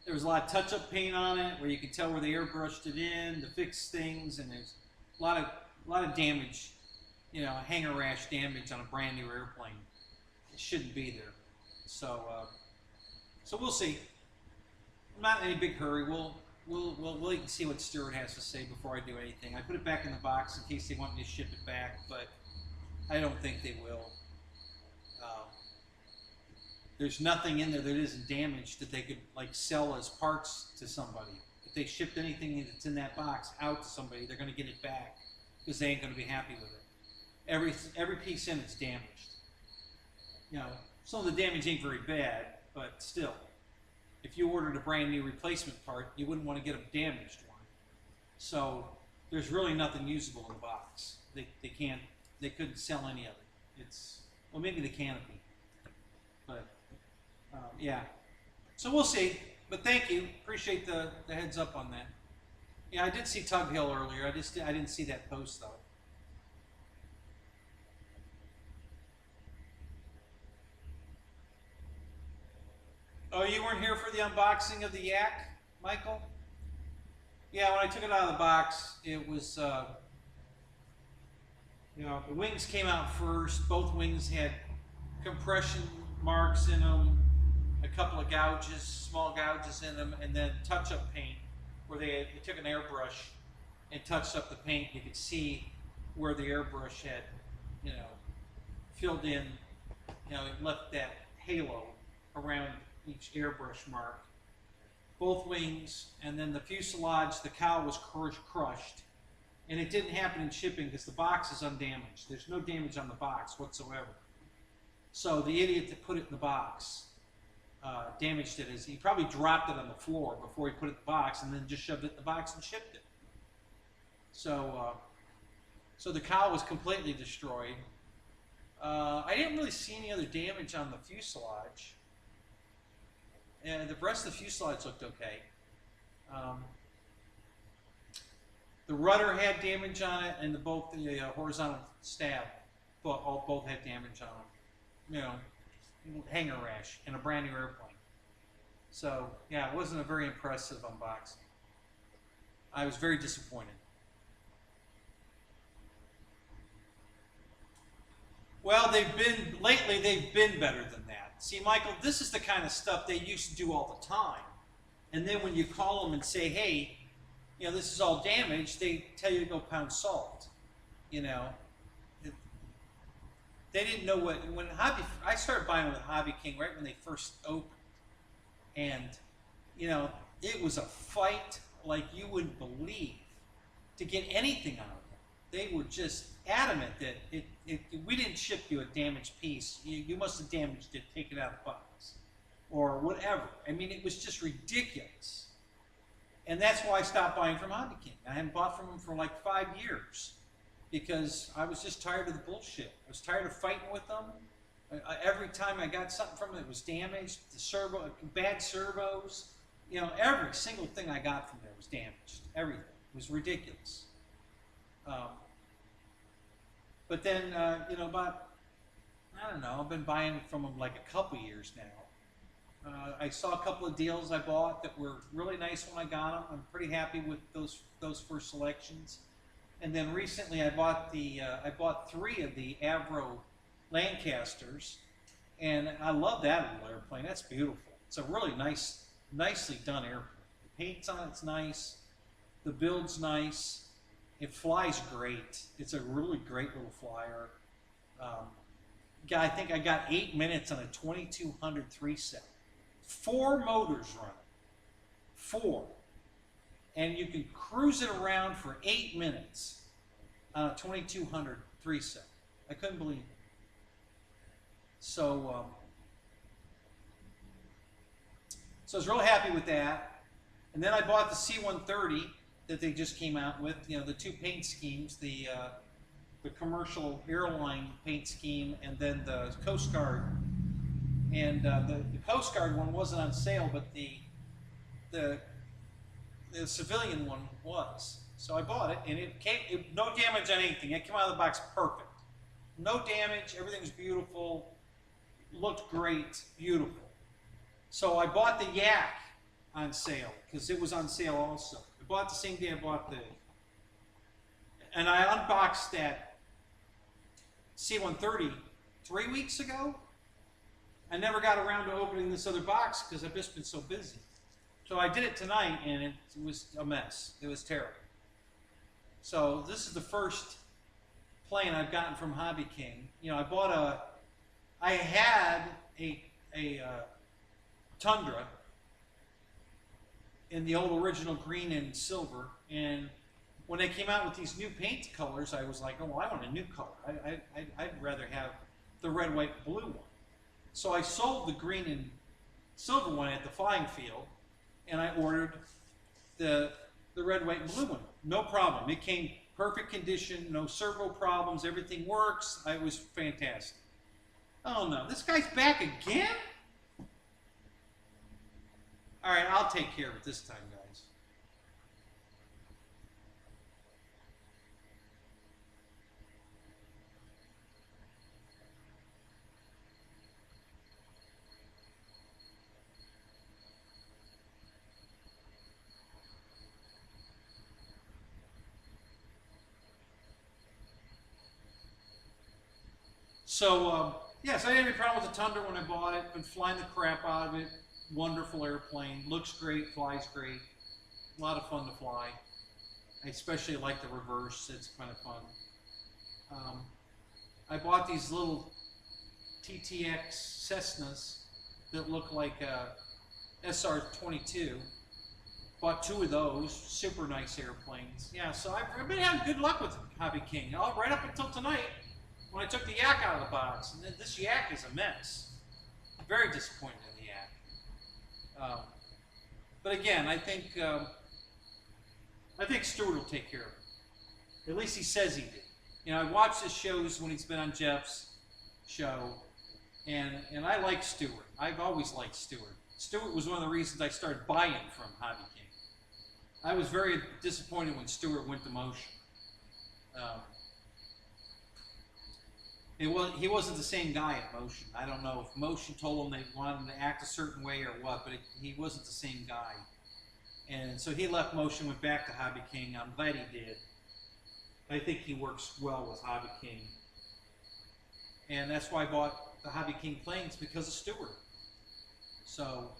There was a lot of touch-up paint on it, where you could tell where they airbrushed it in to fix things, and there's a lot of damage, you know, hangar rash damage on a brand new airplane. It shouldn't be there. So we'll see. I'm not in any big hurry. We'll wait and see what Stuart has to say before I do anything. I put it back in the box in case they want me to ship it back, but I don't think they will. There's nothing in there that isn't damaged that they could like sell as parts to somebody. If they shipped anything that's in that box out to somebody, they're going to get it back because they ain't going to be happy with it. Every piece in it's damaged. You know, some of the damage ain't very bad, but still. if you ordered a brand new replacement part, you wouldn't want to get a damaged one. So there's really nothing usable in the box. They couldn't sell any of it. It's, well, maybe the canopy, but yeah. So we'll see. But thank you. Appreciate the heads up on that. Yeah, I did see Tug Hill earlier. I didn't see that post though. Oh, you weren't here for the unboxing of the Yak, Michael? Yeah, when I took it out of the box, it was, you know, the wings came out first. Both wings had compression marks in them, a couple of gouges, small gouges in them, and then touch-up paint, where they took an airbrush and touched up the paint. You could see where the airbrush had, you know, filled in, you know, it left that halo around each airbrush mark. Both wings, and then the fuselage, the cowl was crushed. And it didn't happen in shipping because the box is undamaged. There's no damage on the box whatsoever. So the idiot that put it in the box damaged it. He probably dropped it on the floor before he put it in the box, and then just shoved it in the box and shipped it. So, so the cowl was completely destroyed. I didn't really see any other damage on the fuselage. And the rest of the fuselage looked okay. The rudder had damage on it, and both the horizontal stab both had damage on them. You know, hangar rash in a brand new airplane. So yeah, it wasn't a very impressive unboxing. I was very disappointed. Well, lately they've been better than that. See, Michael, this is the kind of stuff they used to do all the time. And then when you call them and say, hey, you know, this is all damaged, they tell you to go pound salt. You know, they didn't know when I started buying with Hobby King right when they first opened. And, you know, it was a fight like you wouldn't believe to get anything out of them. They were just adamant that we didn't ship you a damaged piece. You must have damaged it, take it out of the box, or whatever. I mean, it was just ridiculous. And that's why I stopped buying from Hobby King. I hadn't bought from them for like 5 years because I was just tired of the bullshit. I was tired of fighting with them. Every time I got something from them, it was damaged. The bad servos, you know, every single thing I got from there was damaged. Everything. It was ridiculous. But then, you know, about, I don't know, I've been buying from them like a couple years now. I saw a couple of deals I bought that were really nice when I got them. I'm pretty happy with those first selections. And then recently I bought 3 of the Avro Lancasters, and I love that little airplane. That's beautiful. It's a really nicely done airplane. The paint's on it's nice. The build's nice. It flies great. It's a really great little flyer. I think I got 8 minutes on a 2200 3-set. 4 motors running. 4. And you can cruise it around for 8 minutes on a 2200 3-set. I couldn't believe it. So, so I was really happy with that. And then I bought the C-130 that they just came out with, you know, the 2 paint schemes, the commercial airline paint scheme, and then the Coast Guard. And the Coast Guard one wasn't on sale, but the civilian one was. So I bought it, and no damage on anything. It came out of the box perfect. No damage, everything was beautiful, looked great, beautiful. So I bought the Yak on sale, because it was on sale also. I bought the same day I bought and I unboxed that C-130 3 weeks ago. I never got around to opening this other box because I've just been so busy. So I did it tonight, and it was a mess. It was terrible. So this is the first plane I've gotten from Hobby King. You know, I had a Tundra in the old original green and silver, and when they came out with these new paint colors, I was like, oh, well, I want a new color. I'd rather have the red, white, blue one. So I sold the green silver one at the flying field, and I ordered the red, white, and blue one. No problem. It came perfect condition, no servo problems, everything works. It was fantastic. Oh no, this guy's back again? All right, I'll take care of it this time, guys. So, yes, I didn't have any problem with the Tundra when I bought it. Been flying the crap out of it. Wonderful airplane. Looks great, flies great. A lot of fun to fly. I especially like the reverse. It's kind of fun. I bought these little TTX Cessnas that look like SR-22. Bought 2 of those. Super nice airplanes. Yeah, so I've been having good luck with Hobby King. Right up until tonight, when I took the yak out of the box. And then this yak is a mess. Very disappointed in the yak. But again, I think Stuart will take care of it. At least he says he did. You know, I watched his shows when he's been on Jeff's show, and I like Stuart. I've always liked Stuart. Stuart was one of the reasons I started buying from Hobby King. I was very disappointed when Stuart went to Motion. He wasn't the same guy at Motion. I don't know if Motion told him they wanted him to act a certain way or what, but he wasn't the same guy. And so he left Motion, went back to Hobby King. I'm glad he did. I think he works well with Hobby King. And that's why I bought the Hobby King planes, because of Stuart. So,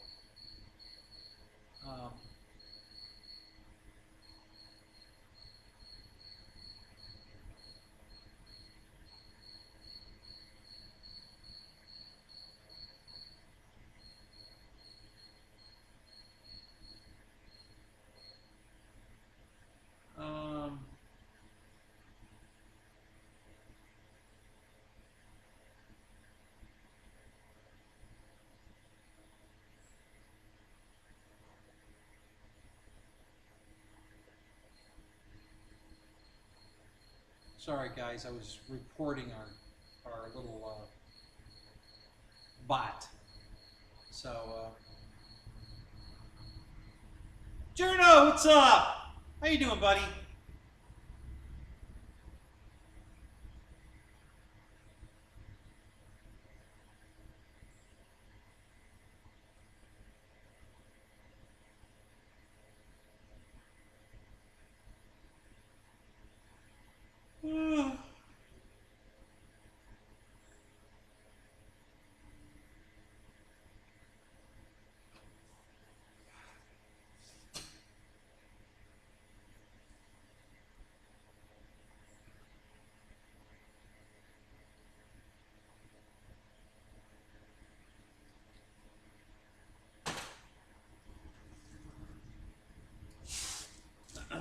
sorry guys, I was reporting our little bot. So, Journo, what's up? How you doing, buddy?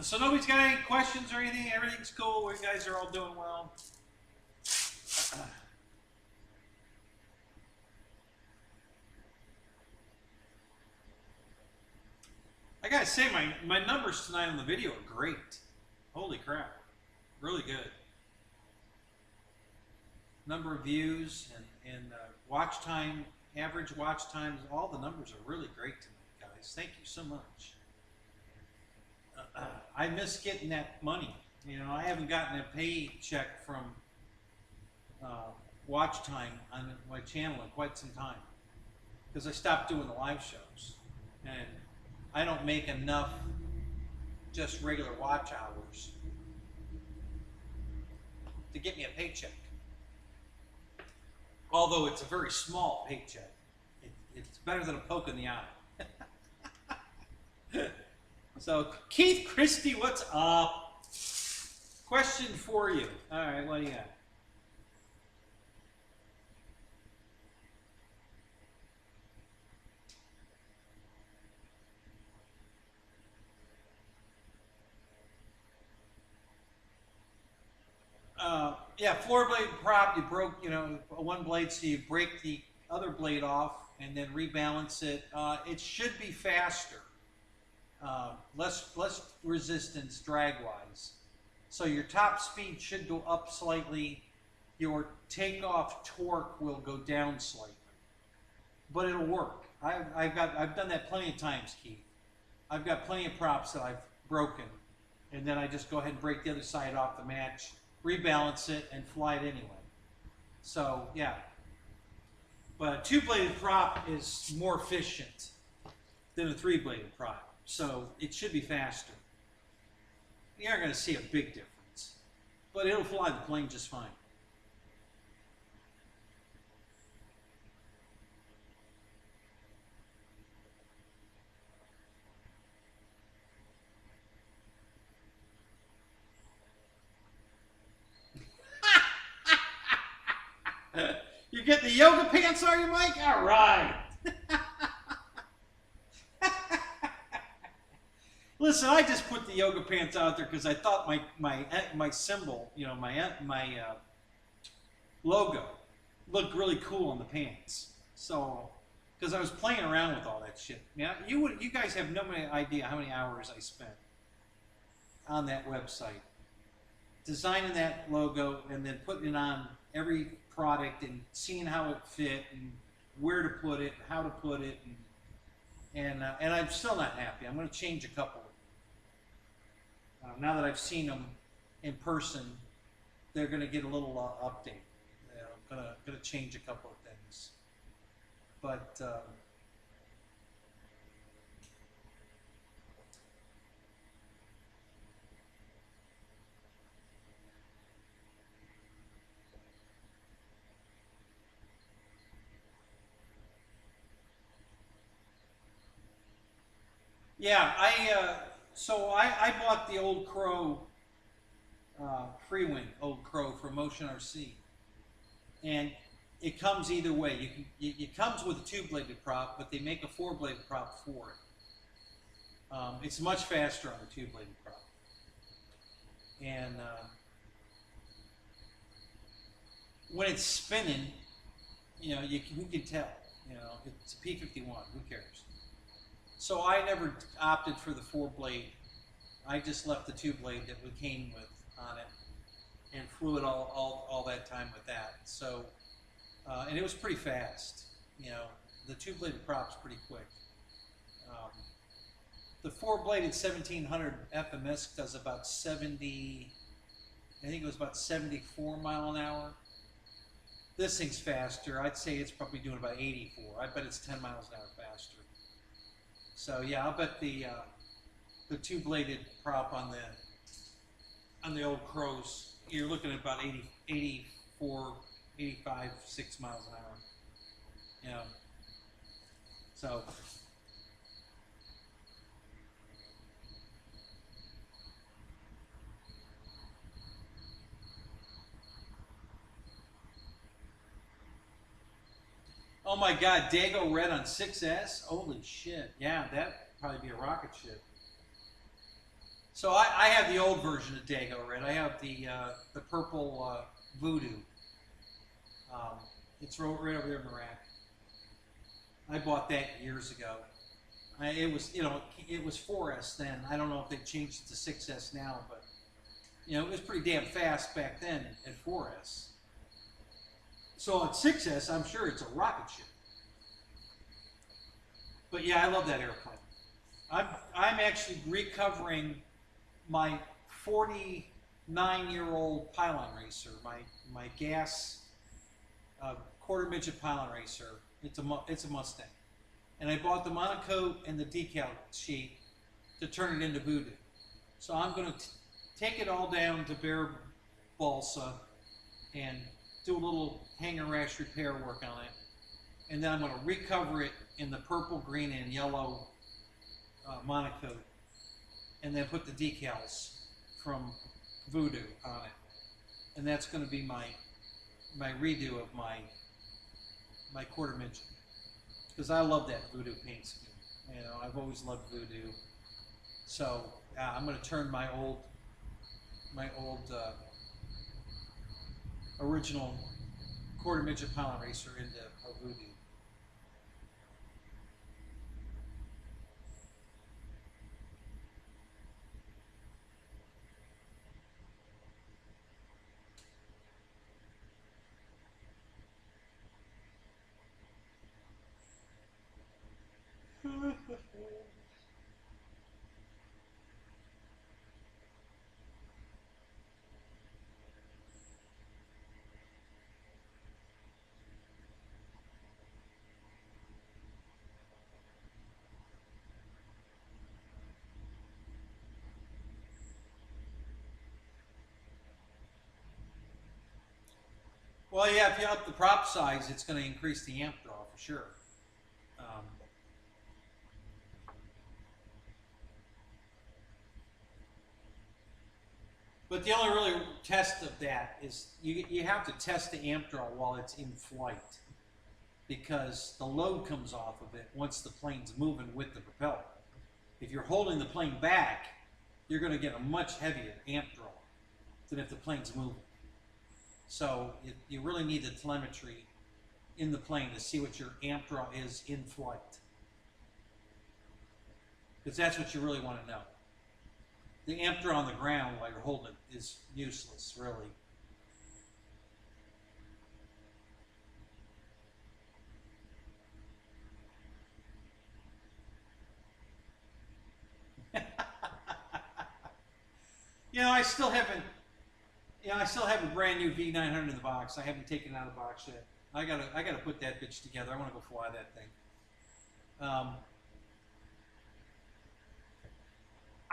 So nobody's got any questions or anything? Everything's cool? You guys are all doing well? I gotta say, my numbers tonight on the video are great. Holy crap. Really good. Number of views and watch time, average watch times, all the numbers are really great tonight, guys. Thank you so much. I miss getting that money. You know, I haven't gotten a paycheck from watch time on my channel in quite some time, because I stopped doing the live shows, and I don't make enough just regular watch hours to get me a paycheck. Although it's a very small paycheck. It's better than a poke in the eye. So, Keith Christie, what's up? Question for you. All right, what do you got? Yeah, floor blade prop, you broke, you know, one blade, so you break the other blade off and then rebalance it. It should be faster, less resistance drag-wise. So your top speed should go up slightly. Your takeoff torque will go down slightly, but it'll work. I've done that plenty of times, Keith. I've got plenty of props that I've broken, and then I just go ahead and break the other side off the match, rebalance it, and fly it anyway. So yeah, but a two-bladed prop is more efficient than a three-bladed prop, so it should be faster. You aren't going to see a big difference, but it'll fly the plane just fine. You get the yoga pants, are you, Mike? All right. Listen, I just put the yoga pants out there because I thought my symbol, you know, my logo looked really cool on the pants. So, because I was playing around with all that shit. Yeah, you guys have no idea how many hours I spent on that website designing that logo and then putting it on every product and seeing how it fit and where to put it, and how to put it, and I'm still not happy. I'm going to change a couple. Now that I've seen them in person, they're going to get a little update. I'm going to change a couple of things, but yeah, I bought the Old Crow Freewind Old Crow from Motion RC, and it comes either way. It comes with a two-bladed prop, but they make a four-bladed prop for it. It's much faster on the two-bladed prop, and when it's spinning, you know, who can tell? You know, it's a P51. Who cares? So I never opted for the four-blade. I just left the two-blade that we came with on it and flew it all that time with that. So, and it was pretty fast. You know, the two-bladed prop's pretty quick. The four-bladed 1700 FMS does about 70, I think it was about 74 mile an hour. This thing's faster. I'd say it's probably doing about 84. I bet it's 10 miles an hour faster. So yeah, I'll bet the two-bladed prop on the Old Crows, you're looking at about 84, 85, 6 miles an hour. You know, so. Oh my God, Dago Red on 6S? Holy shit. Yeah, that'd probably be a rocket ship. So I have the old version of Dago Red. I have the purple Voodoo. It's right over there in the rack. I bought that years ago. It was, you know, it was 4S then. I don't know if they've changed it to 6S now, but you know, it was pretty damn fast back then at 4S. So at 6S, I'm sure it's a rocket ship. But yeah, I love that airplane. I'm actually recovering my 49-year-old pylon racer, my gas quarter midget pylon racer. It's a Mustang, and I bought the monocoat and the decal sheet to turn it into Voodoo. So I'm going to take it all down to bare balsa and do a little hanger rash repair work on it, and then I'm going to recover it in the purple, green, and yellow monocoat, and then put the decals from Voodoo on it, and that's going to be my redo of my quarter midget, because I love that Voodoo paint scheme. You know, I've always loved Voodoo, so I'm going to turn my old original quarter midget pylon racer into a Voodoo. Well, yeah, if you up the prop size, it's going to increase the amp draw for sure. But the only really test of that is you have to test the amp draw while it's in flight, because the load comes off of it once the plane's moving with the propeller. If you're holding the plane back, you're going to get a much heavier amp draw than if the plane's moving. So you really need the telemetry in the plane to see what your amp draw is in flight, because that's what you really want to know. The amp draw on the ground while you're holding it is useless, really. I still haven't. I still have a brand new V900 in the box. I haven't taken it out of the box yet. I gotta put that bitch together. I want to go fly that thing.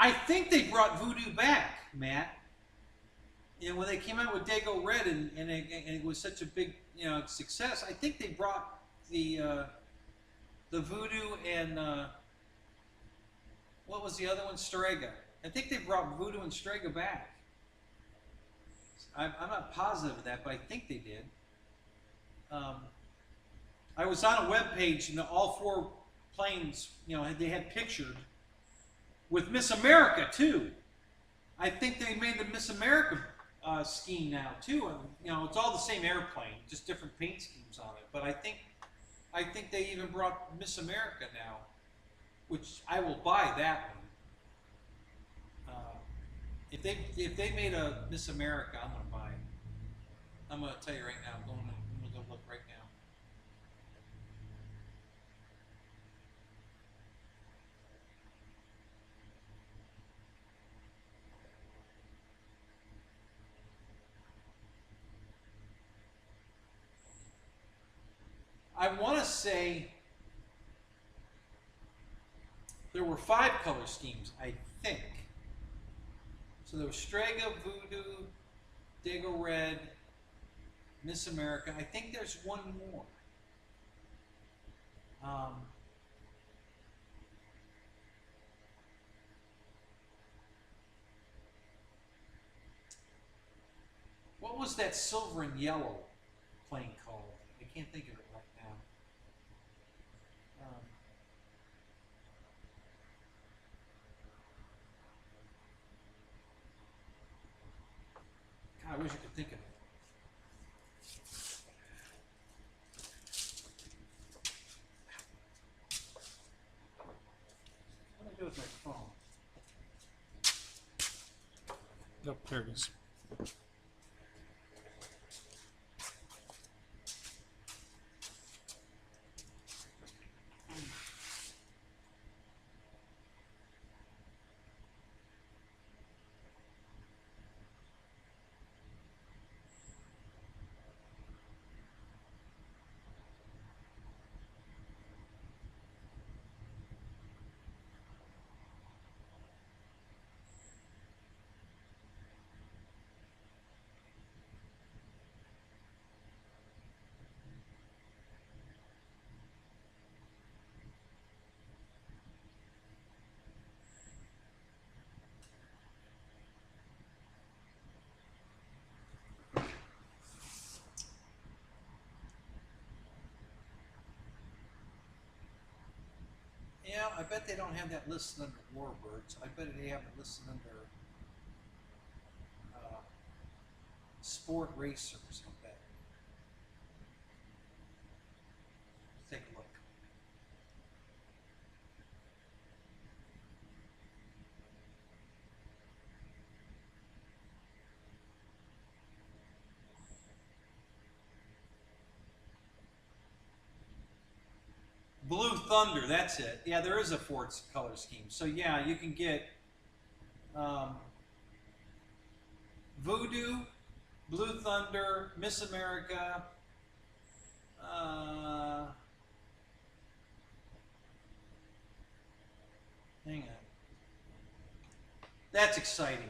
I think they brought Voodoo back, Matt. When they came out with Dago Red and it was such a big success, I think they brought the Voodoo and what was the other one? Strega. I think they brought Voodoo and Strega back. I'm not positive of that, but I think they did. I was on a web page, and all four planes, they had pictured with Miss America too. I think they made the Miss America scheme now too. It's all the same airplane, just different paint schemes on it. But I think they even brought Miss America now, which I will buy that one. If they made a Miss America, I'm gonna buy it. I'm gonna tell you right now. I'm gonna go look right now. I want to say there were 5 color schemes, I think. So there was Strega, Voodoo, Dago Red, Miss America. I think there's one more. What was that silver and yellow plane called? I can't think of it right now. I wish I could think of it. What do I do with my phone? Yep, there it is. Yeah, I bet they don't have that listed under Warbirds. I bet they have it listed under Sport Racers, I bet. Let's take a look. Blue Thunder, that's it. Yeah, there is a Ford color scheme. So yeah, you can get Voodoo, Blue Thunder, Miss America, hang on. That's exciting.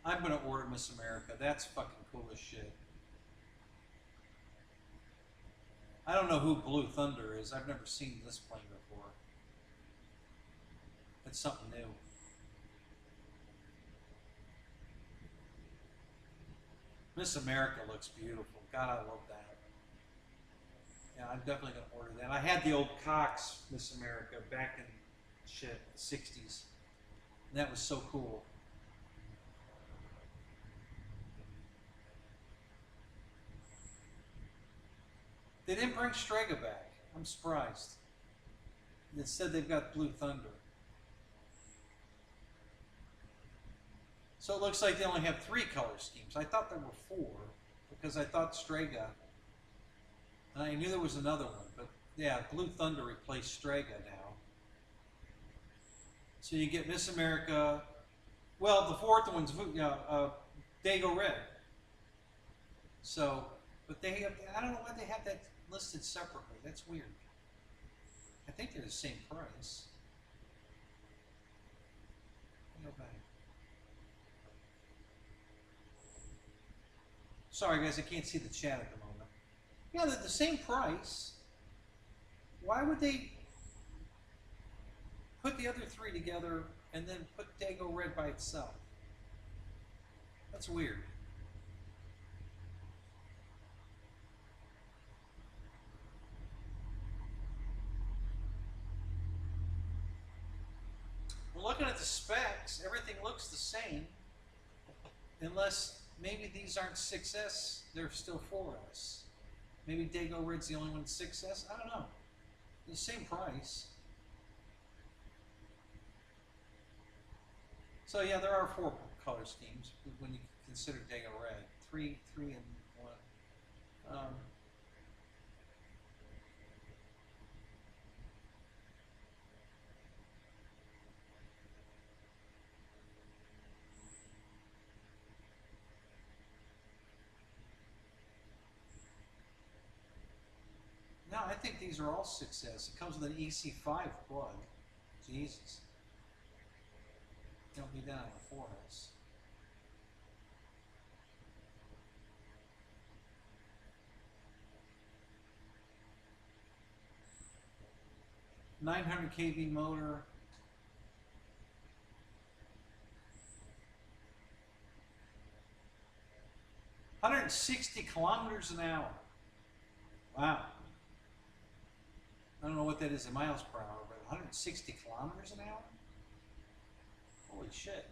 I'm gonna order Miss America. That's fucking cool as shit. I don't know who Blue Thunder is. I've never seen this plane before. It's something new. Miss America looks beautiful. God, I love that. Yeah, I'm definitely going to order that. I had the old Cox Miss America back in shit, the 60s. And that was so cool. They didn't bring Strega back. I'm surprised. Instead, they've got Blue Thunder. So it looks like they only have 3 color schemes. I thought there were 4 because I thought Strega, and I knew there was another one, but yeah, Blue Thunder replaced Strega now. So you get Miss America. Well, the 4th one's Dago Red. So, but they have, I don't know why they have that listed separately. That's weird. I think they're the same price. Go back. Sorry guys, I can't see the chat at the moment. Yeah, they're the same price. Why would they put the other 3 together and then put Dago Red by itself? That's weird. Well, looking at the specs, everything looks the same, unless maybe these aren't 6S, they're still 4S. Maybe Dago Red's the only one 6S, I don't know. The same price. So yeah, there are 4 color schemes when you consider Dago Red. 3 and 1. No, I think these are all 6S. It comes with an EC5 plug. Jesus. Don't be down on a 4S. .900 kV motor. .160 kilometers an hour. Wow. I don't know what that is in miles per hour, but 160 kilometers an hour? Holy shit.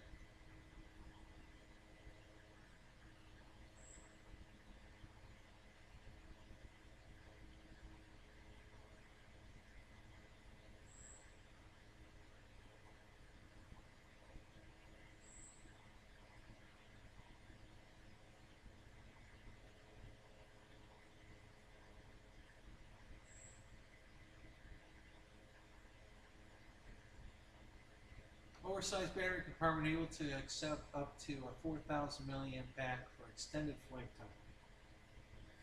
Oversized battery compartment able to accept up to a 4,000 milliamp pack for extended flight time.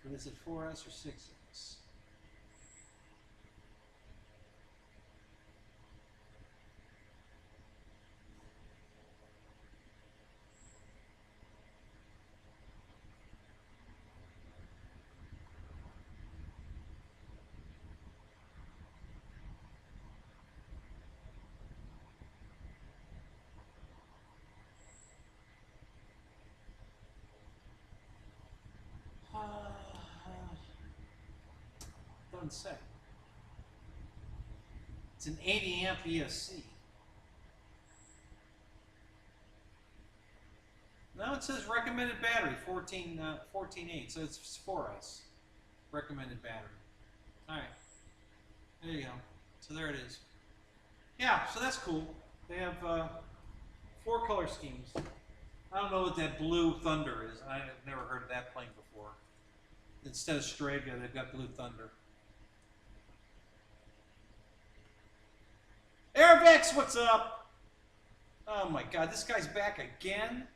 So is it 4S or 6S? Doesn't say. It's an 80 amp ESC. No, it says recommended battery 14.8, so it's 4S recommended battery. All right, there you go. So there it is. Yeah, so that's cool. They have 4 color schemes. I don't know what that Blue Thunder is. I've never heard of that plane before. Instead of Strega, they've got Blue Thunder. X, what's up? Oh my God, this guy's back again?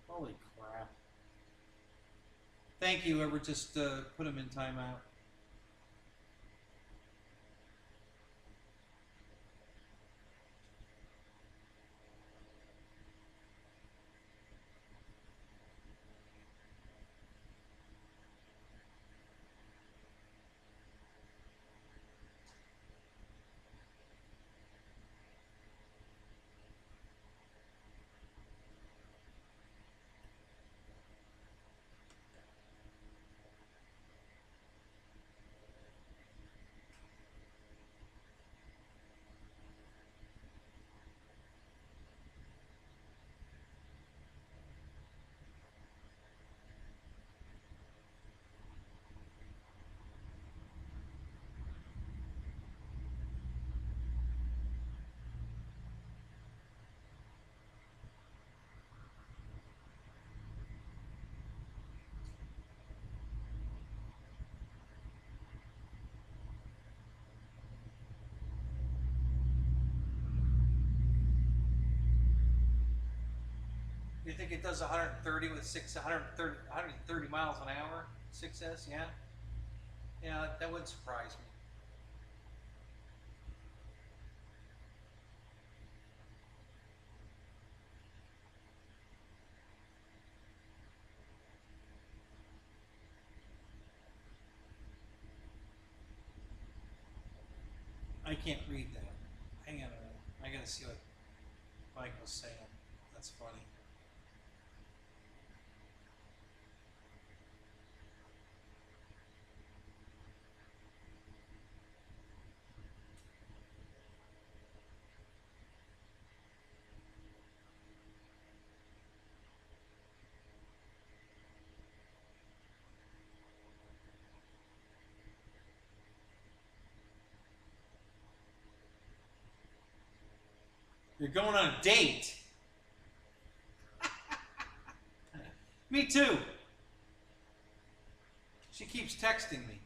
Holy crap. Thank you, whoever just put him in timeout. You think it does 130 with 130 miles an hour? 6S, yeah? Yeah, that wouldn't surprise me. I can't read that. Hang on a minute. I gotta see what Mike was saying. That's funny. You're going on a date. Me too. She keeps texting me.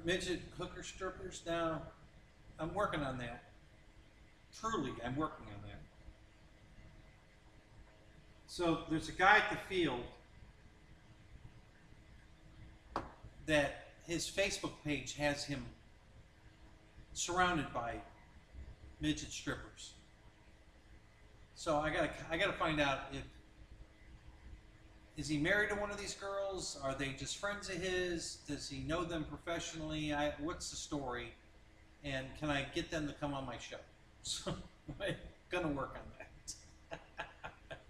Midget hooker strippers. Now, I'm working on that. Truly, I'm working on that. So there's a guy at the field that his Facebook page has him surrounded by midget strippers. So I gotta find out if is he married to one of these girls? Are they just friends of his? Does he know them professionally? What's the story? And can I get them to come on my show? So I'm gonna work on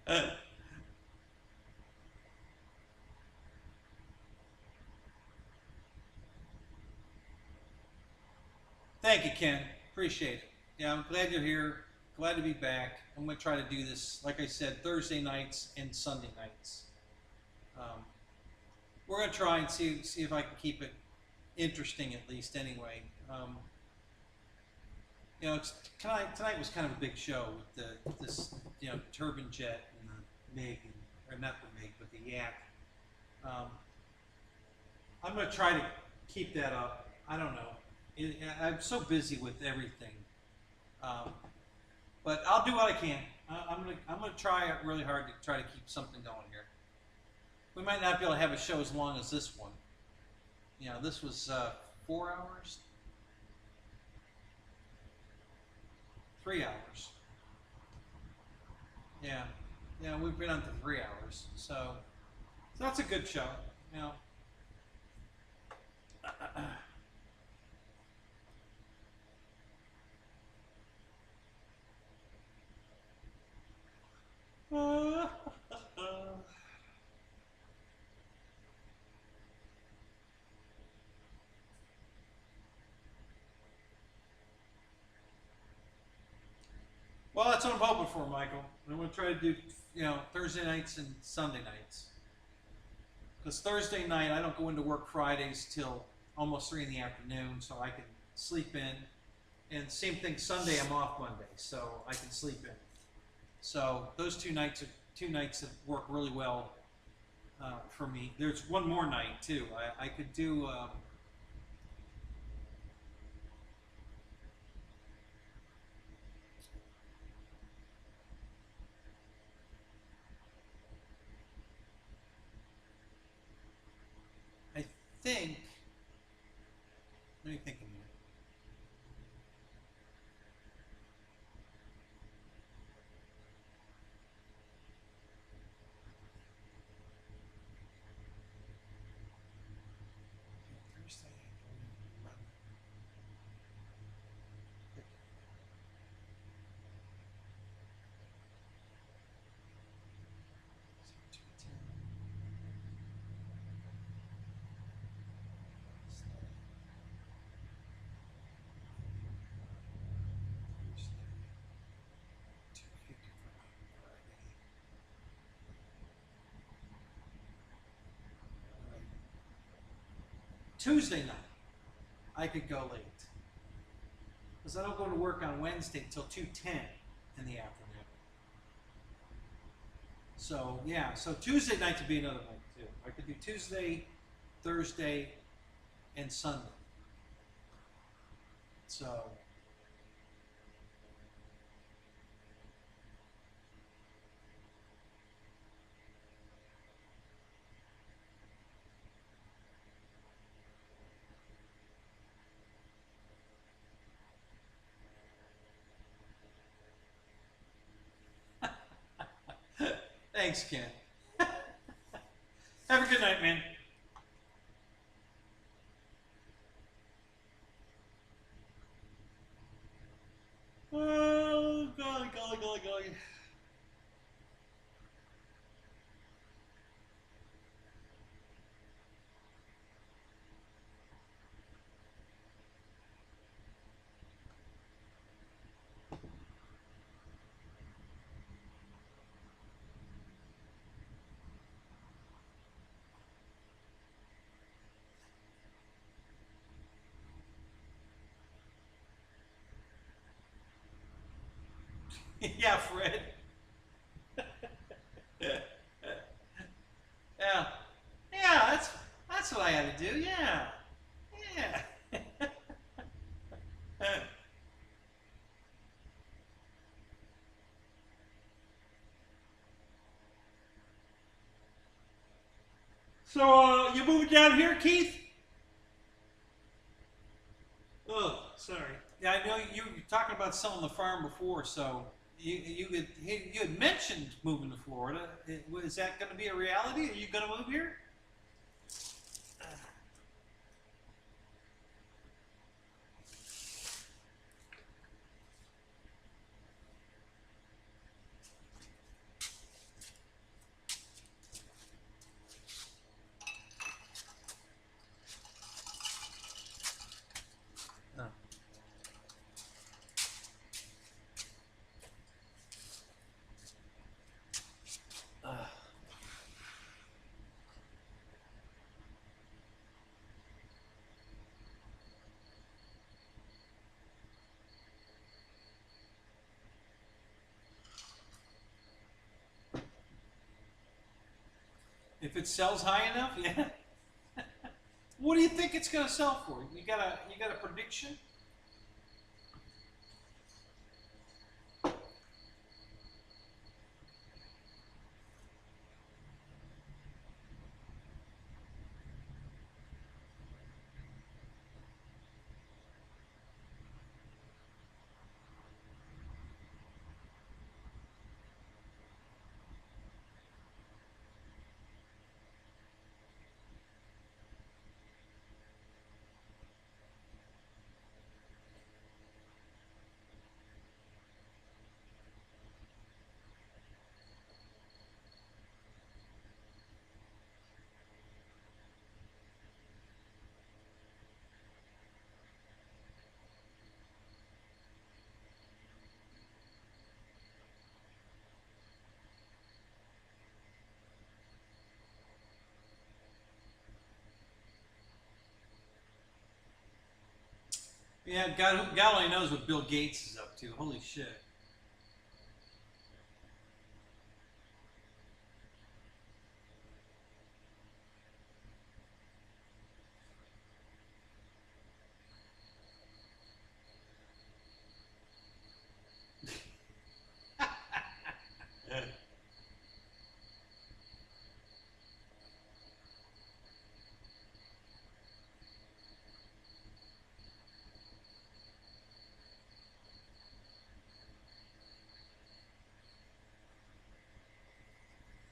that. Thank you, Ken. Appreciate it. Yeah, I'm glad you're here. Glad to be back. I'm going to try to do this, like I said, Thursday nights and Sunday nights. We're going to try and see if I can keep it interesting, at least anyway. You know, tonight was kind of a big show with this turbine jet and the MiG, or not the MiG, but the Yak. I'm going to try to keep that up. I don't know. I'm so busy with everything, but I'll do what I can. I'm gonna try really hard to try to keep something going here. We might not be able to have a show as long as this one. You know, this was 4 hours, 3 hours. Yeah, we've been on to 3 hours, so that's a good show. You know. Well, that's what I'm hoping for, Michael. I'm going to try to do, Thursday nights and Sunday nights. Because Thursday night, I don't go into work Fridays till almost 3 in the afternoon, so I can sleep in. And same thing, Sunday I'm off Monday, so I can sleep in. So those two nights that work really well for me. There's one more night too. I could do. I think. Let me think a minute. Tuesday night, I could go late. Because I don't go to work on Wednesday till 2:10 in the afternoon. So, yeah, so Tuesday night would be another night, too. I could do Tuesday, Thursday, and Sunday. So... Thanks, Ken. Have a good night, man. Oh, golly. Yeah, Fred. Yeah, that's what I had to do. Yeah. So, you moving down here, Keith? Oh, sorry. Yeah, I know you were talking about selling the farm before, so you had mentioned moving to Florida. Is that going to be a reality? Are you going to move here? If it sells high enough, yeah. What do you think it's going to sell for? You got a prediction? Yeah, God only knows what Bill Gates is up to. Holy shit.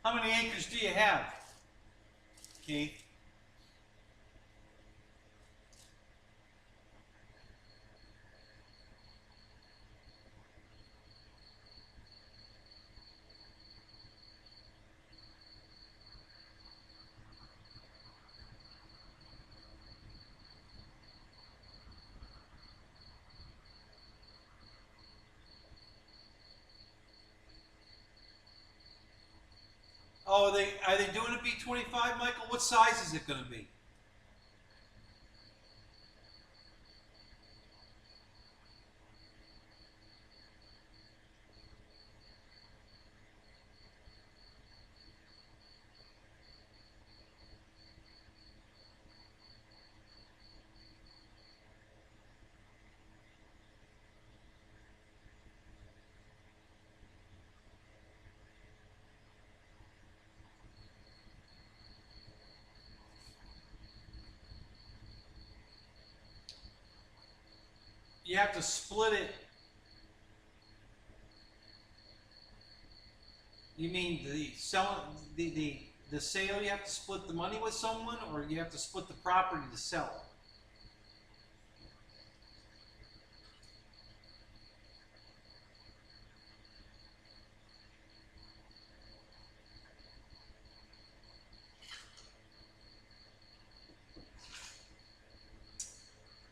How many acres do you have, Keith? Oh, are they doing a B-25, Michael? What size is it going to be? You have to split it. You mean the sale? You have to split the money with someone, or you have to split the property to sell it?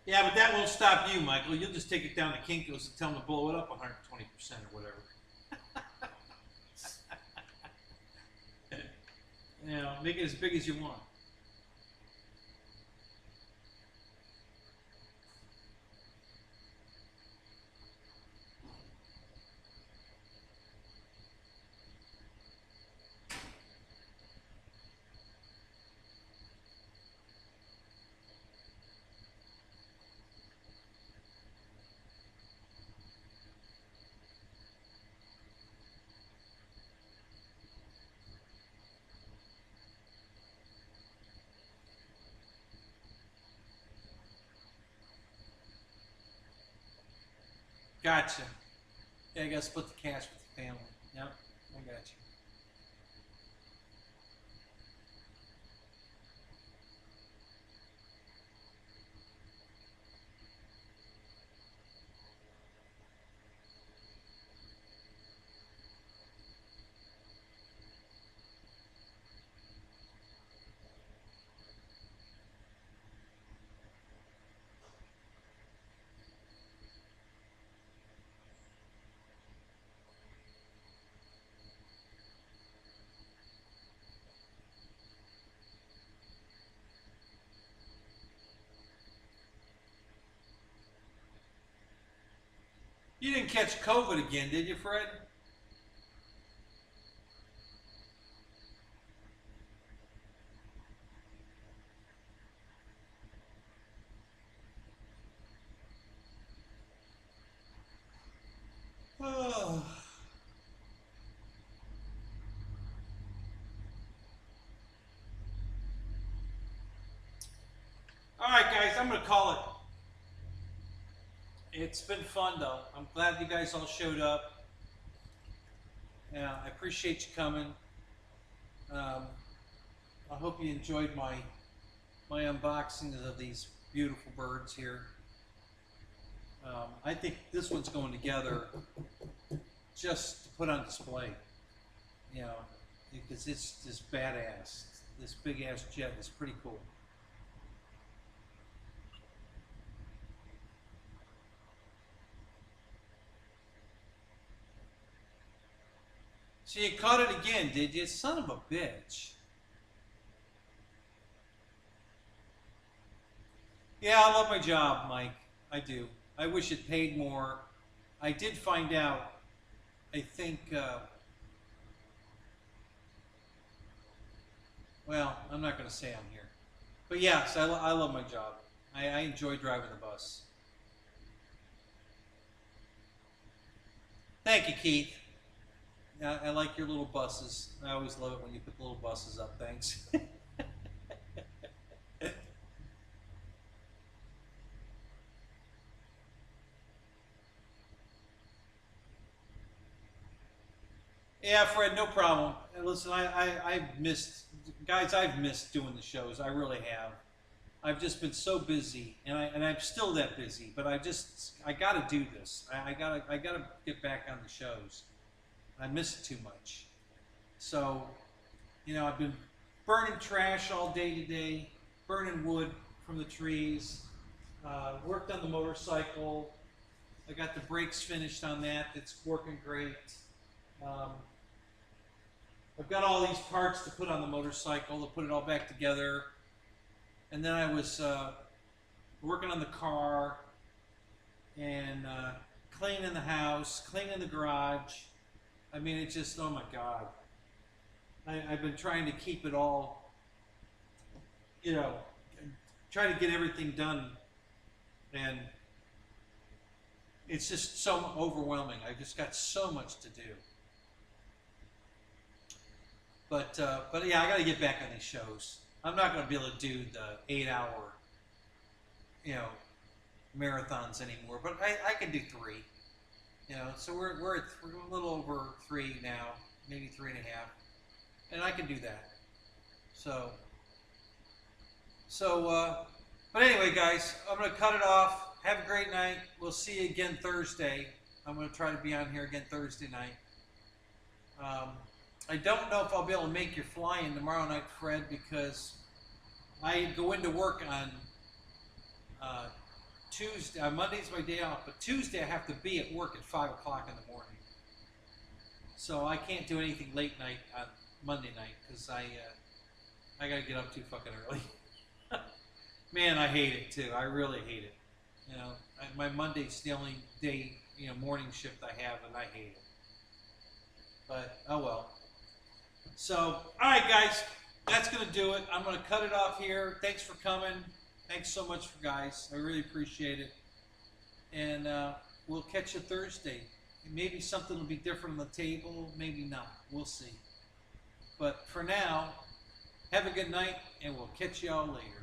Yeah, but that won't stop you, Michael. You'll just take it down to Kinko's and tell them to blow it up 120% or whatever. You know, make it as big as you want. Gotcha. Yeah, you gotta split the cash with the family. Yep, I got you. You didn't catch COVID again, did you, Fred? All right, guys, I'm going to call it. It's been fun, though. I'm glad you guys all showed up. Yeah, I appreciate you coming. I hope you enjoyed my unboxing of these beautiful birds here. I think this one's going together just to put on display, you know, because it's just badass. This big ass jet is pretty cool. So you caught it again, did you? Son of a bitch. Yeah, I love my job, Mike. I do. I wish it paid more. I did find out, I think, well, I'm not going to say on here. But yes, I love my job. I enjoy driving the bus. Thank you, Keith. I like your little buses. I always love it when you put the little buses up. Thanks. Yeah, Fred, no problem. And listen, I've missed, guys, I've missed doing the shows. I really have. I've just been so busy, and I'm still that busy. But I got to do this. I gotta get back on the shows. I miss it too much. So, you know, I've been burning trash all day today, burning wood from the trees. Worked on the motorcycle. I got the brakes finished on that. It's working great. I've got all these parts to put on the motorcycle, to put it all back together. And then I was working on the car and cleaning the house, cleaning the garage. I mean, it's just, oh my God. I've been trying to keep it all, you know, trying to get everything done. And it's just so overwhelming. I just got so much to do. But yeah, I got to get back on these shows. I'm not going to be able to do the 8-hour, you know, marathons anymore. But I can do 3. You know, so we're a little over 3 now, maybe 3.5, and I can do that. So, but anyway, guys, I'm going to cut it off. Have a great night. We'll see you again Thursday. I'm going to try to be on here again Thursday night. I don't know if I'll be able to make your fly-in tomorrow night, Fred, because I go into work on Tuesday. Monday's my day off, but Tuesday I have to be at work at 5 o'clock in the morning. So I can't do anything late night on Monday night because I got to get up too fucking early. Man, I hate it too. I really hate it. You know, my Monday's the only day, you know, morning shift I have, and I hate it. But, oh well. So, all right, guys, that's going to do it. I'm going to cut it off here. Thanks for coming. Thanks so much, guys. I really appreciate it. And we'll catch you Thursday. Maybe something will be different on the table. Maybe not. We'll see. But for now, have a good night, and we'll catch you all later.